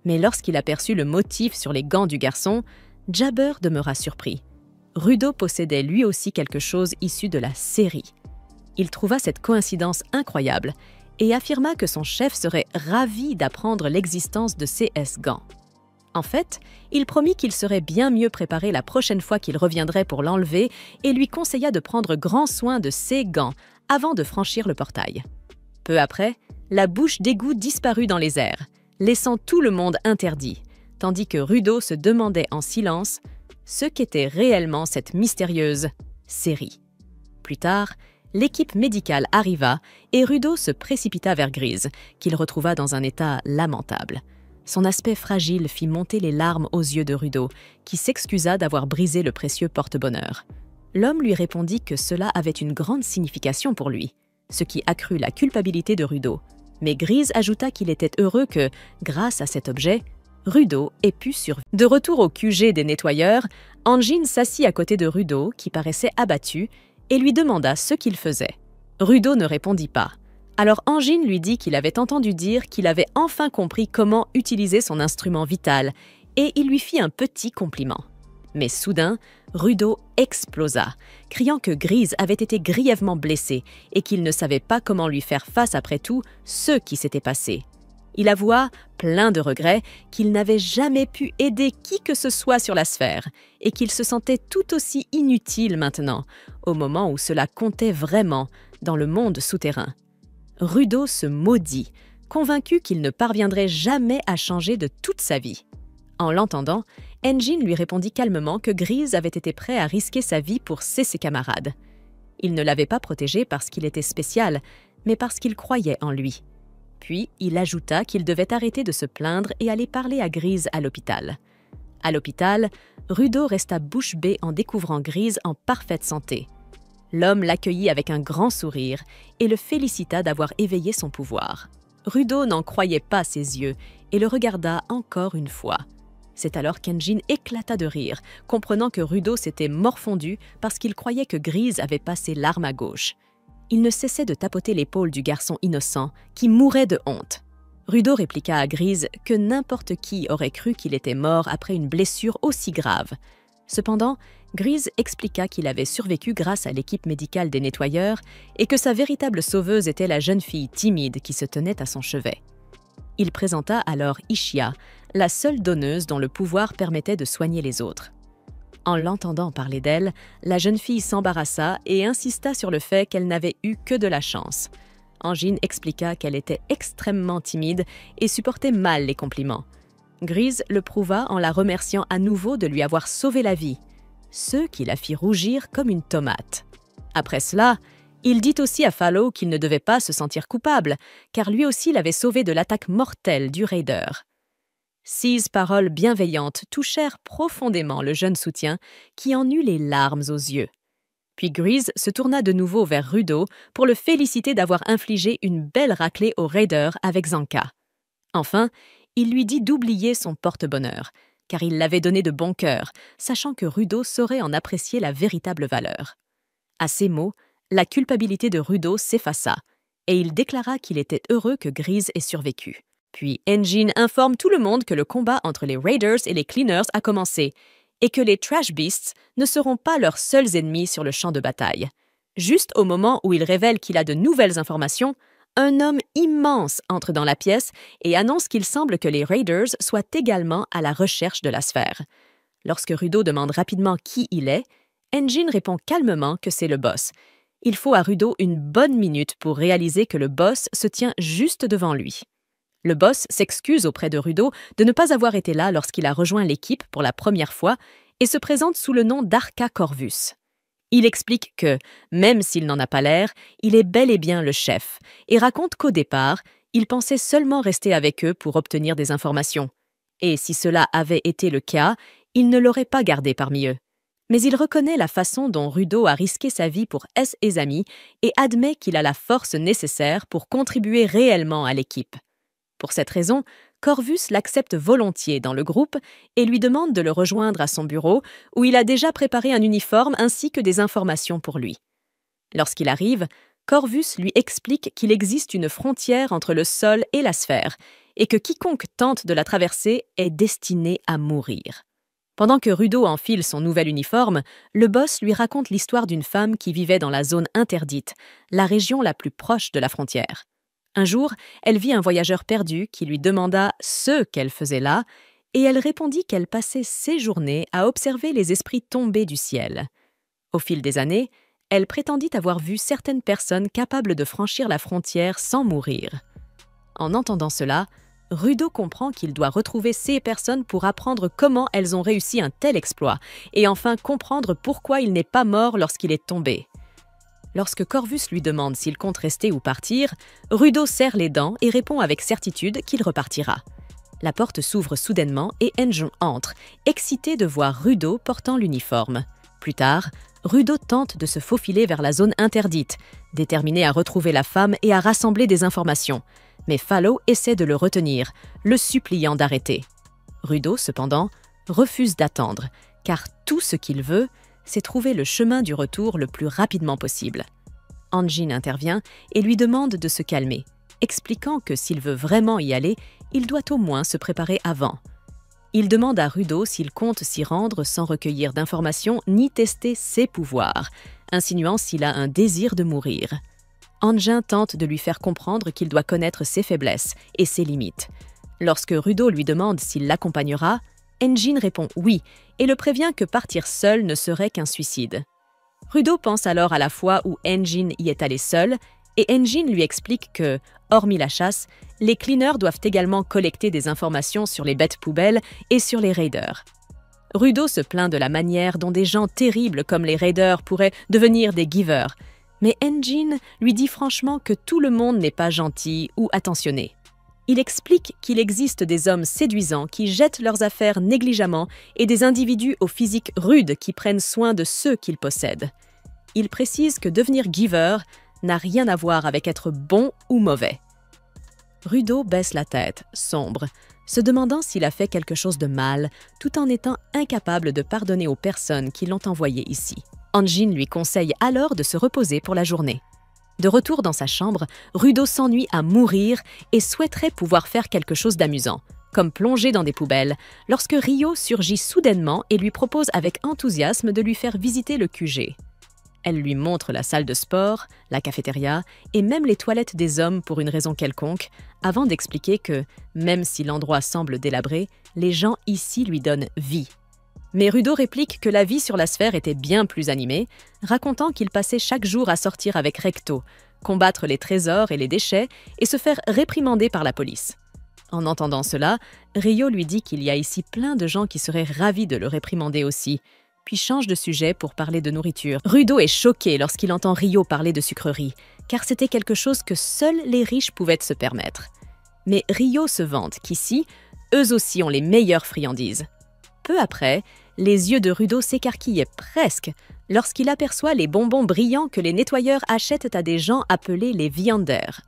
Mais lorsqu'il aperçut le motif sur les gants du garçon, Jabber demeura surpris. Rudo possédait lui aussi quelque chose issu de la série. Il trouva cette coïncidence incroyable et affirma que son chef serait ravi d'apprendre l'existence de CS gants. En fait, il promit qu'il serait bien mieux préparé la prochaine fois qu'il reviendrait pour l'enlever et lui conseilla de prendre grand soin de ses gants avant de franchir le portail. Peu après, la bouche d'égout disparut dans les airs, laissant tout le monde interdit, tandis que Rudo se demandait en silence ce qu'était réellement cette mystérieuse série. Plus tard, l'équipe médicale arriva et Rudo se précipita vers Grise, qu'il retrouva dans un état lamentable. Son aspect fragile fit monter les larmes aux yeux de Rudo, qui s'excusa d'avoir brisé le précieux porte-bonheur. L'homme lui répondit que cela avait une grande signification pour lui, ce qui accrut la culpabilité de Rudo. Mais Grise ajouta qu'il était heureux que, grâce à cet objet, Rudo ait pu survivre. De retour au QG des nettoyeurs, Anjin s'assit à côté de Rudo, qui paraissait abattu, et lui demanda ce qu'il faisait. Rudo ne répondit pas. Alors Anjin lui dit qu'il avait entendu dire qu'il avait enfin compris comment utiliser son instrument vital, et il lui fit un petit compliment. Mais soudain, Rudo explosa, criant que Grise avait été grièvement blessé et qu'il ne savait pas comment lui faire face après tout ce qui s'était passé. Il avoua, plein de regrets, qu'il n'avait jamais pu aider qui que ce soit sur la sphère et qu'il se sentait tout aussi inutile maintenant, au moment où cela comptait vraiment dans le monde souterrain. Rudo se maudit, convaincu qu'il ne parviendrait jamais à changer de toute sa vie. En l'entendant, Anjin lui répondit calmement que Grise avait été prêt à risquer sa vie pour ses camarades. Il ne l'avait pas protégé parce qu'il était spécial, mais parce qu'il croyait en lui. Puis, il ajouta qu'il devait arrêter de se plaindre et aller parler à Grise à l'hôpital. À l'hôpital, Rudo resta bouche bée en découvrant Grise en parfaite santé. L'homme l'accueillit avec un grand sourire et le félicita d'avoir éveillé son pouvoir. Rudo n'en croyait pas ses yeux et le regarda encore une fois. C'est alors qu'Anjin éclata de rire, comprenant que Rudo s'était morfondu parce qu'il croyait que Grise avait passé l'arme à gauche. Il ne cessait de tapoter l'épaule du garçon innocent, qui mourait de honte. Rudo répliqua à Grise que n'importe qui aurait cru qu'il était mort après une blessure aussi grave. Cependant, Grise expliqua qu'il avait survécu grâce à l'équipe médicale des nettoyeurs et que sa véritable sauveuse était la jeune fille timide qui se tenait à son chevet. Il présenta alors Ishia, la seule donneuse dont le pouvoir permettait de soigner les autres. En l'entendant parler d'elle, la jeune fille s'embarrassa et insista sur le fait qu'elle n'avait eu que de la chance. Anjin expliqua qu'elle était extrêmement timide et supportait mal les compliments. Grise le prouva en la remerciant à nouveau de lui avoir sauvé la vie, ce qui la fit rougir comme une tomate. Après cela, il dit aussi à Fallow qu'il ne devait pas se sentir coupable, car lui aussi l'avait sauvé de l'attaque mortelle du Raider. Ces paroles bienveillantes touchèrent profondément le jeune soutien, qui en eut les larmes aux yeux. Puis Grise se tourna de nouveau vers Rudo pour le féliciter d'avoir infligé une belle raclée au Raider avec Zanka. Enfin, il lui dit d'oublier son porte-bonheur, car il l'avait donné de bon cœur, sachant que Rudo saurait en apprécier la véritable valeur. À ces mots, la culpabilité de Rudo s'effaça, et il déclara qu'il était heureux que Grise ait survécu. Puis Anjin informe tout le monde que le combat entre les Raiders et les Cleaners a commencé, et que les Trash Beasts ne seront pas leurs seuls ennemis sur le champ de bataille. Juste au moment où il révèle qu'il a de nouvelles informations, un homme immense entre dans la pièce et annonce qu'il semble que les Raiders soient également à la recherche de la sphère. Lorsque Rudo demande rapidement qui il est, Anjin répond calmement que c'est le boss. Il faut à Rudo une bonne minute pour réaliser que le boss se tient juste devant lui. Le boss s'excuse auprès de Rudo de ne pas avoir été là lorsqu'il a rejoint l'équipe pour la première fois et se présente sous le nom d'Arca Corvus. Il explique que, même s'il n'en a pas l'air, il est bel et bien le chef et raconte qu'au départ, il pensait seulement rester avec eux pour obtenir des informations. Et si cela avait été le cas, il ne l'aurait pas gardé parmi eux. Mais il reconnaît la façon dont Rudo a risqué sa vie pour S et amis et admet qu'il a la force nécessaire pour contribuer réellement à l'équipe. Pour cette raison, Corvus l'accepte volontiers dans le groupe et lui demande de le rejoindre à son bureau où il a déjà préparé un uniforme ainsi que des informations pour lui. Lorsqu'il arrive, Corvus lui explique qu'il existe une frontière entre le sol et la sphère et que quiconque tente de la traverser est destiné à mourir. Pendant que Rudo enfile son nouvel uniforme, le boss lui raconte l'histoire d'une femme qui vivait dans la zone interdite, la région la plus proche de la frontière. Un jour, elle vit un voyageur perdu qui lui demanda ce qu'elle faisait là, et elle répondit qu'elle passait ses journées à observer les esprits tombés du ciel. Au fil des années, elle prétendit avoir vu certaines personnes capables de franchir la frontière sans mourir. En entendant cela, Rudo comprend qu'il doit retrouver ces personnes pour apprendre comment elles ont réussi un tel exploit, et enfin comprendre pourquoi il n'est pas mort lorsqu'il est tombé. Lorsque Corvus lui demande s'il compte rester ou partir, Rudo serre les dents et répond avec certitude qu'il repartira. La porte s'ouvre soudainement et Enjun entre, excité de voir Rudo portant l'uniforme. Plus tard, Rudo tente de se faufiler vers la zone interdite, déterminé à retrouver la femme et à rassembler des informations. Mais Fallow essaie de le retenir, le suppliant d'arrêter. Rudo, cependant, refuse d'attendre, car tout ce qu'il veut, c'est trouver le chemin du retour le plus rapidement possible. Anjin intervient et lui demande de se calmer, expliquant que s'il veut vraiment y aller, il doit au moins se préparer avant. Il demande à Rudo s'il compte s'y rendre sans recueillir d'informations ni tester ses pouvoirs, insinuant s'il a un désir de mourir. Anjin tente de lui faire comprendre qu'il doit connaître ses faiblesses et ses limites. Lorsque Rudo lui demande s'il l'accompagnera, Enjin répond oui et le prévient que partir seul ne serait qu'un suicide. Rudo pense alors à la fois où Enjin y est allé seul et Enjin lui explique que, hormis la chasse, les cleaners doivent également collecter des informations sur les bêtes poubelles et sur les raiders. Rudo se plaint de la manière dont des gens terribles comme les raiders pourraient devenir des givers, mais Enjin lui dit franchement que tout le monde n'est pas gentil ou attentionné. Il explique qu'il existe des hommes séduisants qui jettent leurs affaires négligemment et des individus au physique rude qui prennent soin de ceux qu'ils possèdent. Il précise que devenir giver n'a rien à voir avec être bon ou mauvais. Rudo baisse la tête, sombre, se demandant s'il a fait quelque chose de mal, tout en étant incapable de pardonner aux personnes qui l'ont envoyé ici. Anjin lui conseille alors de se reposer pour la journée. De retour dans sa chambre, Rudo s'ennuie à mourir et souhaiterait pouvoir faire quelque chose d'amusant, comme plonger dans des poubelles, lorsque Ryo surgit soudainement et lui propose avec enthousiasme de lui faire visiter le QG. Elle lui montre la salle de sport, la cafétéria et même les toilettes des hommes pour une raison quelconque, avant d'expliquer que, même si l'endroit semble délabré, les gens ici lui donnent vie. Mais Rudo réplique que la vie sur la sphère était bien plus animée, racontant qu'il passait chaque jour à sortir avec Recto, combattre les trésors et les déchets et se faire réprimander par la police. En entendant cela, Ryo lui dit qu'il y a ici plein de gens qui seraient ravis de le réprimander aussi, puis change de sujet pour parler de nourriture. Rudo est choqué lorsqu'il entend Ryo parler de sucreries, car c'était quelque chose que seuls les riches pouvaient se permettre. Mais Ryo se vante qu'ici, eux aussi ont les meilleures friandises. Peu après, les yeux de Rudo s'écarquillent presque lorsqu'il aperçoit les bonbons brillants que les nettoyeurs achètent à des gens appelés les viandeurs.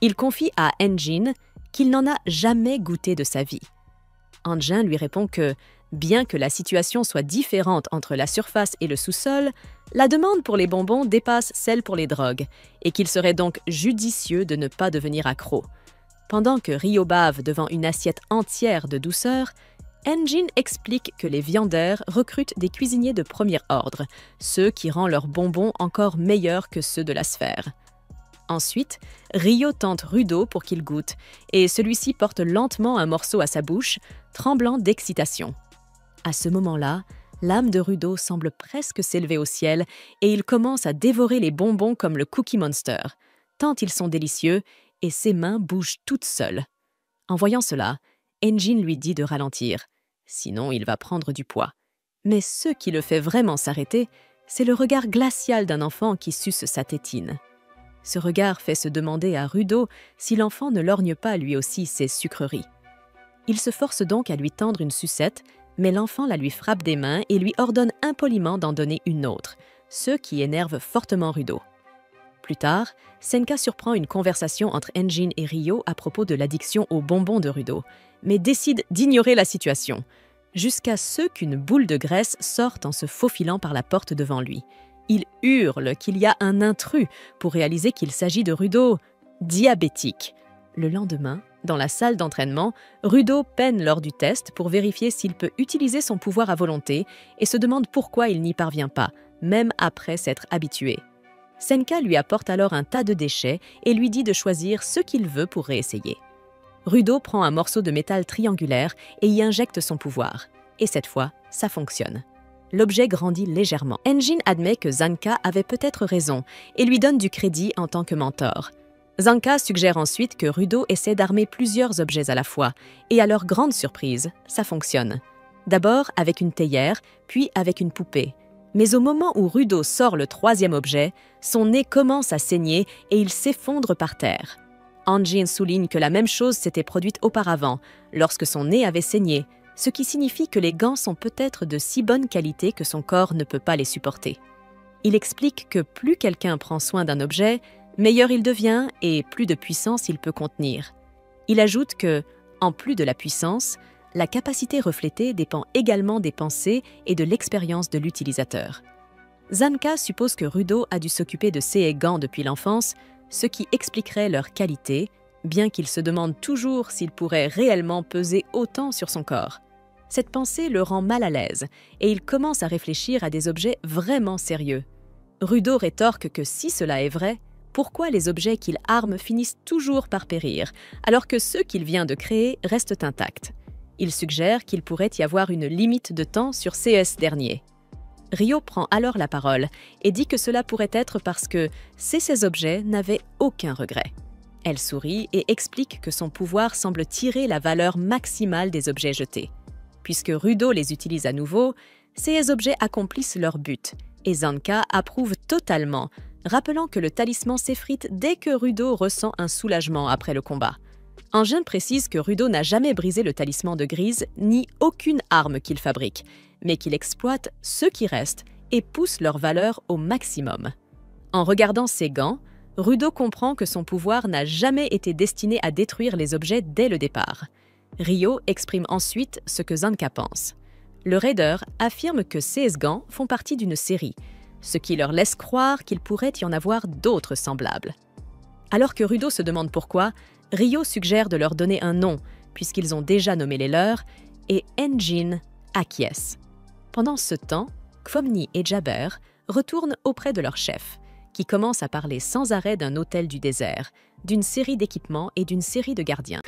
Il confie à Enjin qu'il n'en a jamais goûté de sa vie. Anjin lui répond que, bien que la situation soit différente entre la surface et le sous-sol, la demande pour les bonbons dépasse celle pour les drogues et qu'il serait donc judicieux de ne pas devenir accro. Pendant que Ryo bave devant une assiette entière de douceur, Enjin explique que les viandeurs recrutent des cuisiniers de premier ordre, ceux qui rendent leurs bonbons encore meilleurs que ceux de la sphère. Ensuite, Ryo tente Rudo pour qu'il goûte, et celui-ci porte lentement un morceau à sa bouche, tremblant d'excitation. À ce moment-là, l'âme de Rudo semble presque s'élever au ciel et il commence à dévorer les bonbons comme le Cookie Monster, tant ils sont délicieux et ses mains bougent toutes seules. En voyant cela, Enjin lui dit de ralentir, sinon il va prendre du poids. Mais ce qui le fait vraiment s'arrêter, c'est le regard glacial d'un enfant qui suce sa tétine. Ce regard fait se demander à Rudo si l'enfant ne lorgne pas lui aussi ses sucreries. Il se force donc à lui tendre une sucette, mais l'enfant la lui frappe des mains et lui ordonne impoliment d'en donner une autre, ce qui énerve fortement Rudo. Plus tard, Senka surprend une conversation entre Enjin et Ryo à propos de l'addiction aux bonbons de Rudo, mais décide d'ignorer la situation, jusqu'à ce qu'une boule de graisse sorte en se faufilant par la porte devant lui. Il hurle qu'il y a un intrus pour réaliser qu'il s'agit de Rudo diabétique. Le lendemain, dans la salle d'entraînement, Rudo peine lors du test pour vérifier s'il peut utiliser son pouvoir à volonté et se demande pourquoi il n'y parvient pas, même après s'être habitué. Senka lui apporte alors un tas de déchets et lui dit de choisir ce qu'il veut pour réessayer. Rudo prend un morceau de métal triangulaire et y injecte son pouvoir. Et cette fois, ça fonctionne. L'objet grandit légèrement. Enjin admet que Zanka avait peut-être raison et lui donne du crédit en tant que mentor. Zanka suggère ensuite que Rudo essaie d'armer plusieurs objets à la fois, et à leur grande surprise, ça fonctionne. D'abord avec une théière, puis avec une poupée. Mais au moment où Rudo sort le troisième objet, son nez commence à saigner et il s'effondre par terre. Anjin souligne que la même chose s'était produite auparavant, lorsque son nez avait saigné, ce qui signifie que les gants sont peut-être de si bonne qualité que son corps ne peut pas les supporter. Il explique que plus quelqu'un prend soin d'un objet, meilleur il devient et plus de puissance il peut contenir. Il ajoute que, en plus de la puissance, la capacité reflétée dépend également des pensées et de l'expérience de l'utilisateur. Zanka suppose que Rudo a dû s'occuper de ces gants depuis l'enfance, ce qui expliquerait leur qualité, bien qu'il se demande toujours s'ils pourraient réellement peser autant sur son corps. Cette pensée le rend mal à l'aise et il commence à réfléchir à des objets vraiment sérieux. Rudo rétorque que si cela est vrai, pourquoi les objets qu'il arme finissent toujours par périr, alors que ceux qu'il vient de créer restent intacts. Il suggère qu'il pourrait y avoir une limite de temps sur ces derniers. Ryo prend alors la parole et dit que cela pourrait être parce que ces objets n'avaient aucun regret. Elle sourit et explique que son pouvoir semble tirer la valeur maximale des objets jetés. Puisque Rudo les utilise à nouveau, ces objets accomplissent leur but, et Zanka approuve totalement, rappelant que le talisman s'effrite dès que Rudo ressent un soulagement après le combat. Anjin précise que Rudo n'a jamais brisé le talisman de Grise ni aucune arme qu'il fabrique, mais qu'il exploite ceux qui restent et pousse leur valeur au maximum. En regardant ses gants, Rudo comprend que son pouvoir n'a jamais été destiné à détruire les objets dès le départ. Ryo exprime ensuite ce que Zanka pense. Le raider affirme que ces gants font partie d'une série, ce qui leur laisse croire qu'il pourrait y en avoir d'autres semblables. Alors que Rudo se demande pourquoi, Ryo suggère de leur donner un nom, puisqu'ils ont déjà nommé les leurs, et Anjin acquiesce. Pendant ce temps, Kfomni et Jabber retournent auprès de leur chef, qui commence à parler sans arrêt d'un hôtel du désert, d'une série d'équipements et d'une série de gardiens.